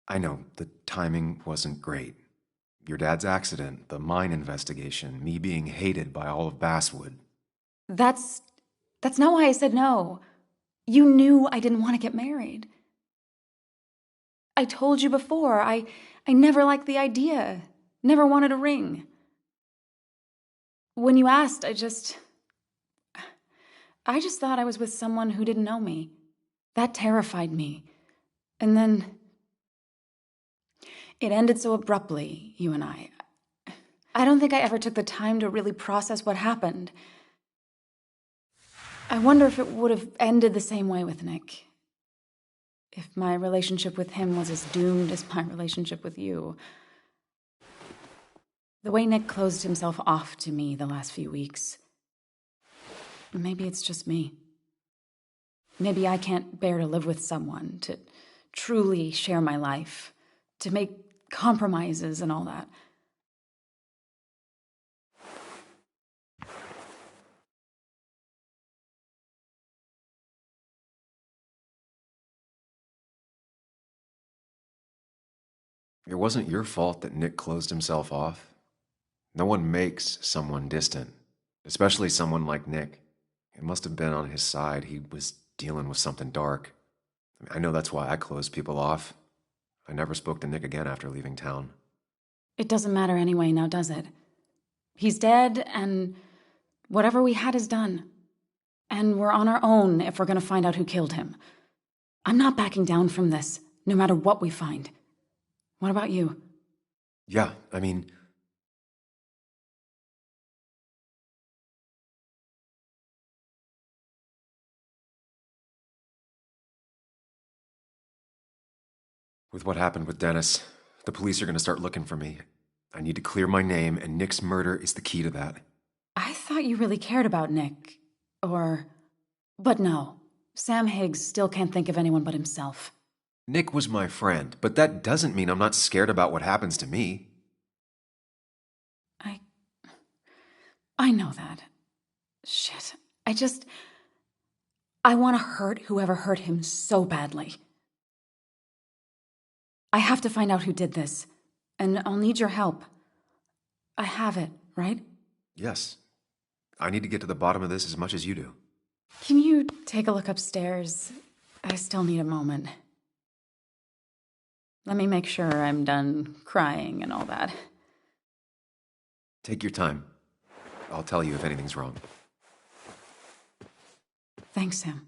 I know, the timing wasn't great. Your dad's accident, the mine investigation, me being hated by all of Basswood. That's not why I said no. You knew I didn't want to get married. I told you before, I never liked the idea. Never wanted a ring. When you asked, I just thought I was with someone who didn't know me. That terrified me. And then it ended so abruptly, you and I. I don't think I ever took the time to really process what happened. I wonder if it would have ended the same way with Nick. If my relationship with him was as doomed as my relationship with you. The way Nick closed himself off to me the last few weeks. Maybe it's just me. Maybe I can't bear to live with someone, to truly share my life, to make compromises and all that. It wasn't your fault that Nick closed himself off. No one makes someone distant, especially someone like Nick. It must have been on his side. He was dealing with something dark. I know that's why I closed people off. I never spoke to Nick again after leaving town. It doesn't matter anyway now, does it? He's dead, and whatever we had is done. And we're on our own if we're gonna find out who killed him. I'm not backing down from this, no matter what we find. What about you? Yeah, I mean... With what happened with Dennis, the police are going to start looking for me. I need to clear my name, and Nick's murder is the key to that. I thought you really cared about Nick. But no. Sam Higgs still can't think of anyone but himself. Nick was my friend, but that doesn't mean I'm not scared about what happens to me. I know that. Shit. I want to hurt whoever hurt him so badly. I have to find out who did this, and I'll need your help. I have it, right? Yes. I need to get to the bottom of this as much as you do. Can you take a look upstairs? I still need a moment. Let me make sure I'm done crying and all that. Take your time. I'll tell you if anything's wrong. Thanks, Sam.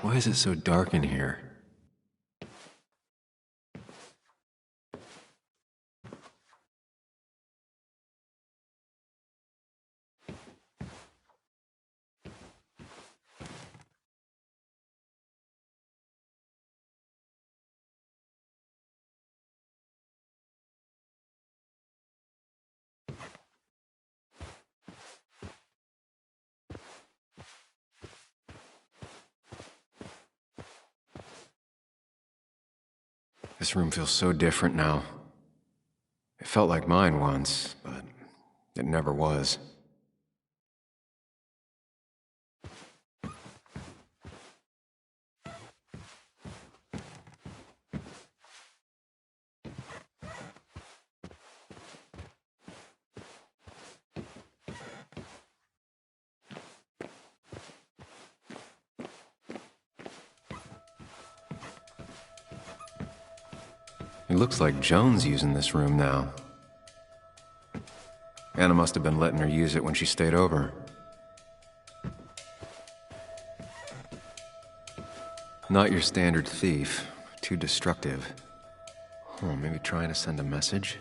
Why is it so dark in here? This room feels so different now. It felt like mine once, but it never was. It looks like Joan's using this room now. Anna must have been letting her use it when she stayed over. Not your standard thief. Too destructive. Oh, maybe trying to send a message?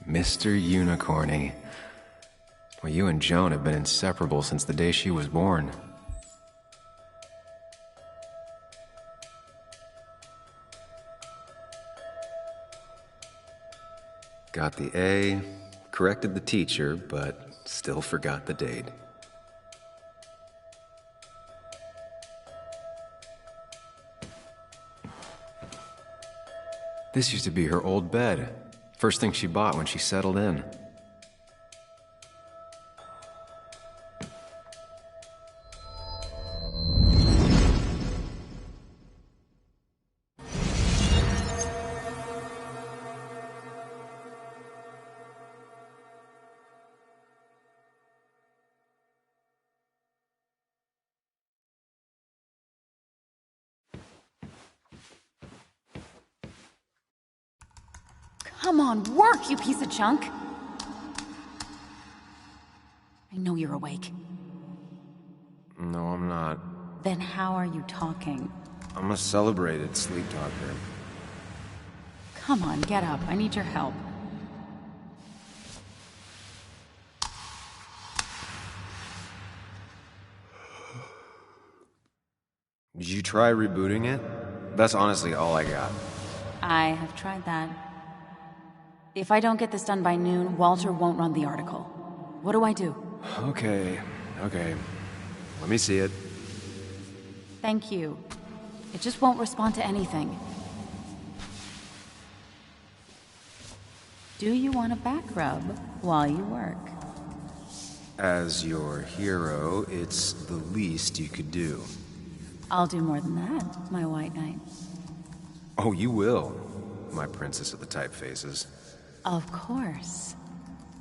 Mr. Unicorny. Well, you and Joan have been inseparable since the day she was born. Got the A, corrected the teacher, but still forgot the date. This used to be her old bed. First thing she bought when she settled in. Come on, work, you piece of junk! I know you're awake. No, I'm not. Then how are you talking? I'm a celebrated sleep talker. Come on, get up. I need your help. Did you try rebooting it? That's honestly all I got. I have tried that. If I don't get this done by noon, Walter won't run the article. What do I do? Okay. Let me see it. Thank you. It just won't respond to anything. Do you want a back rub while you work? As your hero, it's the least you could do. I'll do more than that, my white knight. Oh, you will, my princess of the typefaces. Of course.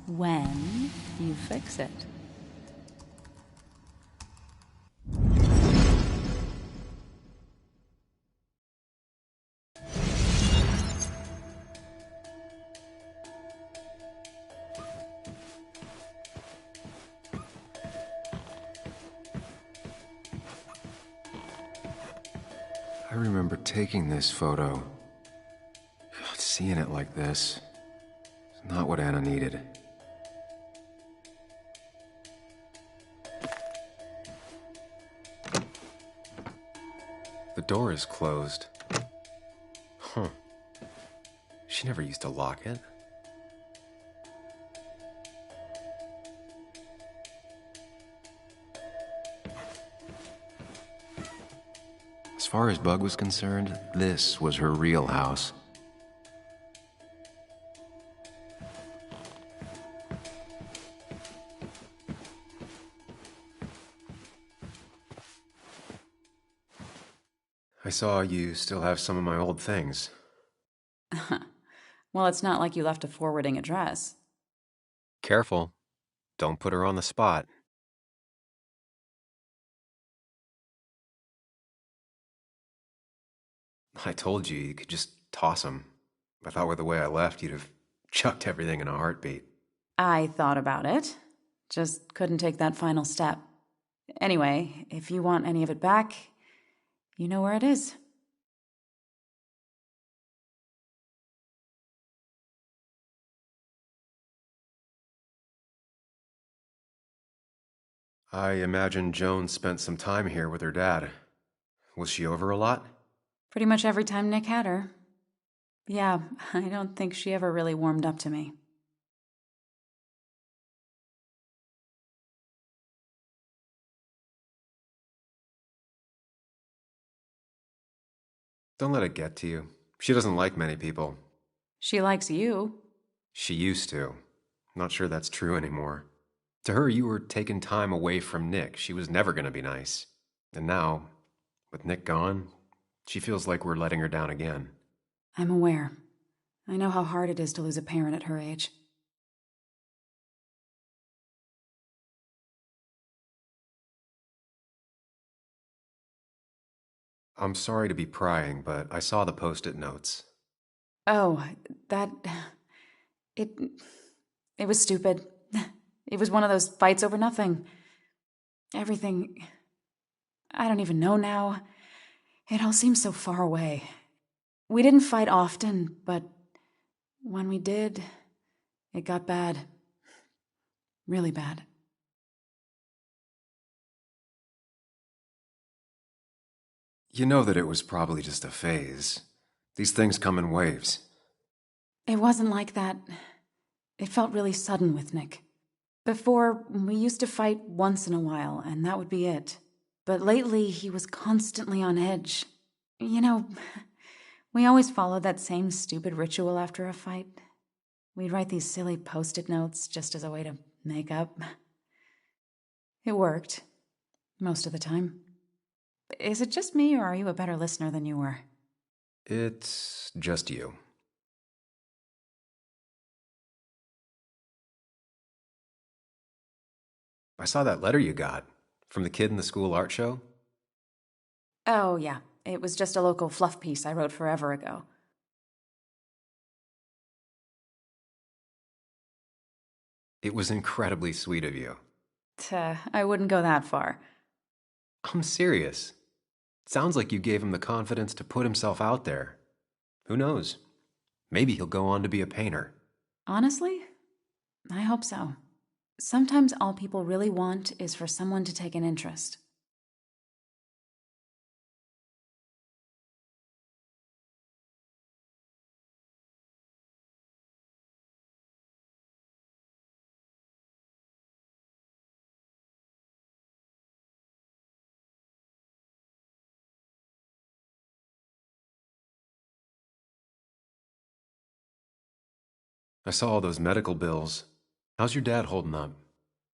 When you fix it. I remember taking this photo. God, seeing it like this. It's not what Anna needed. The door is closed. Huh. She never used to lock it. As far as Bug was concerned, this was her real house. I saw you still have some of my old things. Well, it's not like you left a forwarding address. Careful. Don't put her on the spot. I told you could just toss them. I thought with the way I left, you'd have chucked everything in a heartbeat. I thought about it. Just couldn't take that final step. Anyway, if you want any of it back, you know where it is. I imagine Joan spent some time here with her dad. Was she over a lot? Pretty much every time Nick had her. Yeah, I don't think she ever really warmed up to me. Don't let it get to you. She doesn't like many people. She likes you. She used to. Not sure that's true anymore. To her, you were taking time away from Nick. She was never going to be nice. And now, with Nick gone, she feels like we're letting her down again. I'm aware. I know how hard it is to lose a parent at her age. I'm sorry to be prying, but I saw the post-it notes. Oh, It was stupid. It was one of those fights over nothing. Everything... I don't even know now. It all seems so far away. We didn't fight often, but when we did, it got bad. Really bad. You know that it was probably just a phase. These things come in waves. It wasn't like that. It felt really sudden with Nick. Before, we used to fight once in a while, and that would be it. But lately, he was constantly on edge. You know, we always followed that same stupid ritual after a fight. We'd write these silly post-it notes just as a way to make up. It worked. Most of the time. Is it just me, or are you a better listener than you were? It's just you. I saw that letter you got from the kid in the school art show. Oh, yeah. It was just a local fluff piece I wrote forever ago. It was incredibly sweet of you. I wouldn't go that far. I'm serious. Sounds like you gave him the confidence to put himself out there. Who knows? Maybe he'll go on to be a painter. Honestly, I hope so. Sometimes all people really want is for someone to take an interest. I saw all those medical bills. How's your dad holding up?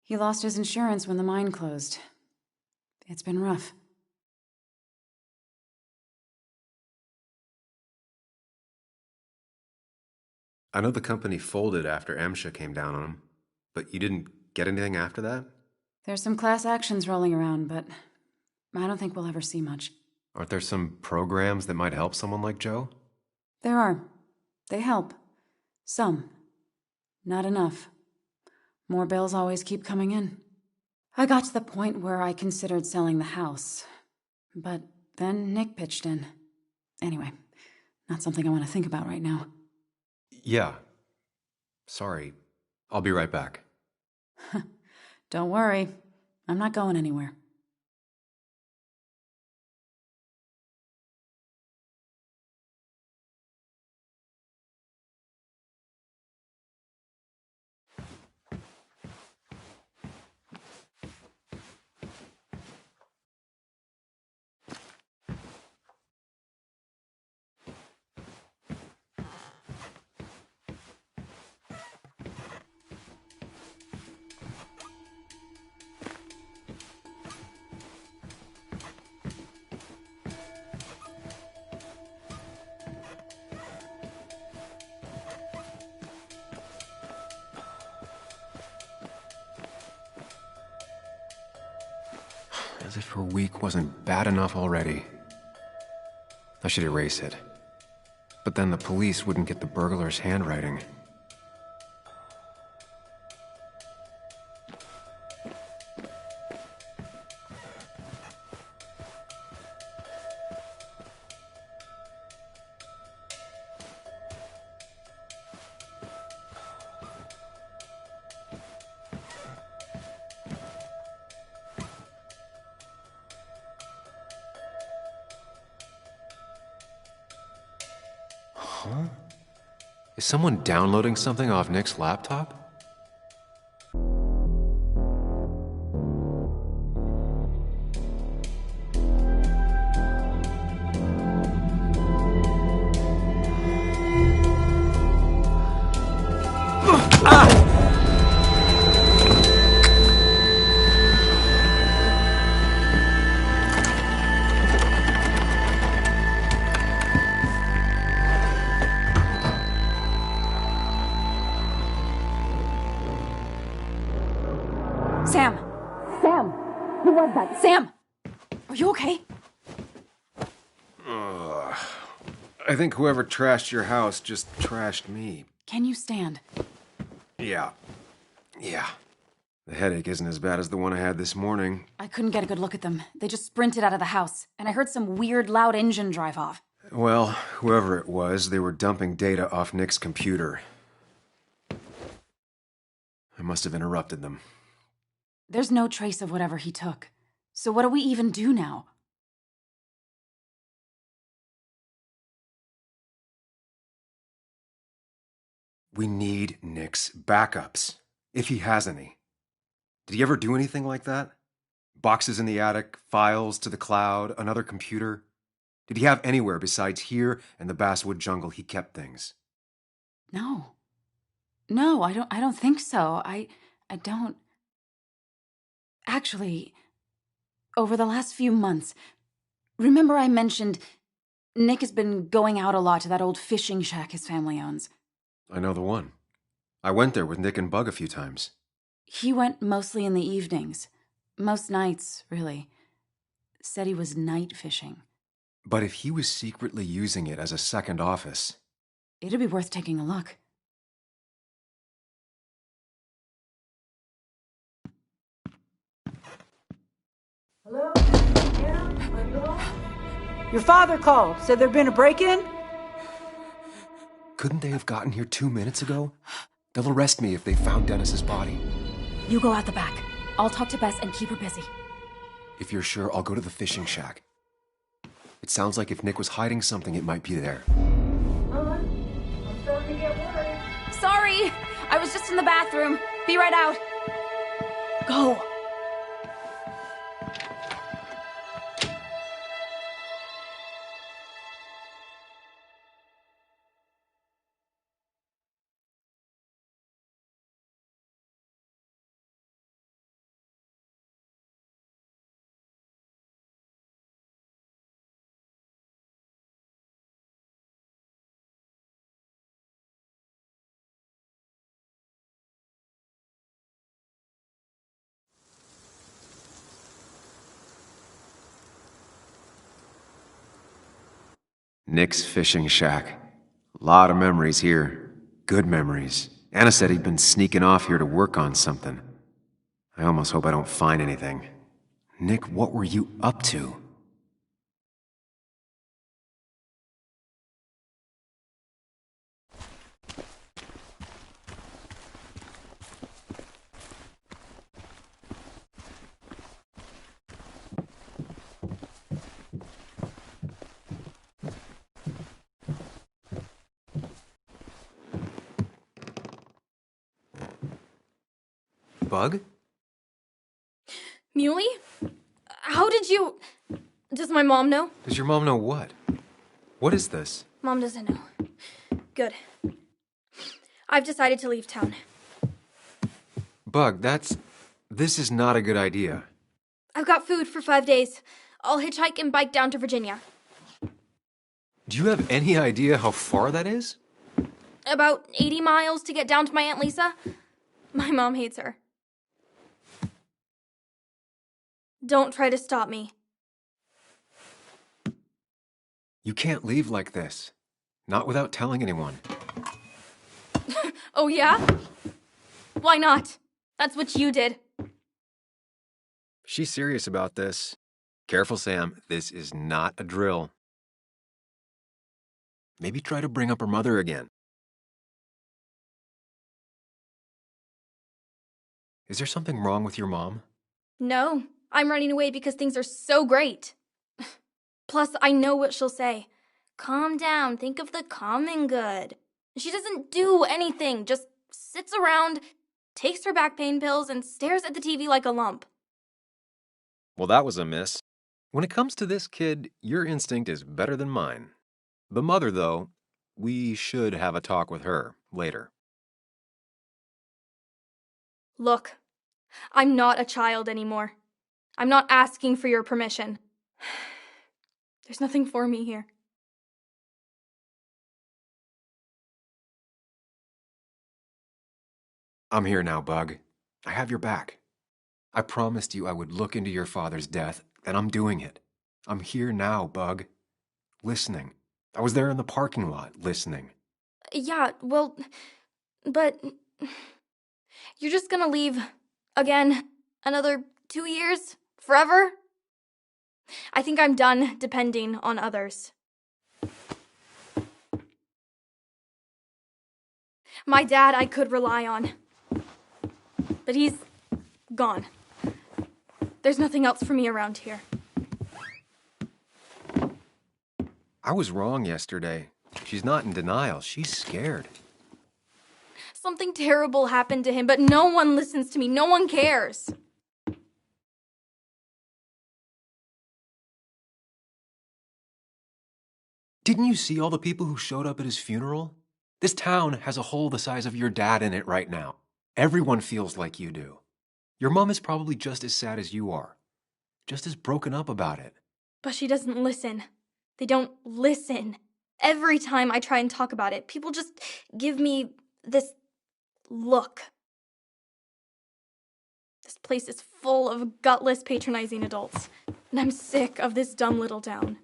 He lost his insurance when the mine closed. It's been rough. I know the company folded after MSHA came down on him, but you didn't get anything after that? There's some class actions rolling around, but I don't think we'll ever see much. Aren't there some programs that might help someone like Joe? There are. They help. Some. Not enough. More bills always keep coming in. I got to the point where I considered selling the house. But then Nick pitched in. Anyway, not something I want to think about right now. Yeah. Sorry. I'll be right back. Don't worry. I'm not going anywhere. As if her week wasn't bad enough already. I should erase it. But then the police wouldn't get the burglar's handwriting. Huh? Is someone downloading something off Nick's laptop? Sam! Sam! Who was that? Sam! Are you okay? I think whoever trashed your house just trashed me. Can you stand? Yeah. The headache isn't as bad as the one I had this morning. I couldn't get a good look at them. They just sprinted out of the house, and I heard some weird, loud engine drive off. Well, whoever it was, they were dumping data off Nick's computer. I must have interrupted them. There's no trace of whatever he took. So what do we even do now? We need Nick's backups, if he has any. Did he ever do anything like that? Boxes in the attic, files to the cloud, another computer? Did he have anywhere besides here and the Basswood jungle he kept things? No. No, I don't think so. I don't... Actually, over the last few months, remember I mentioned Nick has been going out a lot to that old fishing shack his family owns. I know the one. I went there with Nick and Bug a few times. He went mostly in the evenings. Most nights, really. Said he was night fishing. But if he was secretly using it as a second office... It'd be worth taking a look. Hello? Your father called. Said there'd been a break-in? Couldn't they have gotten here 2 minutes ago? They'll arrest me if they found Dennis's body. You go out the back. I'll talk to Bess and keep her busy. If you're sure, I'll go to the fishing shack. It sounds like if Nick was hiding something, it might be there. I'm starting to get worried. Sorry! I was just in the bathroom. Be right out. Go. Nick's fishing shack. A lot of memories here. Good memories. Anna said he'd been sneaking off here to work on something. I almost hope I don't find anything. Nick, what were you up to? Bug? Muley? How did you... Does my mom know? Does your mom know what? What is this? Mom doesn't know. Good. I've decided to leave town. Bug, this is not a good idea. I've got food for 5 days. I'll hitchhike and bike down to Virginia. Do you have any idea how far that is? About 80 miles to get down to my Aunt Lisa. My mom hates her. Don't try to stop me. You can't leave like this. Not without telling anyone. Oh, yeah? Why not? That's what you did. She's serious about this. Careful, Sam. This is not a drill. Maybe try to bring up her mother again. Is there something wrong with your mom? No, I'm running away because things are so great. Plus, I know what she'll say. Calm down, think of the common good. She doesn't do anything, just sits around, takes her back pain pills, and stares at the TV like a lump. Well, that was a miss. When it comes to this kid, your instinct is better than mine. The mother, though, we should have a talk with her later. Look, I'm not a child anymore. I'm not asking for your permission. There's nothing for me here. I'm here now, Bug. I have your back. I promised you I would look into your father's death, and I'm doing it. I'm here now, Bug. Listening. I was there in the parking lot, listening. Yeah, well, but you're just gonna leave again another 2 years? Forever? I think I'm done depending on others. My dad I could rely on, but he's gone. There's nothing else for me around here. I was wrong yesterday. She's not in denial. She's scared. Something terrible happened to him, but no one listens to me. No one cares. Didn't you see all the people who showed up at his funeral? This town has a hole the size of your dad in it right now. Everyone feels like you do. Your mom is probably just as sad as you are. Just as broken up about it. But she doesn't listen. They don't listen. Every time I try and talk about it, people just give me this look. This place is full of gutless, patronizing adults, and I'm sick of this dumb little town.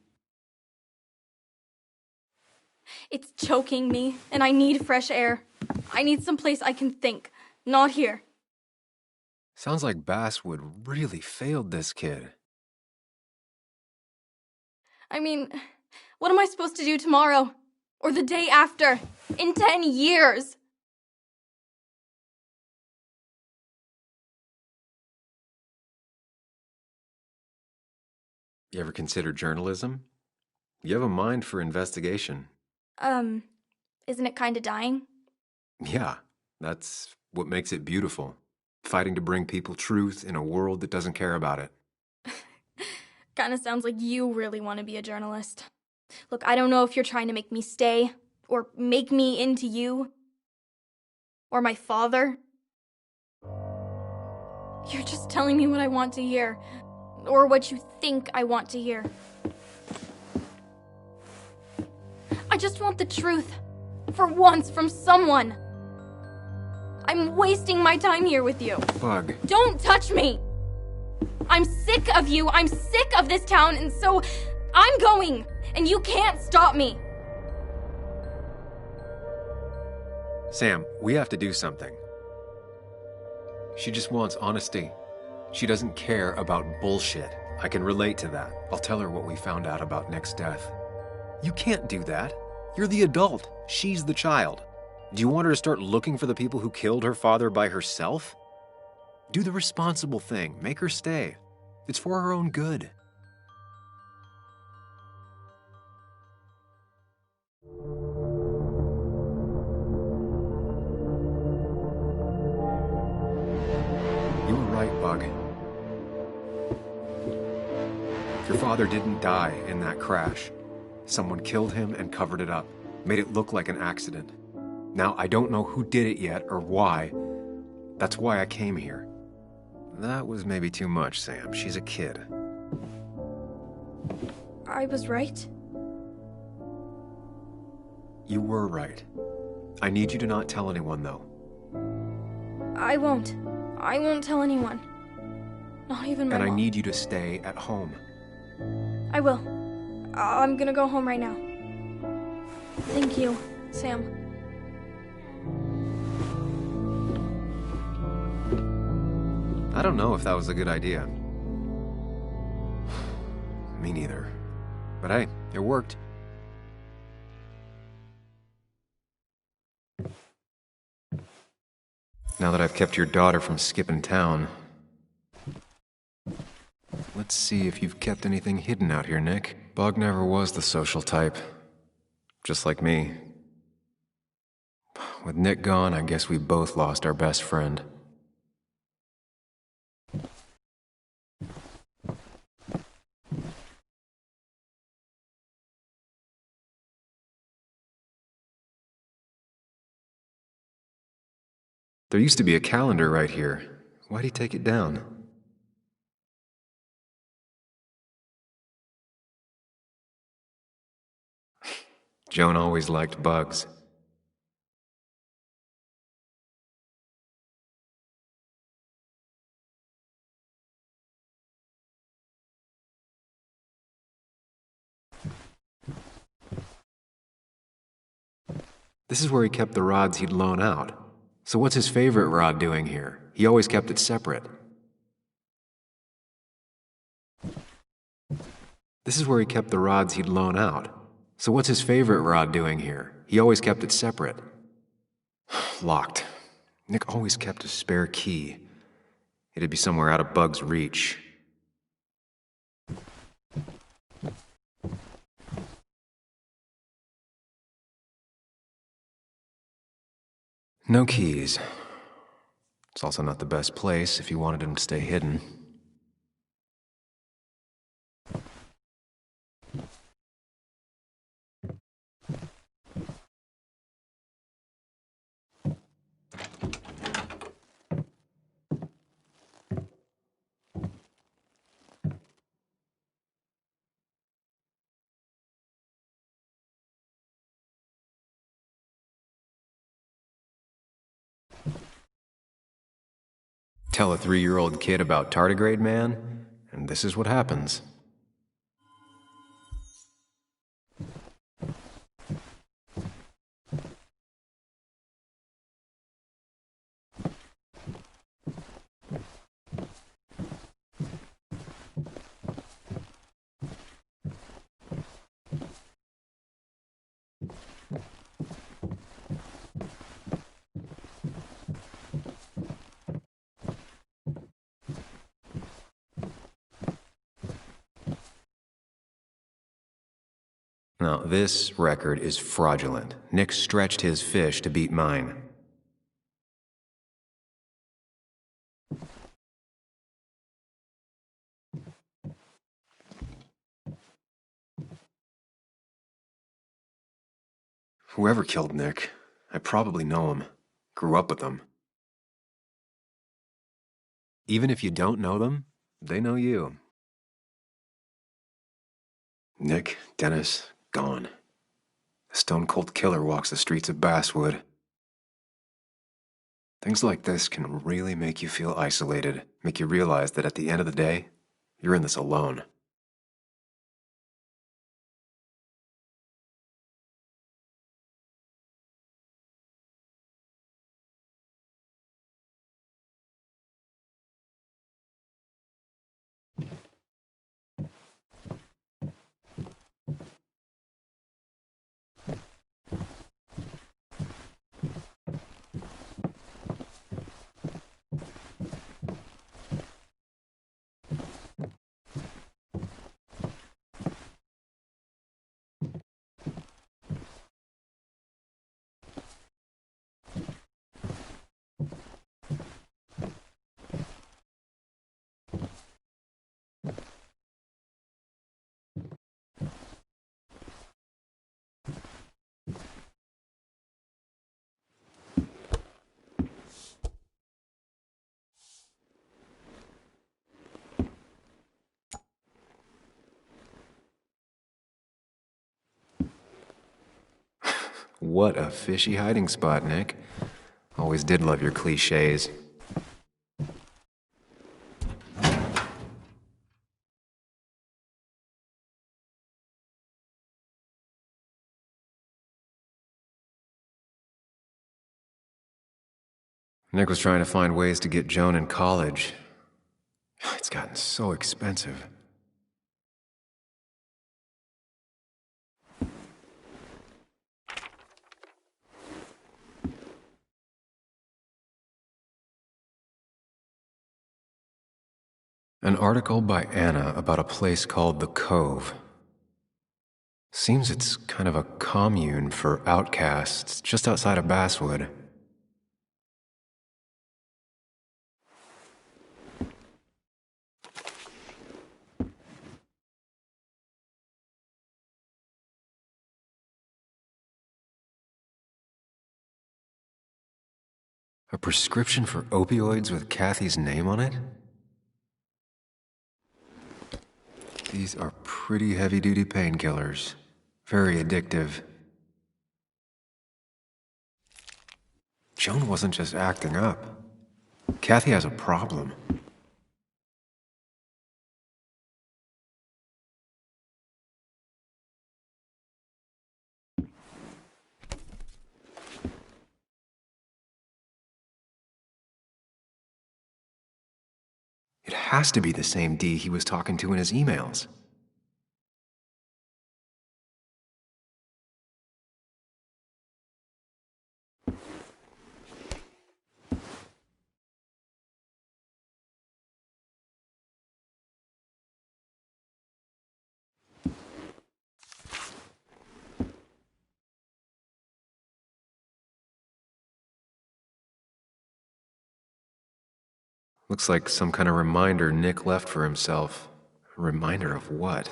It's choking me, and I need fresh air. I need some place I can think, not here. Sounds like Basswood really failed this kid. I mean, what am I supposed to do tomorrow? Or the day after? In 10 years? You ever consider journalism? You have a mind for investigation. Isn't it kinda dying? Yeah, that's what makes it beautiful. Fighting to bring people truth in a world that doesn't care about it. Kinda sounds like you really want to be a journalist. Look, I don't know if you're trying to make me stay, or make me into you, or my father. You're just telling me what I want to hear, or what you think I want to hear. I just want the truth, for once, from someone. I'm wasting my time here with you. Bug. Don't touch me! I'm sick of you, I'm sick of this town, and so I'm going, and you can't stop me. Sam, we have to do something. She just wants honesty. She doesn't care about bullshit. I can relate to that. I'll tell her what we found out about Nick's death. You can't do that. You're the adult. She's the child. Do you want her to start looking for the people who killed her father by herself? Do the responsible thing. Make her stay. It's for her own good. You were right, Bug. Your father didn't die in that crash. Someone killed him and covered it up, made it look like an accident. Now, I don't know who did it yet or why. That's why I came here. That was maybe too much, Sam. She's a kid. I was right? You were right. I need you to not tell anyone, though. I won't. I won't tell anyone. Not even my And I mom. need you to stay at home. I will. I'm gonna go home right now. Thank you, Sam. I don't know if that was a good idea. Me neither. But hey, it worked. Now that I've kept your daughter from skipping town, let's see if you've kept anything hidden out here, Nick. Bug never was the social type. Just like me. With Nick gone, I guess we both lost our best friend. There used to be a calendar right here. Why'd he take it down? Joan always liked bugs. This is where he kept the rods he'd loan out. So what's his favorite rod doing here? He always kept it separate. This is where he kept the rods he'd loan out. So what's his favorite rod doing here? He always kept it separate. Locked. Nick always kept a spare key. It'd be somewhere out of Bug's reach. No keys. It's also not the best place if you wanted him to stay hidden. Tell a 3-year-old kid about tardigrade man, and this is what happens. Now, this record is fraudulent. Nick stretched his fish to beat mine. Whoever killed Nick, I probably know him. Grew up with them. Even if you don't know them, they know you. Nick, Dennis, gone. The stone-cold killer walks the streets of Basswood. Things like this can really make you feel isolated, make you realize that at the end of the day, you're in this alone. What a fishy hiding spot, Nick. Always did love your cliches. Nick was trying to find ways to get Joan in college. It's gotten so expensive. An article by Anna about a place called The Cove. Seems it's kind of a commune for outcasts just outside of Basswood. A prescription for opioids with Kathy's name on it? These are pretty heavy-duty painkillers. Very addictive. Joan wasn't just acting up. Kathy has a problem. It has to be the same D he was talking to in his emails. Looks like some kind of reminder Nick left for himself. A reminder of what?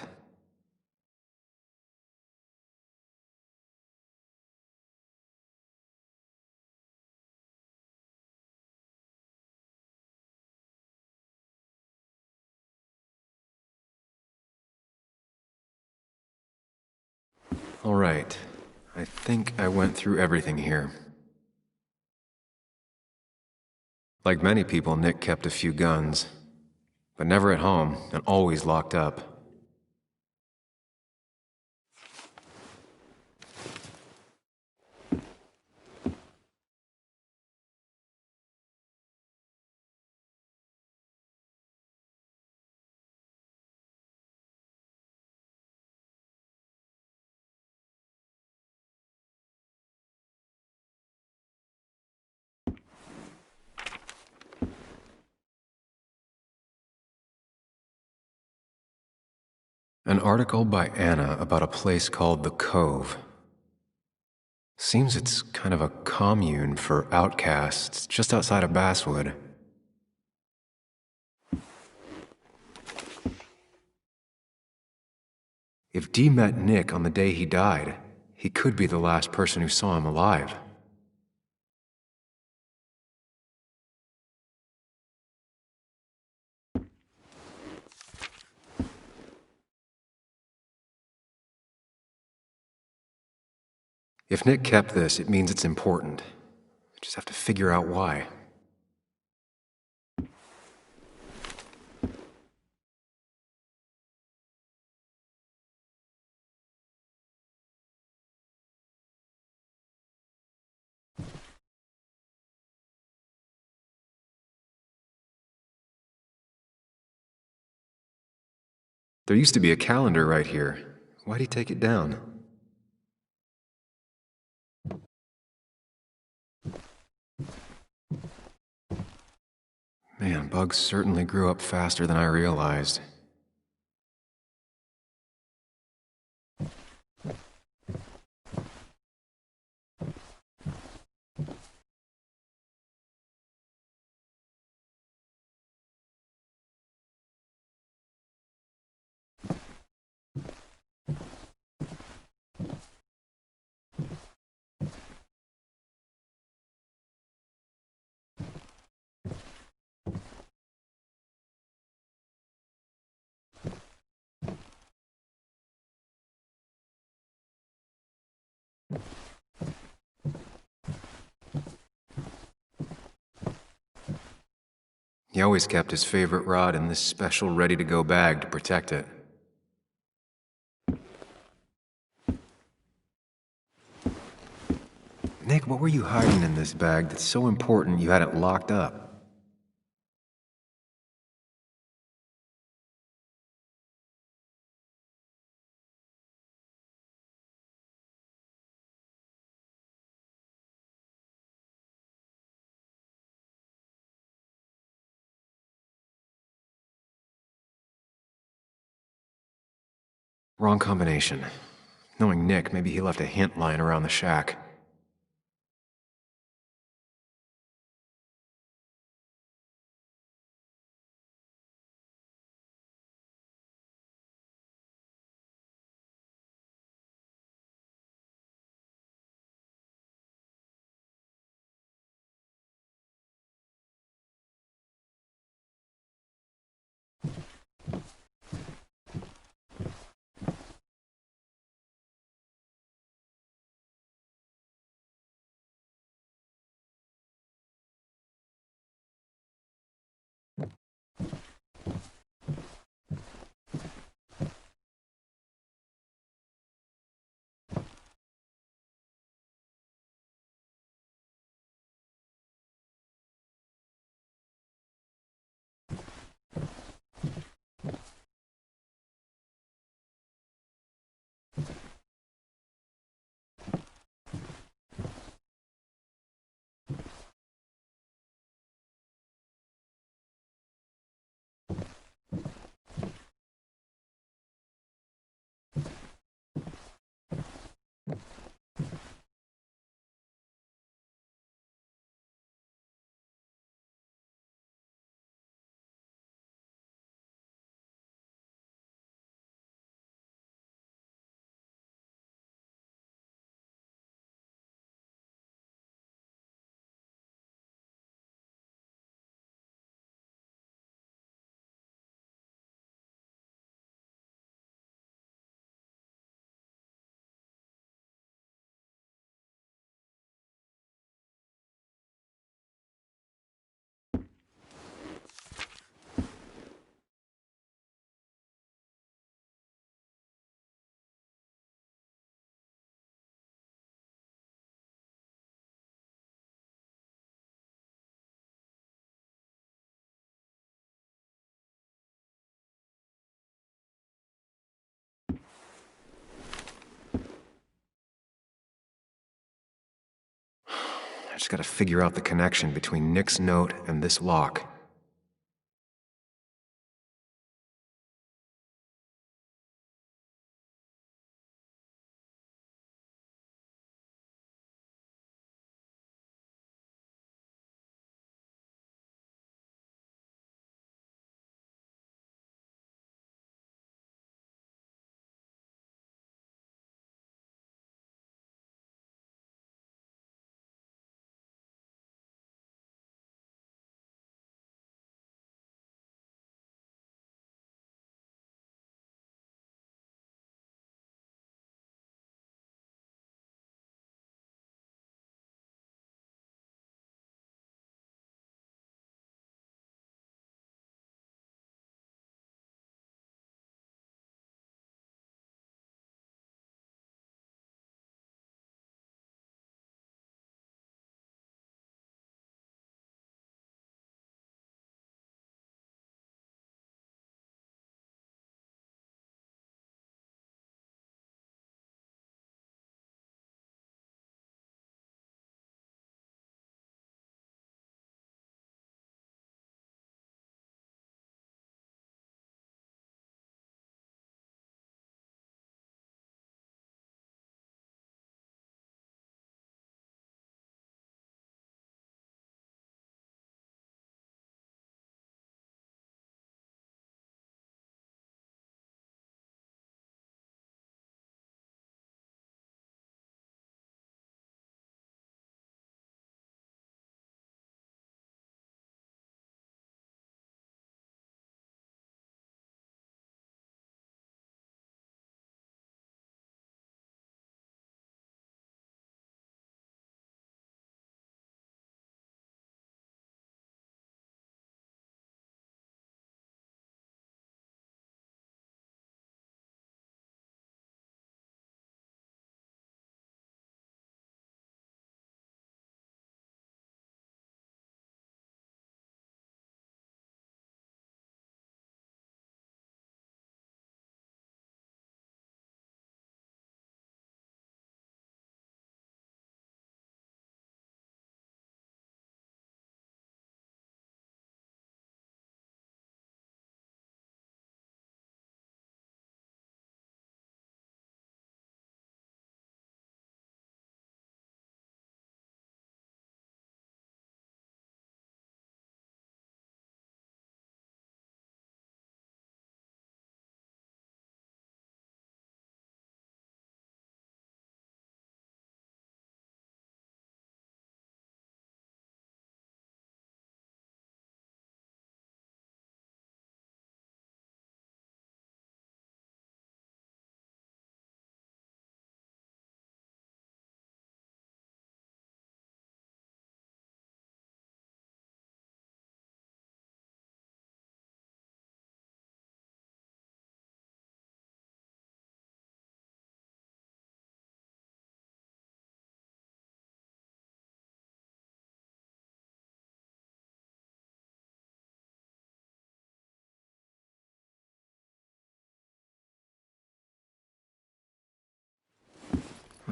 All right. I think I went through everything here. Like many people, Nick kept a few guns, but never at home and always locked up. An article by Anna about a place called The Cove. Seems it's kind of a commune for outcasts just outside of Basswood. If Dee met Nick on the day he died, he could be the last person who saw him alive. If Nick kept this, it means it's important. I just have to figure out why. There used to be a calendar right here. Why'd he take it down? Man, Bugs certainly grew up faster than I realized. He always kept his favorite rod in this special ready-to-go bag to protect it. Nick, what were you hiding in this bag that's so important you had it locked up? Wrong combination. Knowing Nick, maybe he left a hint lying around the shack. I just gotta figure out the connection between Nick's note and this lock.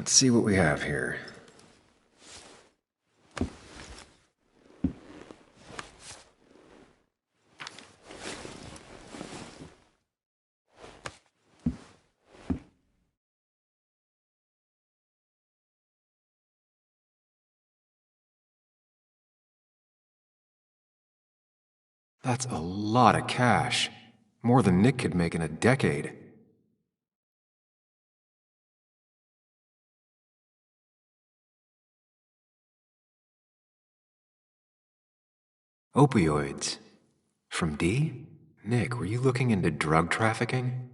Let's see what we have here. That's a lot of cash. More than Nick could make in a decade. Opioids. From D? Nick, were you looking into drug trafficking?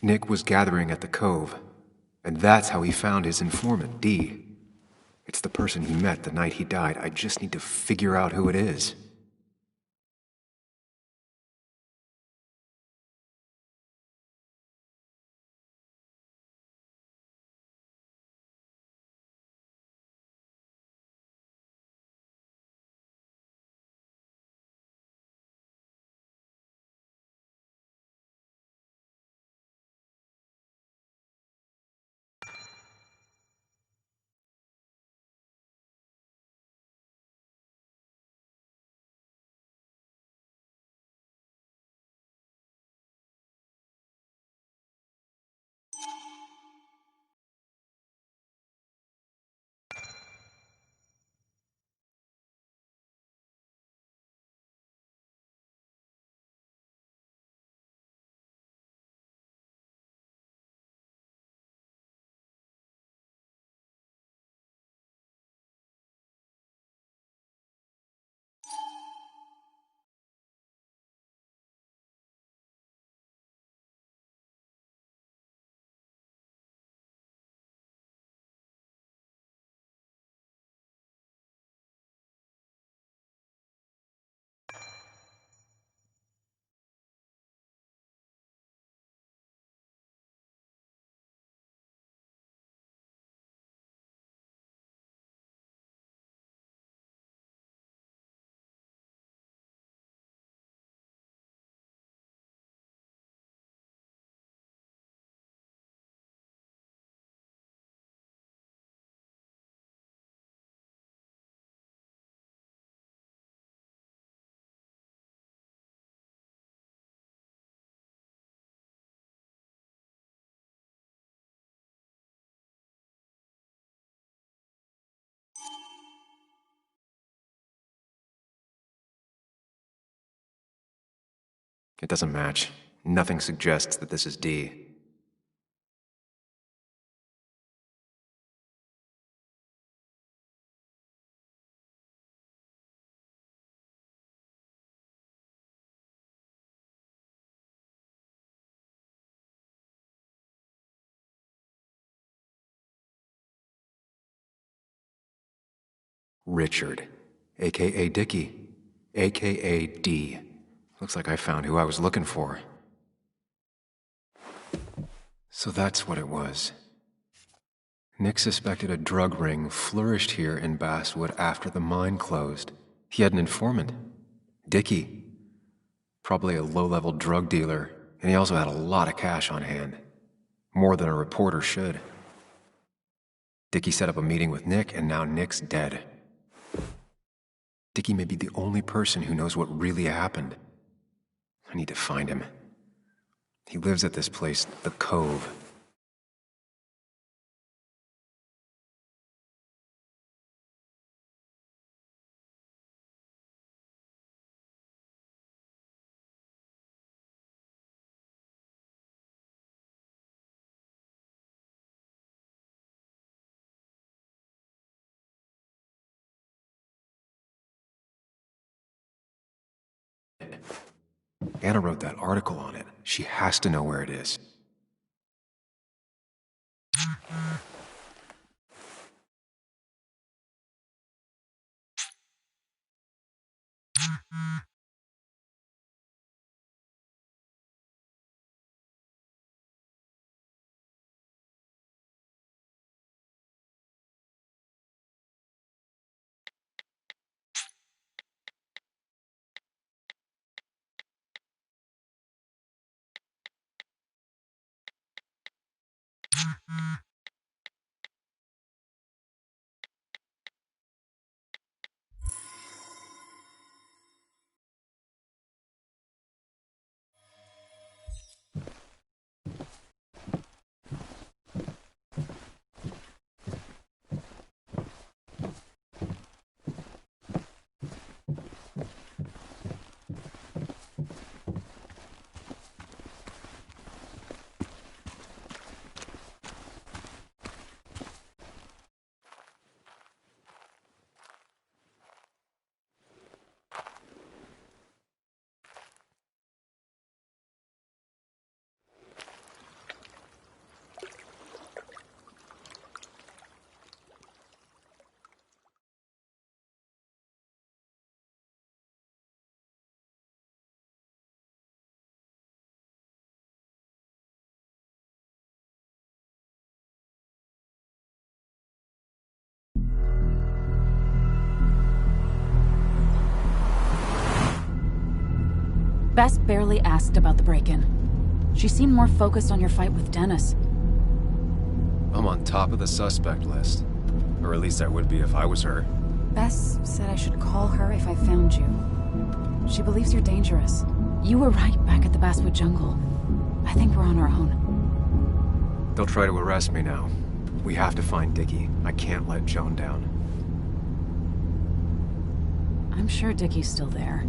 Nick was gathering at the Cove, and that's how he found his informant, D. It's the person he met the night he died. I just need to figure out who it is. It doesn't match. Nothing suggests that this is D. Richard, aka Dickie, aka D. Looks like I found who I was looking for. So that's what it was. Nick suspected a drug ring flourished here in Basswood after the mine closed. He had an informant, Dickie. Probably a low-level drug dealer, and he also had a lot of cash on hand. More than a reporter should. Dickie set up a meeting with Nick, and now Nick's dead. Dickie may be the only person who knows what really happened. I need to find him. He lives at this place, the Cove. Anna wrote that article on it. She has to know where it is. Bess barely asked about the break-in. She seemed more focused on your fight with Dennis. I'm on top of the suspect list. Or at least I would be if I was her. Bess said I should call her if I found you. She believes you're dangerous. You were right back at the Basswood Jungle. I think we're on our own. They'll try to arrest me now. We have to find Dickie. I can't let Joan down. I'm sure Dickie's still there.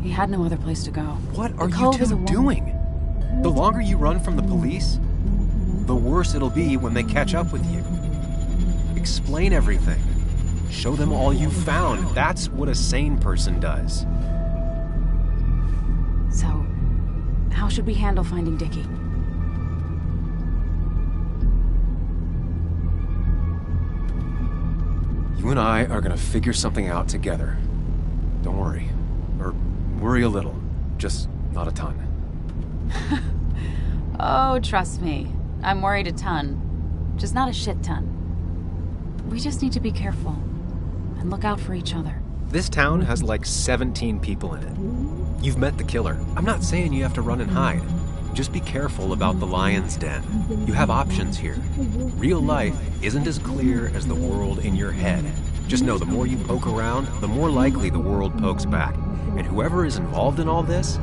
He had no other place to go. What are you two doing? The longer you run from the police, the worse it'll be when they catch up with you. Explain everything. Show them all you found. That's what a sane person does. So, how should we handle finding Dickie? You and I are gonna figure something out together. Don't worry. Or worry a little. Just not a ton. Oh, trust me. I'm worried a ton. Just not a shit ton. We just need to be careful. And look out for each other. This town has like 17 people in it. You've met the killer. I'm not saying you have to run and hide. Just be careful about the lion's den. You have options here. Real life isn't as clear as the world in your head. Just know the more you poke around, the more likely the world pokes back. And whoever is involved in all this,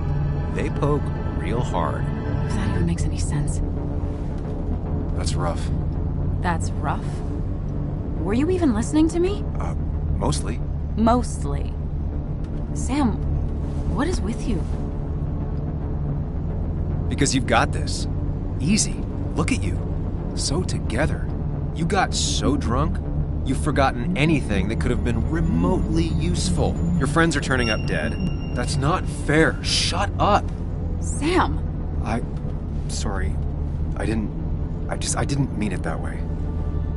they poke real hard. If that even makes any sense. That's rough. That's rough? Were you even listening to me? Mostly. Mostly. Sam, what is with you? Because you've got this. Easy. Look at you. So together. You got so drunk, you've forgotten anything that could have been remotely useful. Your friends are turning up dead. That's not fair. Shut up. Sam! Sorry. I didn't mean it that way.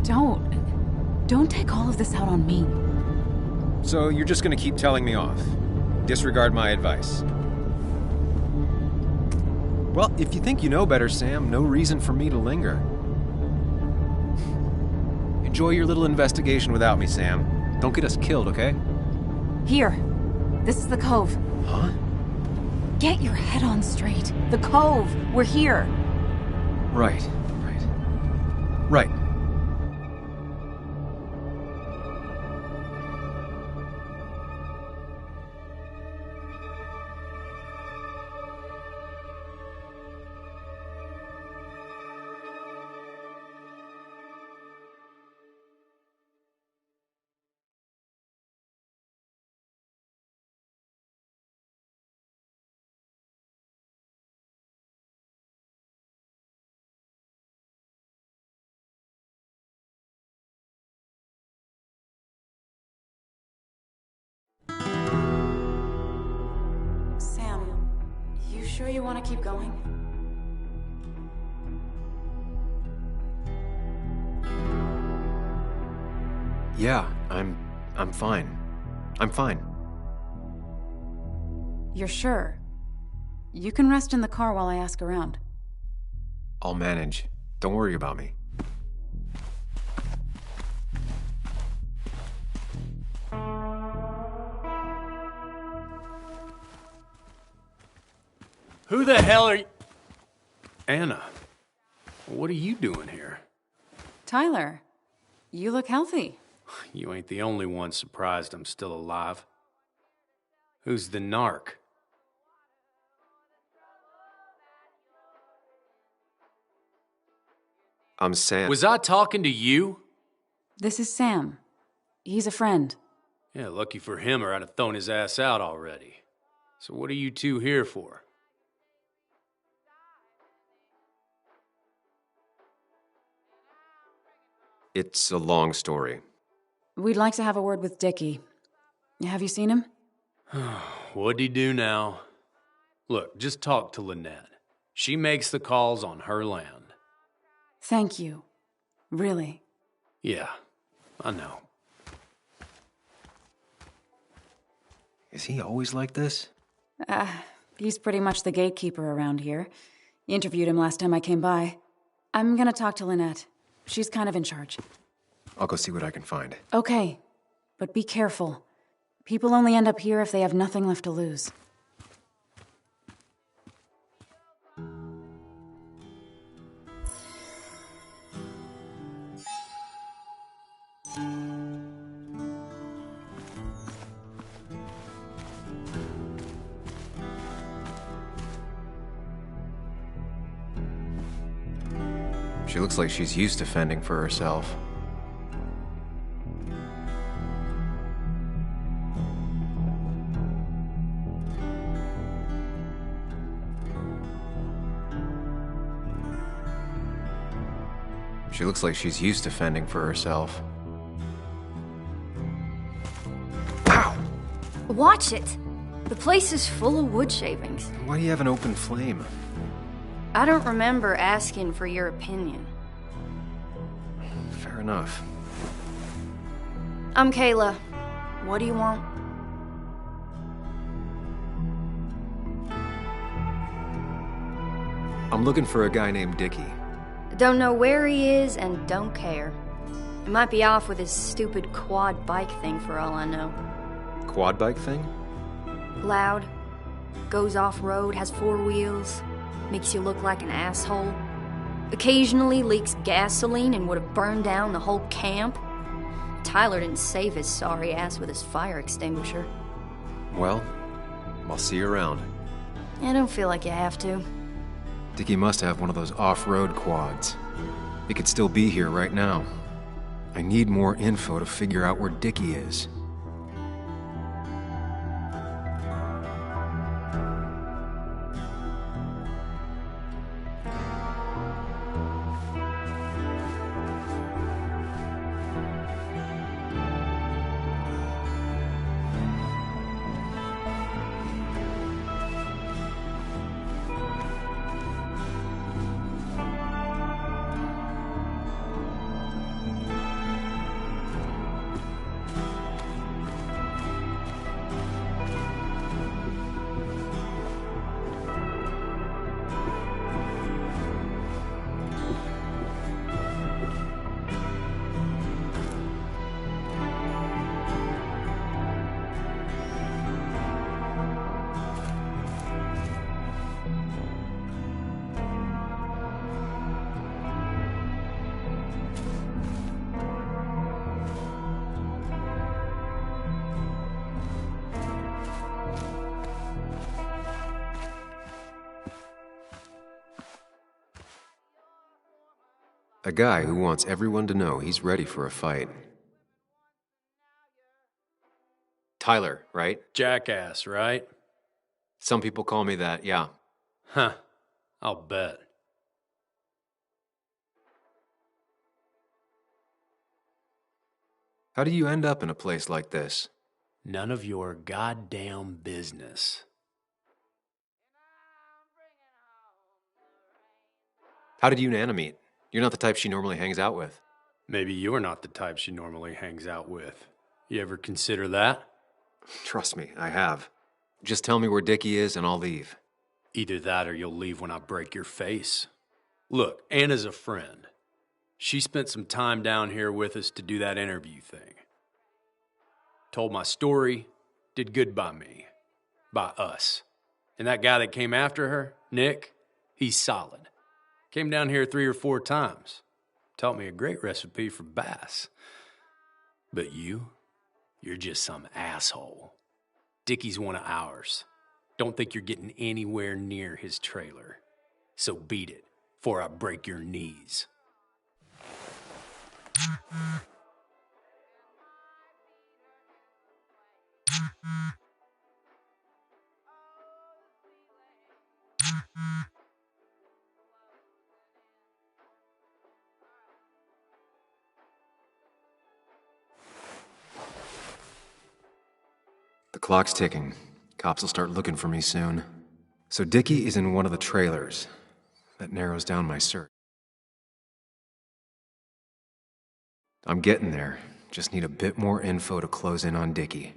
Don't take all of this out on me. So you're just gonna keep telling me off? Disregard my advice? Well, if you think you know better, Sam, no reason for me to linger. Enjoy your little investigation without me, Sam. Don't get us killed, okay? Here. This is the Cove. Huh? Get your head on straight. The Cove. We're here. Right. Right. Sam, you sure you want to keep going? Yeah, I'm fine. I'm fine. You're sure? You can rest in the car while I ask around. I'll manage. Don't worry about me. Who the hell are you? Anna. What are you doing here? Tyler, you look healthy. You ain't the only one surprised I'm still alive. Who's the narc? I'm Sam. Was I talking to you? This is Sam. He's a friend. Yeah, lucky for him or I'd have thrown his ass out already. So what are you two here for? It's a long story. We'd like to have a word with Dickie. Have you seen him? What'd he do now? Look, just talk to Lynette. She makes the calls on her land. Thank you. Really. Yeah, I know. Is he always like this? He's pretty much the gatekeeper around here. Interviewed him last time I came by. I'm gonna talk to Lynette. She's kind of in charge. I'll go see what I can find. Okay, but be careful. People only end up here if they have nothing left to lose. She looks like she's used to fending for herself. She looks like she's used to fending for herself. Ow! Watch it! The place is full of wood shavings. Why do you have an open flame? I don't remember asking for your opinion. Fair enough. I'm Kayla. What do you want? I'm looking for a guy named Dickie. Don't know where he is and don't care. He might be off with his stupid quad bike thing for all I know. Quad bike thing? Loud, goes off-road, has 4 wheels, makes you look like an asshole. Occasionally leaks gasoline and would have burned down the whole camp. Tyler didn't save his sorry ass with his fire extinguisher. Well, I'll see you around. I don't feel like you have to. Dickie must have one of those off-road quads. He could still be here right now. I need more info to figure out where Dickie is. A guy who wants everyone to know he's ready for a fight. Tyler, right? Jackass, right? Some people call me that, yeah. Huh. I'll bet. How do you end up in a place like this? None of your goddamn business. How did you and Anna meet? You're not the type she normally hangs out with. Maybe you're not the type she normally hangs out with. You ever consider that? Trust me, I have. Just tell me where Dickie is and I'll leave. Either that or you'll leave when I break your face. Look, Anna's a friend. She spent some time down here with us to do that interview thing. Told my story, did good by me. By us. And that guy that came after her, Nick, he's solid. Came down here 3 or 4 times. Taught me a great recipe for bass. But you're just some asshole. Dickie's one of ours. Don't think you're getting anywhere near his trailer. So beat it, before I break your knees. The clock's ticking. Cops will start looking for me soon. So Dickie is in one of the trailers. That narrows down my search. I'm getting there. Just need a bit more info to close in on Dickie.